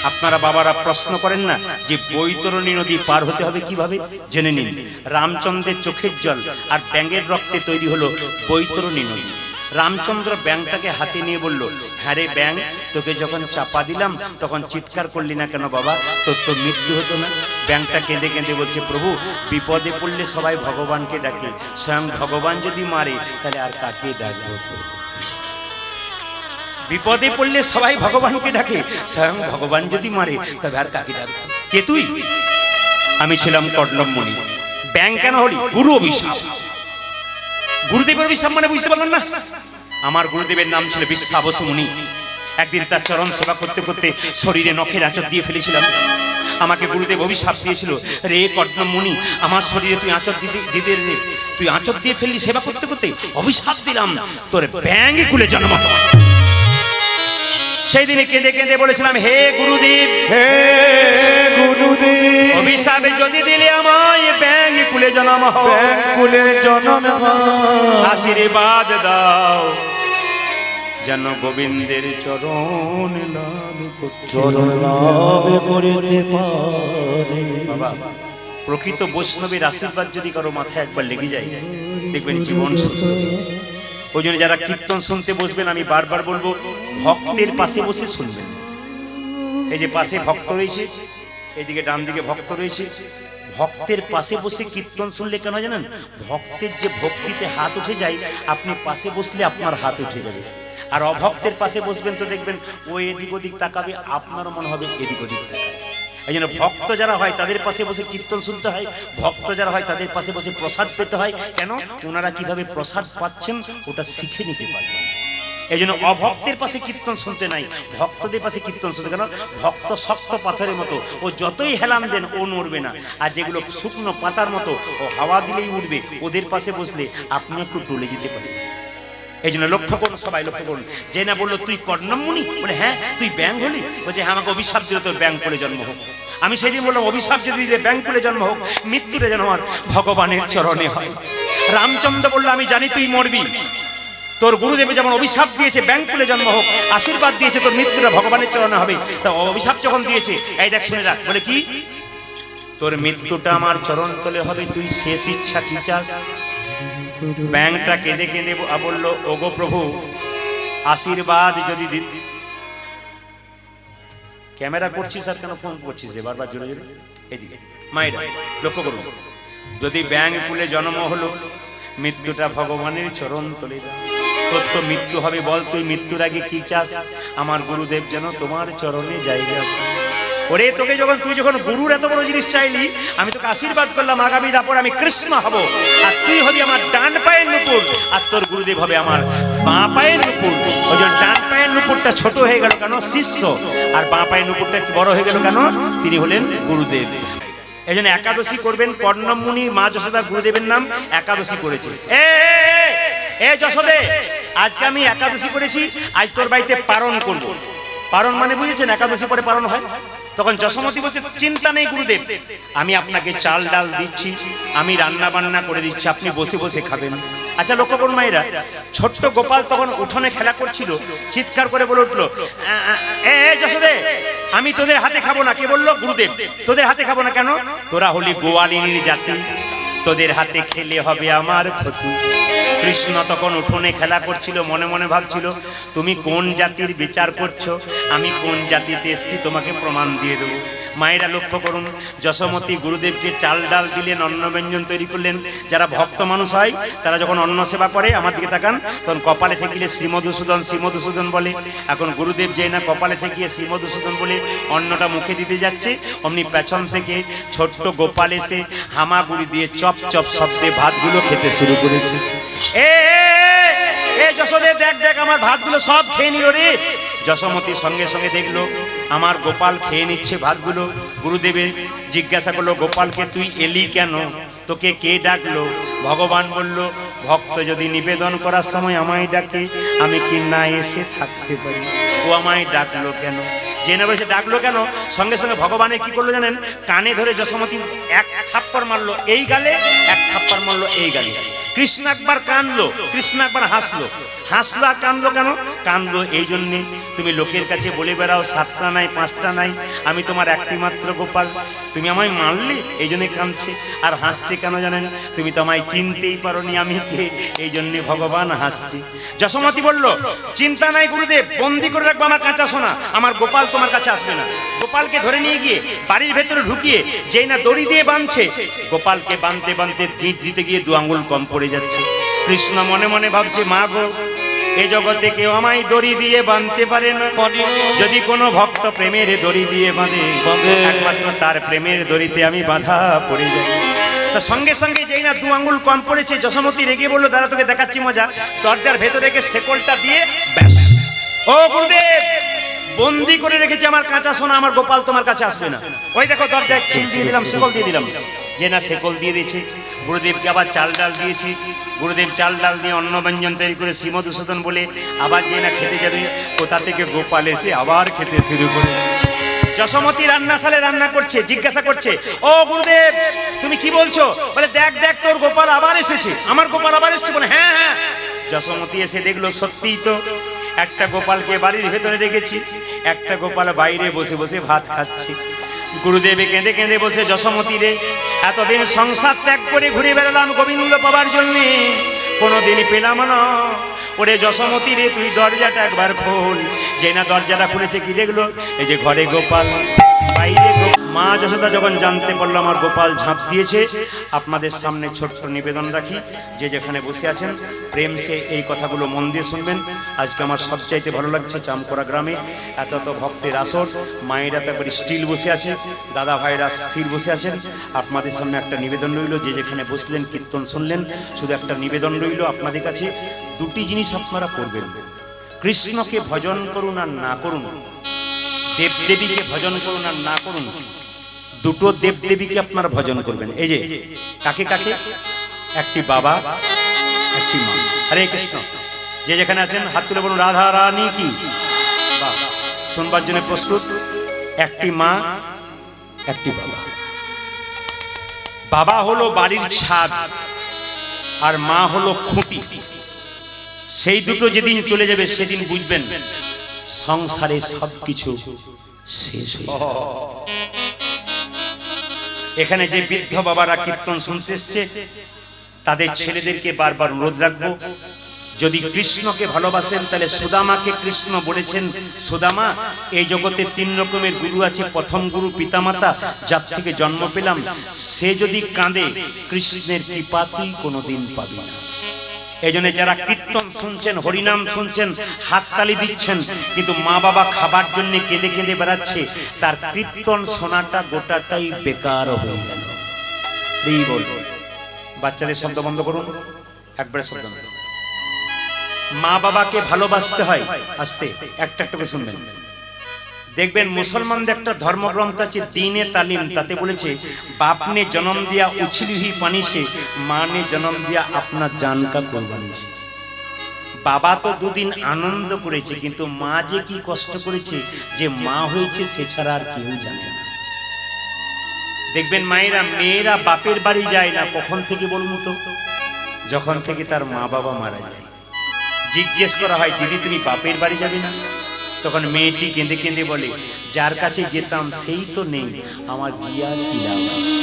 আপনারা বাবারা প্রশ্ন করেন না যে বৈতরণী নদী পার হতে হবে কিভাবে, জেনে নিন। রামচন্দ্রের চোখের জল আর ব্যাঙের রক্তে তৈরি হলো বৈতরণী নদী। রামচন্দ্র ব্যাঙটাকে হাতে নিয়ে বলল, হ্যাঁ রে ব্যাঙ, তোকে যখন চাপা দিলাম তখন চিৎকার করলি না কেন বাবা, তোর তো মৃত্যু হতো না? ব্যাঙটা কেঁদে কেঁদে বলছে, প্রভু বিপদে পড়লে সবাই ভগবানকে ডাকে, স্বয়ং ভগবান যদি মারে তাহলে আর কাকে ডাকবো? বিপদে পড়লে সবাই ভগবানকে ডাকে, স্বয়ং ভগবান যদি মারে তবে আর কাকে ডাকবো? কে তুই? আমি ছিলাম কর্ণব মুনি। ব্যাঙ কেন হলি? গুরু অভিশাপ। গুরুদেবের অভিশাপ মানে বুঝতে পারলাম না। আমার গুরুদেবের নাম ছিল বিশ্বাবসু মুনি। একদিন তার চরণ সেবা করতে করতে শরীরে নখের আঁচড় দিয়ে ফেলেছিলাম। আমাকে গুরুদেব অভিশাপ দিয়েছিল, রে কর্ণব মুনি, আমার শরীরে তুই আঁচড় দিতে রে, তুই আঁচড় দিয়ে ফেললি সেবা করতে করতে, অভিশাপ দিলাম তোর ব্যাঙে কুলে জন্ম। সেই দিনে কেঁদে কেঁদে বলেছিলাম, হে গুরুদেব, হে গুরুদেব, অভিশাপে যদি দিলে আমায় ব্যাঙ কুলে জন্ম হয়, ব্যাকুলে জনম হয়, আশীর্বাদ দাও যেন গোবিন্দের চরণ লাভ করতে চরণ লাভ করিতে পারে। বাবা, প্রকৃত বৈষ্ণবের আশীর্বাদ যদি কারো মাথায় একবার লেগে যায়, দেখবেন জীবন সুন্দর। ওই জন্য যারা কীর্তন শুনতে বসবেন, আমি বারবার বলবো ভক্তের পাশে বসে শুনবেন। এই যে পাশে ভক্ত রয়েছে, এইদিকে ডান দিকে ভক্ত রয়েছে, ভক্তের পাশে বসে কীর্তন শুনলে কেন জানেন? ভক্তের যে ভক্তিতে হাত উঠে যায়, আপনি পাশে বসলে আপনার হাত উঠে যাবে। আর অভক্তের পাশে বসবেন তো দেখবেন ও এদিক ওদিক তাকাবে, আপনারও মনে হবে এদিক ওদিক তাকাবে। এই জন্য ভক্ত যারা হয় তাদের পাশে বসে কীর্তন শুনতে হয়, ভক্ত যারা হয় তাদের পাশে বসে প্রসাদ পেতে হয়। কেন? ওনারা কিভাবে প্রসাদ পাচ্ছেন ওটা শিখে নিতে পারবেন। এই জন্য অভক্তের পাশে কীর্তন শুনতে নাই, ভক্তদের পাশে কীর্তন শুনতে। কেন? ভক্ত শক্ত পাথরের মতো, ও যতই হেলান দেন ও নড়বে না। আর যেগুলো শুকনো পাতার মতো, ও হাওয়া দিলেই উঠবে। ওদের পাশে বসলে আপনি একটু ডলে যেতে পারেন। এই জন্য লক্ষ্য করুন, সবাই লক্ষ্য করুন। যে না বললো তুই কর্ণব মুনি, বলে হ্যাঁ তুই ব্যাঙ হলি, বলছে হ্যাঁ আমাকে অভিশাপ দিল তোর ব্যাঙ কুলে জন্ম হোক। আমি সেদিন বললাম অভিশাপ যদি দিলে ব্যাঙ কুলে জন্ম হোক, মৃত্যুরে যেন আমার ভগবানের চরণে হয়। রামচন্দ্র বললো আমি জানি তুই মরবি, তোর গুরুদেবে যেমন অভিশাপ দিয়েছে ব্যাঙ কুলে জন্ম হোক, আশীর্বাদ দিয়েছে তোর মৃত্যুটা ভগবানের চরণে হবে। তা অভিশাপ যখন দিয়েছে, এই দেখ শুনে রাখ, বলে কি তোর মৃত্যুটা আমার চরণ তলে হবে, তুই শেষ ইচ্ছা কি চাস? ব্যাঙটা কেঁদে কেঁদে বলল, ওগো প্রভু আশীর্বাদ যদি ক্যামেরা করছিস আর কেন ফোন করছিস রে বারবার জোরে জোরে? এদিকে মায়েরা লক্ষ্য করুন, যদি ব্যাঙ কুলে জন্ম হলো, মৃত্যুটা ভগবানের চরণ তলে, তোর তো মৃত্যু হবে, বল তুই মৃত্যুর আগে কি চাস? আমার গুরুদেব যেন তোমার চরণে জায়গা। ওরে তোকে যখন তুই যখন গুরুর এত বড় জিনিস চাইলি, আমি তোকে আশীর্বাদ করলাম আগামী দাপর আমি কৃষ্ণ হব, আর তুই হবি আমার ডান পায়ের নুপুর, আর তোর গুরুদেব হবে আমার বাঁ পায়ের নুপুর। ওই জন্য ডান পায়ের নুপুরটা ছোট হয়ে গেল কেন? শিষ্য। আর বাঁ পায়ের নুপুরটা একটু বড় হয়ে গেল কেন? তিনি হলেন গুরুদেব। এই জন্য একাদশী করবেন। কর্ণব মুনি মা যশোদার গুরুদেবের নাম একাদশী করেছে। এ যশোদে, আজকে আমি একাদশী করেছি, আজ তোর বাড়িতে পারণ করব। পারণ মানে বুঝেছেন? একাদশী পরে পারণ হয়। তখন যশোমতী বলছে চিন্তা নেই গুরুদেব, আমি আপনাকে চাল ডাল দিচ্ছি, আমি রান্না বান্না করে দিচ্ছি, আপনি বসে বসে খাবেন। আচ্ছা লক্ষ্য করুন মায়েরা, ছোট্ট গোপাল তখন উঠোনে খেলা করছিল, চিৎকার করে বলে উঠলো, এ যশোদে, আমি তোদের হাতে খাবো না। কে বললো? গুরুদেব। তোদের হাতে খাবো না কেন? তোরা হলি গোয়ালিনীর জাতি, তোদের হাতে খেলে হবে আমার ক্ষতি। কৃষ্ণ তখন উঠোনে খেলা করছিল, মনে মনে ভাবছিল তুমি কোন জাতির বিচার করছো, আমি কোন জাতিতে এসেছি তোমাকে প্রমাণ দিয়ে দেবো। মায়েরা লক্ষ্য করুন, যশোমতী গুরুদেবকে চাল ডাল দিলেন, অন্ন ব্যঞ্জন তৈরি করলেন। যারা ভক্ত মানুষ হয় তারা যখন অন্ন সেবা করে, আমার দিকে তাকান, তখন কপালে ঠেকিলে শ্রীমধুসূদন শ্রীমধুসূদন বলে। এখন গুরুদেব যেই না কপালে ঠেকিয়ে শ্রীমধুসূদন বলে অন্নটা মুখে দিতে যাচ্ছে, অমনি পেছন থেকে ছোট্ট গোপাল এসে হামাগুড়ি দিয়ে চপ চপ শব্দে ভাতগুলো খেতে শুরু করেছে। এ যশোদে, দেখ দেখ আমার ভাতগুলো সব খেয়ে নিল রে। যশোমতী সঙ্গে সঙ্গে দেখলো আমার গোপাল খেয়ে নিচ্ছে ভাতগুলো। গুরুদেবে জিজ্ঞাসা করলো, গোপালকে তুই এলি কেন, তোকে কে ডাকলো? ভগবান বলল, ভক্ত যদি নিবেদন করার সময় আমায় ডাকে, আমি কি না এসে থাকতে পারি? ও আমায় ডাকলো কেন? জেনে বসে ডাকলো কেন? সঙ্গে সঙ্গে ভগবানের কি করলো জানেন? কানে ধরে যশোমতী এক থাপ্পড় মারলো এই গালে, এক থাপ্পড় মারলো এই গালে। কৃষ্ণ একবার কাঁদলো, কৃষ্ণ একবার হাসলো। হাসলো আর কাঁদলো কেন? কাঁদলো এই জন্যে, তুমি লোকের কাছে বলে বেড়াও 7টা নাই 5টা নাই, আমি তোমার একটি মাত্র গোপাল, তুমি আমায় মারলে, এই জন্যে কাঁদছে। আর হাসছে কেন জানেন? তুমি তো আমায় চিনতেই পারোনি আমি কে, এই জন্যে ভগবান হাসছে। যশোমতী বলল, চিন্তা নাই গুরুদেব, বন্দি করে রাখবো আমার কাঁচা সোনা, আমার গোপাল তোমার কাছে আসবে না। গোপালকে ধরে নিয়ে গিয়ে বাড়ির ভেতরে ঢুকিয়ে যেই না দড়ি দিয়ে বাঁধছে, গোপালকে বাঁধতে বাঁধতে গিঁট দিতে গিয়ে 2 আঙুল কম পড়ে যাচ্ছে। কৃষ্ণ মনে মনে ভাবছে, মা গো, এ জগতে কেউ আমায় দড়ি দিয়ে বাঁধতে পারে না। যদি কোনো ভক্ত প্রেমের দড়ি দিয়ে বাঁধে, একমাত্র তার প্রেমের দড়িতে আমি বাঁধা পড়ে যাই। তা সঙ্গে সঙ্গে যেই না 2 আঙুল কম পড়েছে, যশোমতী রেগে বললো, দাঁড়া তোকে দেখাচ্ছি মজা। দরজার ভেতরে রেখে শেকলটা দিয়ে ব্যাস, ও গুরুদেব, বন্দি করে রেখেছে আমার কাঁচা সোনা, আমার গোপাল তোমার কাছে আসবে না। ওই দেখো দরজায় খিল দিয়ে দিলাম, শেকল দিয়ে দিলাম। যে না শেকল দিয়ে দিয়েছে, গুরুদেবকে আবার চাল ডাল দিয়েছি। গুরুদেব চাল ডাল দিয়ে অন্ন ব্যঞ্জন তৈরি করে শ্রীমধুসূদন বলে আবার যে না খেতে যাবে, কোথা থেকে গোপাল এসে আবার খেতে শুরু করেছে। যশোমতী রান্নাশালে রান্না করছে, জিজ্ঞাসা করছে, ও গুরুদেব তুমি কি বলছো? বলে, দেখ দেখ তোর গোপাল আবার এসেছে, আমার গোপাল আবার এসেছে। বলে, হ্যাঁ হ্যাঁ। যশোমতী এসে দেখলো সত্যিই তো, একটা গোপালকে বাড়ির ভেতরে রেখেছি, একটা গোপাল বাইরে বসে বসে ভাত খাচ্ছে। গুরুদেবে কেঁদে কেঁদে বলছে, যশোমতী রে, এতদিন সংসার ত্যাগ করে ঘুরে বেড়ালাম গোবিন্দ পাবার জন্যে, কোনোদিন পেলাম না। ওরে যশোমতী রে, তুই দরজাটা একবার খোল। যে না দরজাটা খুলেছে, কি দেখলো? এই যে ঘরে গোপাল, বাইরে মা যশোদা যখন জানতে পারলো আমার গোপাল ঝাঁপ দিয়েছে, আপনাদের সামনে ছোট্ট নিবেদন রাখি, যে যেখানে বসে আছেন প্রেম সে এই কথাগুলো মন দিয়ে শুনবেন। আজকে আমার সবচাইতে ভালো লাগছে চামকড়া গ্রামে এত এত ভক্তের আসর, মায়েরা তো একবার স্টিল বসে আছে, দাদা ভাইরা স্থির বসে আছেন। আপনাদের সামনে একটা নিবেদন রইল, যে যেখানে বসলেন কীর্তন শুনলেন, শুধু একটা নিবেদন রইল আপনাদের কাছে, 2টি জিনিস আপনারা করবেন। কৃষ্ণকে ভজন করুন আর না করুন, দেবদেবীকে ভজন করুন আর না করুন, 2টো দেবদেবীকে আপনারা ভজন করবেন। এই যে কাকে কাকে? একটি বাবা, একটি মা। হরে কৃষ্ণ। যে যেখানে আছেন হাত তুলে বলুন, রাধা রানী কি। শুনবার জন্য প্রস্তুত? একটি মা, একটি বাবা। বাবা হলো বাড়ির ছাদ, আর মা হলো খুঁটি। সেই 2টো যেদিন চলে যাবে, সেদিন বুঝবেন সংসারে সবকিছু শেষ হয়ে যাবে। এখানে যে বৃদ্ধ বাবারা কীর্তন শুনতে এসছে, তাদের ছেলেদেরকে বারবার অনুরোধ রাখবো, যদি কৃষ্ণকে ভালোবাসেন তাহলে সুদামাকে কৃষ্ণ বলেছেন, সুদামা এই জগতে 3 রকমের গুরু আছে। প্রথম গুরু পিতামাতা, যার থেকে জন্ম পেলাম, সে যদি কাঁদে, কৃষ্ণের কৃপা তুই কোনোদিন পাবি না। এই জন্য যারা কীর্তন শুনছেন, হরিনাম শুনছেন, হাততালি দিচ্ছেন, কিন্তু মা বাবা খাবার জন্য কেঁদে কেঁদে বেড়াচ্ছে, তার কীর্তন শোনাটা গোটাটাই বেকার হয়ে গেল। এই বলবো, বাচ্চাদের শব্দ বন্ধ করুন, একবারে শব্দ বন্ধ। মা বাবাকে ভালোবাসতে হয়। আস্তে একটা একটা করে শুনবেন, দেখবেন মুসলমানদের একটা ধর্মগ্রন্থ আছে দ্বীনে তালিম, তাতে বলেছে, বাপ ने जन्म दिया उछली हुई पानी से, माँ ने जन्म दिया अपना जान का कुर्बानी से। বাবা তো 2 দিন আনন্দ করেছে, কিন্তু মা যে কি কষ্ট করেছে, যে মা হয়েছে সে ছাড়া আর কেউ জানে না। দেখবেন মায়েরা, মেয়েরা বাপের বাড়ি যায় না কখন থেকে বলুন তো? যখন থেকে তার মা বাবা মারা যায়। জিজ্ঞেস করা হয়, দিদি তুমি বাপের বাড়ি যাবে না? তখন মেয়েটি কেঁদে কেঁদে বলে, যার কাছে যেতাম সেই তো নেই, আমার গিয়ে আর কি লাভ আছে।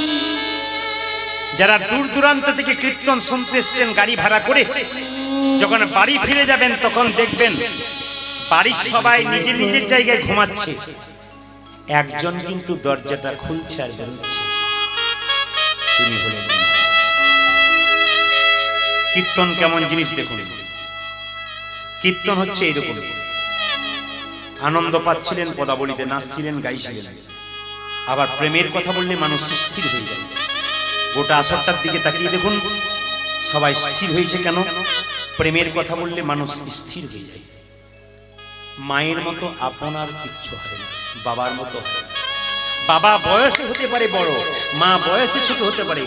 যারা দূর দূরান্ত থেকে কীর্তন শুনতে এসছেন গাড়ি ভাড়া করে, যখন বাড়ি ফিরে যাবেন তখন দেখবেন বাড়ির সবাই নিজের নিজের জায়গায় ঘুমাচ্ছে। একজন কিন্তু দরজাটা খুলছে আর বেরোচ্ছে, তিনি হলেন মা। কীর্তন কেমন জিনিস দেখুন, কীর্তন হচ্ছে এরকম, আনন্দ পাচ্ছিলেন, পদাবলিতে নাচছিলেন, গাইছিলেন। আবার প্রেমের কথা বললে মানুষ স্থির হয়ে যায়। গোটা আসরটার দিকে তাকিয়ে দেখুন, সবাই স্থির হয়েছে কেন? প্রেমের কথা বললে মানুষ স্থির হয়ে যায়। মায়ের মতো আপনার কিচ্ছু হয় না, বাবার মতো হয় না। বাবা বয়সে হতে পারে বড়, মা বয়সে ছোট হতে পারে,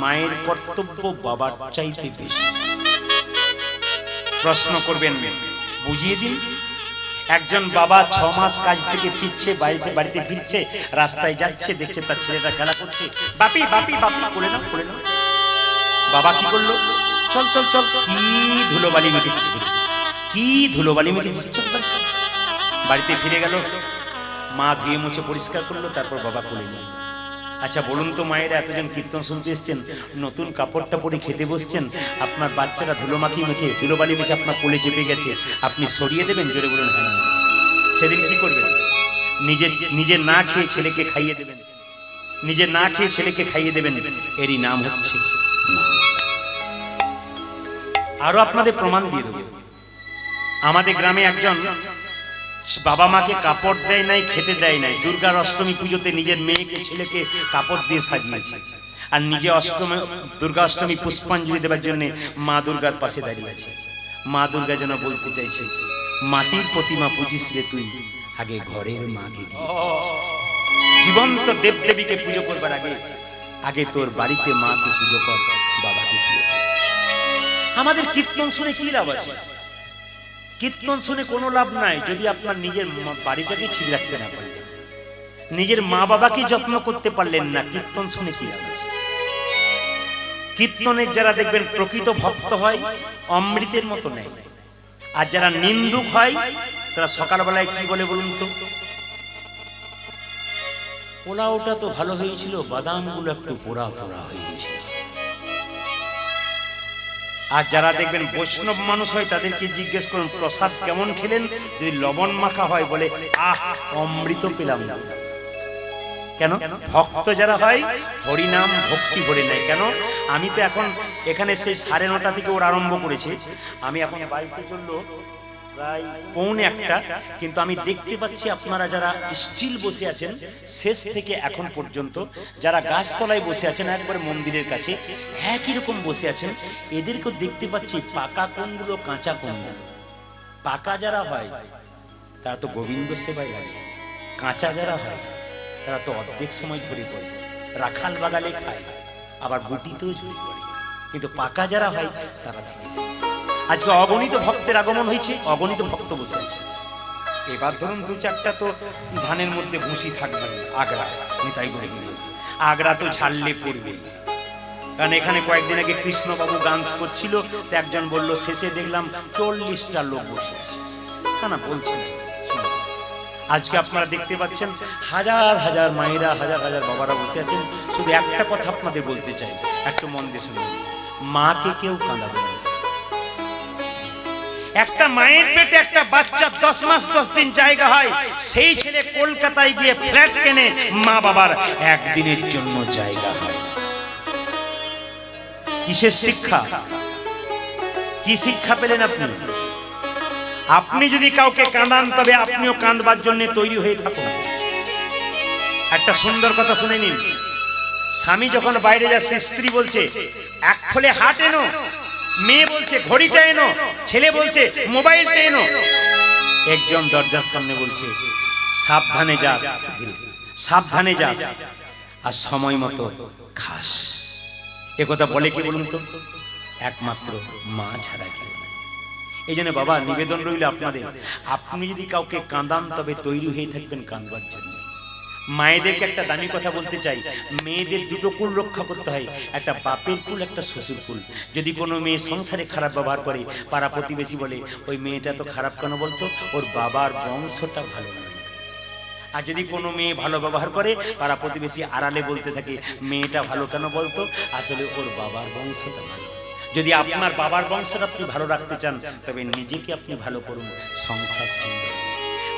মায়ের কর্তব্য বাবার চাইতে বেশি। প্রশ্ন করবেন, বুঝিয়ে দিন। একজন বাবা 6 মাস কাজ থেকে ফিরছে, বাড়িতে ফিরছে, রাস্তায় যাচ্ছে, দেখছে তার ছেলেটা খেলা করছে, বাপি বাপি বাপি করে নাও করে নাও। বাবা কি করলো? চল চল চল, কি ধুলোবালি মেখেছি, কি ধুলোবালি মেখেছিস, চল চল চল। বাড়িতে ফিরে গেল, মা ধুয়ে মুছে পরিষ্কার করলো, তারপর বাবা কোলে নিল। আচ্ছা বলুন তো মায়েরা, এতজন কীর্তন শুনতে এসছেন, নতুন কাপড়টা পরে খেতে বসছেন, আপনার বাচ্চারা ধুলোমাখি মেখে ধুলোবালি মেখে আপনার কোলে চেপে গেছে, আপনি সরিয়ে দেবেন? জোরে বলুন হ্যাঁ। সেদিন কি করবেন? নিজে না খেয়ে ছেলেকে খাইয়ে দেবেন, নিজে না খেয়ে ছেলেকে খাইয়ে দেবেন, এরই নাম হচ্ছে মা। আরো আপনাদের প্রমাণ দিয়ে দেব। আমাদের গ্রামে একজন বাবা মাকে কাপড় দেয় নাই, খেতে দেয় নাই, দুর্গার অষ্টমী পুজোতে নিজের মেয়েকে ছেলেকে কাপড় দিয়ে সাজিয়েছে, আর নিজে দুর্গা অষ্টমী পুষ্পাঞ্জলি দেওয়ার জন্য মা দুর্গার পাশে দাঁড়িয়ে আছে। মা দুর্গা যেন বলতে চাইছে, মাটির প্রতিমা পুজিস রে তুই, আগে ঘরের মাকে গিয়ে। জীবন্ত দেবদেবীকে পুজো করবার আগে আগে তোর বাড়িতে মাকে পুজো কর, বাবাকে পুজো কর। আমাদের কীর্তন শুনে কি লাভ আছে? কীর্তন শুনে কোনো লাভ নাই যদি আপনার নিজের বাড়িটাকে ঠিক রাখতে না পারলেন, নিজের মা বাবাকে যত্ন করতে পারলেন না, কীর্তন শুনে কি লাভ আছে? কীর্তনের যারা দেখবেন প্রকৃত ভক্ত হয়, অমৃতের মতো নেয়, আর যারা নিন্দুক হয় তারা সকালবেলায় কি বলে বলুন তো? পোলাওটা তো ভালো হয়েছিল, বাদামগুলো একটু পোড়া পোড়া হয়ে গেছিল। আর যারা দেখবেন বৈষ্ণব মানুষ হয়, তাদেরকে জিজ্ঞেস করুন প্রসাদ কেমন খেলেন, যদি লবণ মাখা হয় বলে আহ অমৃত পেলাম না। কেন? ভক্ত যারা হয় হরিনাম ভক্তি ভরে নেয়। কেন? আমি তো এখন এখানে সেই 9:30 থেকে ওর আরম্ভ করেছে, আমি এখন বাড়িতে চললো প্রায় 1:45, কিন্তু আমি দেখতে পাচ্ছি আপনারা যারা স্টিল বসে আছেন শেষ থেকে এখন পর্যন্ত, যারা গাছতলায় বসে আছেন একবারে মন্দিরের কাছে একই রকম বসে আছেন, এদেরকেও দেখতে পাচ্ছি পাকা কোনগুলো কাঁচা কোনগুলো। পাকা যারা হয় তারা তো গোবিন্দ সেবায় লাগে, কাঁচা যারা হয় তারা তো অর্ধেক সময় ঝরে পড়ে, রাখাল বাগালে খায়, আবার গুটিতেও ঝরে পড়ে, কিন্তু পাকা যারা হয় তারা থেকে যায়। আজকে অগণিত ভক্তের আগমন হয়েছে, অগণিত ভক্ত বসে আছে। এবার ধরুন 2-4টা তো ধানের মধ্যে ভুসি থাকবে, আগরা নিতাই করে গেল, আগরা তো ঝাললে পড়বে। কারণ এখানে কয়েকদিন আগে কৃষ্ণবাবু গান করছিল, তো একজন বলল শেষে দেখলাম 40টা লোক বসে আছে। না বলছেন, আজকে আপনারা দেখতে পাচ্ছেন হাজার হাজার মায়েরা, হাজার হাজার বাবারা বসে আছেন। শুধু একটা কথা আপনাদের বলতে চাই, একটু মন দিয়ে শুনুন, মাকে কেউ কাঁদাবে না। একটা মায়ের পেটে একটা বাচ্চা 10 মাস 10 দিন জায়গা হয়, সেই ছেলে কলকাতায় গিয়ে ফ্ল্যাট কেনে, মা বাবার একদিনের জন্য জায়গা হয়। কিসের শিক্ষা? কি শিক্ষা পেলেন আপনি? আপনি যদি কাউকে কাঁদান তবে আপনিও কাঁদবার জন্য তৈরি হয়ে থাকুন। একটা সুন্দর কথা শুনে নিন। স্বামী যখন বাইরে যাচ্ছে, স্ত্রী বলছে 1 থলে হাট এনো, মেয়ে বলছে ঘড়িটা এনো, ছেলে বলছে মোবাইলটা এনো, একজন দরজার সামনে বলছে সাবধানে যাস, সাবধানে যাস, আর সময় মতো খাস। একথা বলে কি বলুন তো? একমাত্র মা ছাড়া কেউ নাই। এই জন্য বাবা নিবেদন রইল আপনাদের, আপনি যদি কাউকে কাঁদান তবে তৈরি হয়ে থাকবেন কাঁদবার জন্য। মায়েদেরকে একটা দামি কথা বলতে চাই, মেয়েদের 2টো কুল রক্ষা করতে হয়, একটা বাপের কুল, একটা শ্বশুর কুল। যদি কোনো মেয়ে সংসারে খারাপ ব্যবহার করে, পাড়া প্রতিবেশী বলে ওই মেয়েটা তো খারাপ কেন বলতো, ওর বাবার বংশটা ভালো নয়। আর যদি কোনো মেয়ে ভালো ব্যবহার করে, পাড়া প্রতিবেশী আড়ালে বলতে থাকে মেয়েটা ভালো কেন বলতো, আসলে ওর বাবার বংশটা ভালো। যদি আপনার বাবার বংশটা আপনি ভালো রাখতে চান তবে নিজেকে আপনি ভালো করুন, সংসার সুন্দর।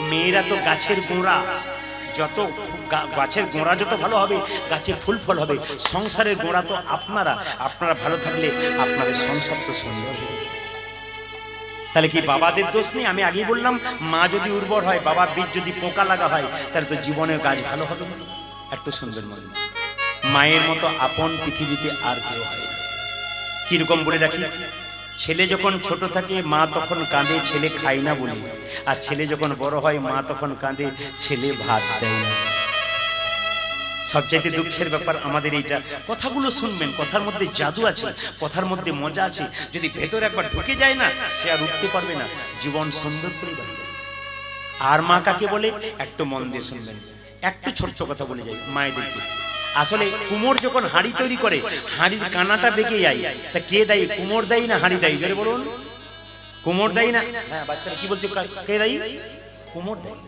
মেয়েরা তো গাছের গোড়া, যত গাছের গোড়া যত ভালো হবে, গাছে ফুল ফল হবে। সংসারের গোড়া তো আপনারা ভালো থাকলে আপনাদের সংসার তো সুন্দর হবে। তাহলে কি বাবাদের দোষ নেই? আমি আগেই বললাম, মা যদি উর্বর হয়, বাবার বীজ যদি পোকা লাগা হয়, তাহলে তো জীবনের গাছ ভালো হবে না। একটু সুন্দর মনে, মায়ের মতো আপন পৃথিবীতে আর কেউ হয় না। কিরকম বলে রাখি, ছেলে যখন ছোট থাকে মা তখন কাঁদে, ছেলে খায় না বলে। আর ছেলে যখন বড় হয় মা তখন কাঁদে, ছেলে ভাত দেয় না। সবচাইতে দুঃখের ব্যাপার আমাদের এইটা। কথাগুলো শুনবেন, কথার মধ্যে জাদু আছে, কথার মধ্যে মজা আছে। যদি ভেতরে একবার ঢুকে যায় না, সে আর উঠতে পারবে না। জীবন সুন্দর করে বাড়ি যাবে। আর মা কাকে বলে একটু মন দিয়ে শুনবেন। একটু ছোট্ট কথা বলে যাই মায়েদেরকে। আসলে কুমোর যখন হাঁড়ি তৈরি করে, হাঁড়ির কানাটা বেঁকে যায়, তা কে দায়ী? কুমোর দায়ী না হাঁড়ি দায়ী? জোরে বলুন। কুমোর দায়ী না? হ্যাঁ, বাচ্চারা কি বলছে, কে দায়ী? কুমোর দায়ী।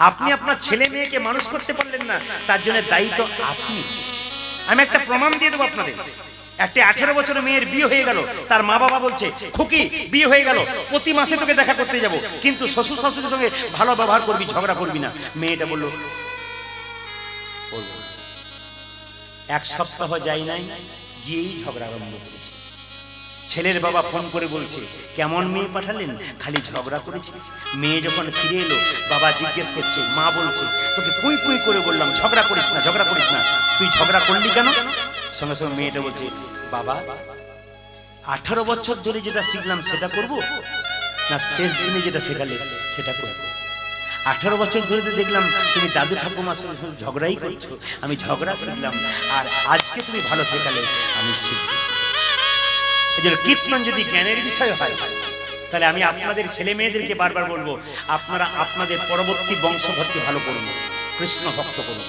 আপনি আপনার ছেলে মেয়েকে মানুষ করতে পারলেন না, তার জন্য দায়ী তো আপনি। আমি একটা প্রমাণ দিয়ে দেবো আপনাদের। একটা 18 বছরের মেয়ের বিয়ে হয়ে গেল, তার মা বাবা বলছে, খুকি বিয়ে হয়ে গেল, প্রতি মাসে তোকে দেখা করতে যাব, কিন্তু শ্বশুর শাশুড়ির সঙ্গে ভালো ব্যবহার করবি, ঝগড়া করবি না। মেয়েটা বলল, এক সপ্তাহ যাই নাই, গিয়েই ঝগড়া আরম্ভ করেছে। ছেলের বাবা ফোন করে বলছে, কেমন মেয়ে পাঠালেন, খালি ঝগড়া করেছে। মেয়ে যখন ফিরে এলো, বাবা জিজ্ঞেস করছে, মা বলছে, তোকে পুই পুই করে বললাম ঝগড়া করিস না, ঝগড়া করিস না, তুই ঝগড়া করলি কেন? সঙ্গে সঙ্গে মেয়েটা বলছে, বাবা 18 বছর ধরে যেটা শিখলাম সেটা করব, না শেষ দিনে যেটা শেখালে সেটা করব? 18 বছর ধরে তো দেখলাম তুমি দাদু ঠাকুমার সঙ্গে শুধু ঝগড়াই করছো, আমি ঝগড়া শিখলাম, আর আজকে তুমি ভালো শেখালে আমি শিখব। এই জন্য কীর্তন যদি জ্ঞানের বিষয় হয়, তাহলে আমি আপনাদের ছেলে মেয়েদেরকে বারবার বলবো, আপনারা আপনাদের পরবর্তী বংশধরকে ভালো করুন, কৃষ্ণ ভক্ত করুন।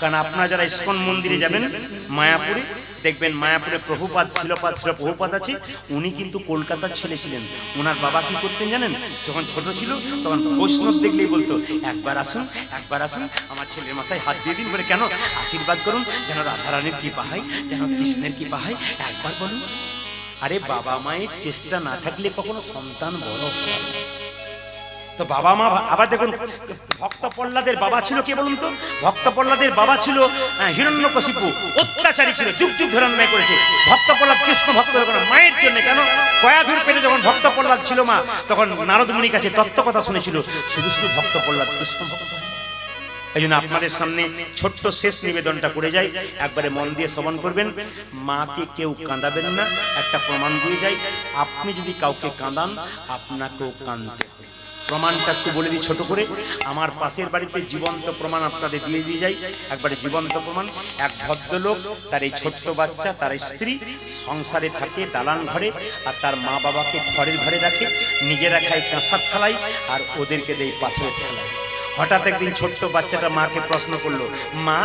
কারণ আপনারা যারা ইস্কন মন্দিরে যাবেন মায়াপুরে, দেখবেন মায়াপুরে প্রভুপাদ প্রভুপাদ আছে। উনি কিন্তু কলকাতার ছেলে ছিলেন। ওনার বাবা কি করতেন জানেন? যখন ছোট ছিল তখন বৈষ্ণব দেখলেই বলতো, একবার আসুন, একবার আসুন, আমার ছেলের মাথায় হাত দিয়ে দিন। বলে কেন? আশীর্বাদ করুন, যেন রাধারানীর কৃপা হয়, যেন কৃষ্ণের কৃপা হয়, একবার বলুন। আরে বাবা মায়ের চেষ্টা না থাকলে কখনো সন্তান বড় হয়? তো বাবা মা, আবার দেখুন ভক্ত প্রহ্লাদের বাবা ছিল কে বলুন তো? ভক্ত প্রহ্লাদের বাবা ছিল হিরণ্যকশিপু, অত্যাচারী ছিল, যুগ যুগ ধরে অন্যায় করেছে। ভক্ত প্রহ্লাদ কৃষ্ণ ভক্ত হলো মায়ের জন্য। কেন? কয়াধুর পেটে যখন ভক্ত প্রহ্লাদ ছিল মা, তখন নারদ মুনির কাছে তত্ত্ব কথা শুনেছিল, শুধু শুধু ভক্ত প্রহ্লাদ কৃষ্ণ ভক্ত। এই জন্য আপনাদের সামনে ছোট্ট শেষ নিবেদনটা করে যাই, একবারে মন দিয়ে শ্রবণ করবেন। মাকে কেউ কাঁদাবেন না, একটা প্রমাণ দিয়ে যাই, আপনি যদি কাউকে কাঁদান আপনাকেও কাঁদতে হবে। প্রমাণটা একটু বলে দিই ছোট করে। আমার পাশের বাড়িতে জীবন্ত প্রমাণ আপনাদের দিয়ে যাই, একবারে জীবন্ত প্রমাণ। এক ভদ্রলোক, তার এই ছোট্ট বাচ্চা, তার স্ত্রী সংসারে থাকে দালান ঘরে, আর তার মা বাবাকে খড়ের ঘরে রাখে, নিজেরা খায় কাঁসার থালায়, আর ওদেরকে দেয় পাথরের থালায়। হঠাৎ একদিন ছোট্ট বাচ্চাটা মাকে প্রশ্ন করলো, মা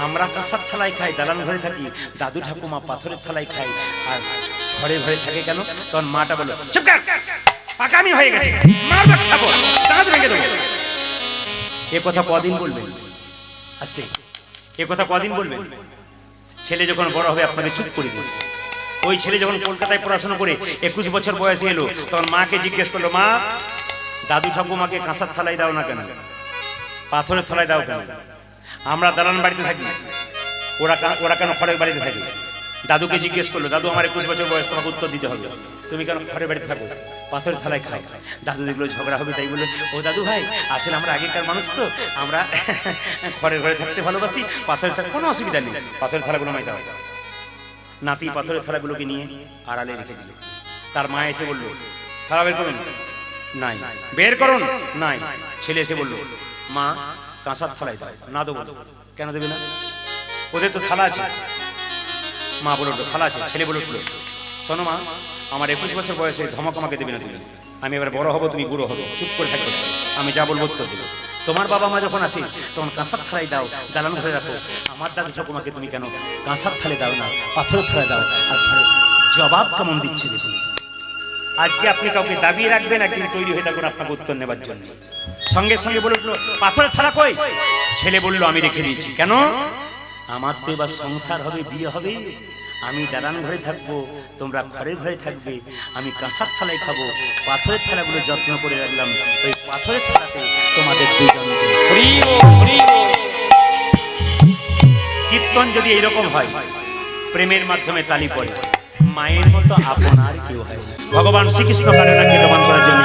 আমরা কাঁসার থালায় খাই, দালান ঘরে থাকি, দাদু ঠাকুমা পাথরের থালায় খাই, আর ঘরে ঘরে থাকে কেন? তখন মাটা বললো, চুপ কর, পাকামি হয়ে গেছে, মারবে খাবো, দাঁত ভেঙে দেবো। এ কথা কদিন বলবেন? আস্তে, এ কথা কদিন বলবেন? ছেলে যখন বড় হবে আপনাকে চুপ করে দেবে। ওই ছেলে যখন কলকাতায় পড়াশোনা করে 21 বছর বয়সে এলো, তখন মাকে জিজ্ঞেস করলো, মা দাদু ঠাকুমাকে কাঁসার থালায় দাও না কেন, পাথরের থালায় দাও কেন? আমরা দালান বাড়িতে থাকি, ওরা কেন খড়ের বাড়িতে থাকে? দাদুকে জিজ্ঞেস করলো, দাদু আমার 21 বছর বয়স, তোমাকে উত্তর দিতে হবে, তুমি কেন খড়ের বাড়িতে থাকো, পাথরের থালায় খাও? দাদু দেখলো ঝগড়া হবে, তাই বললো, ও দাদু ভাই আসলে আমরা আগেকার মানুষ তো, আমরা খড়ের ঘরে থাকতে ভালোবাসি, পাথরের থালা কোনো অসুবিধা নেই, পাথরের থালাগুলো আমায় দাও। নাতি পাথরের থালাগুলোকে নিয়ে আড়ালে রেখে দিল। তার মা এসে বললো, থালা বের করুন, নাই। বের করুন, নাই। ছেলে এসে বললো, মা কাঁসার থালায় দাও। না দেবো। কেন দেবে না? ওদের তো থালা আছে। মা বলে উঠলো, থালা আছে। ছেলে বলে উঠলো, শোনো মা, আমার 21 বছর বয়সে ধমক আমাকে দেবে না তুমি, আমি এবার বড় হবো, তুমি বুড়ো হবো, চুপ করে থাকবে, আমি যা বলবো উত্তর দেবো। তোমার বাবা মা যখন আসে তখন কাঁসার থালায় দাও, দালান ঘরে রাখো। আমার দাদু ঠাকুমাকে তুমি কেন কাঁসার থালে দাও না, পাথরের থালায় দাও? আর জবাব কেমন দিচ্ছে দেখুন। আজকে আপনি কাউকে দাবিয়ে রাখবেন, একদিন তৈরি হয়ে থাকুন আপনাকে উত্তর নেবার জন্য। সঙ্গে সঙ্গে বলে উঠলো, পাথরের থালা কই? ছেলে বললো, আমি রেখে দিয়েছি। কেন? আমার তো এবার সংসার হবে, বিয়ে হবে, আমি দালান ঘরে থাকবো, তোমরা ঘরের ঘরে থাকবে, আমি কাঁসার থালায় খাবো, পাথরের থালাগুলো যত্ন করে রাখলাম, ওই পাথরের থালাতে তোমাদের দুজনকে। কীর্তন যদি এইরকম হয়, প্রেমের মাধ্যমে তালি পড়ে, মায়ের মতো আপনার কেউ হয় না। ভগবান শ্রীকৃষ্ণ কালিনাগকে দমন করার জন্য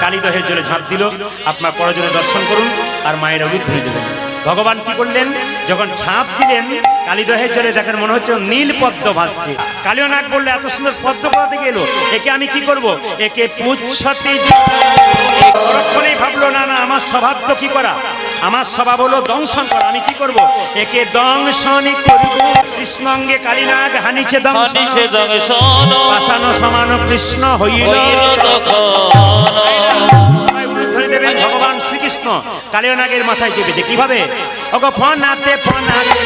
কালীদহের জলে ঝাঁপ দিল। আপনার করজোরে দর্শন করুন আর মায়ের অভিধ ধরে দেবেন। ভগবান কি করলেন, যখন ঝাঁপ দিলেন কালীদহের জলে দেখেন মনে হচ্ছে নীল পদ্ম ভাসছে। কালীনাগ বললে এত সুন্দর পদ্ম কোথা থেকে এলো, একে আমি কি করব, একে পুচ্ছতে। পরক্ষণেই ভাবলো না না, আমার স্বভাব তো কি করা, আমার স্বভাব হলো দংশন করা, আমি কি করব, একে দংশনই করব। কৃষ্ণঙ্গে কালীনাগ হানিছে দংশন, হানিছে দংশন, পাষাণ সমান কৃষ্ণ হইল তখন। সবাই উলুধ্বনি ধরে দেবেন। ভগবান শ্রীকৃষ্ণ কালীনাগের মাথায় চেপেছে কিভাবে, ওগো ফনাতে ফনাতে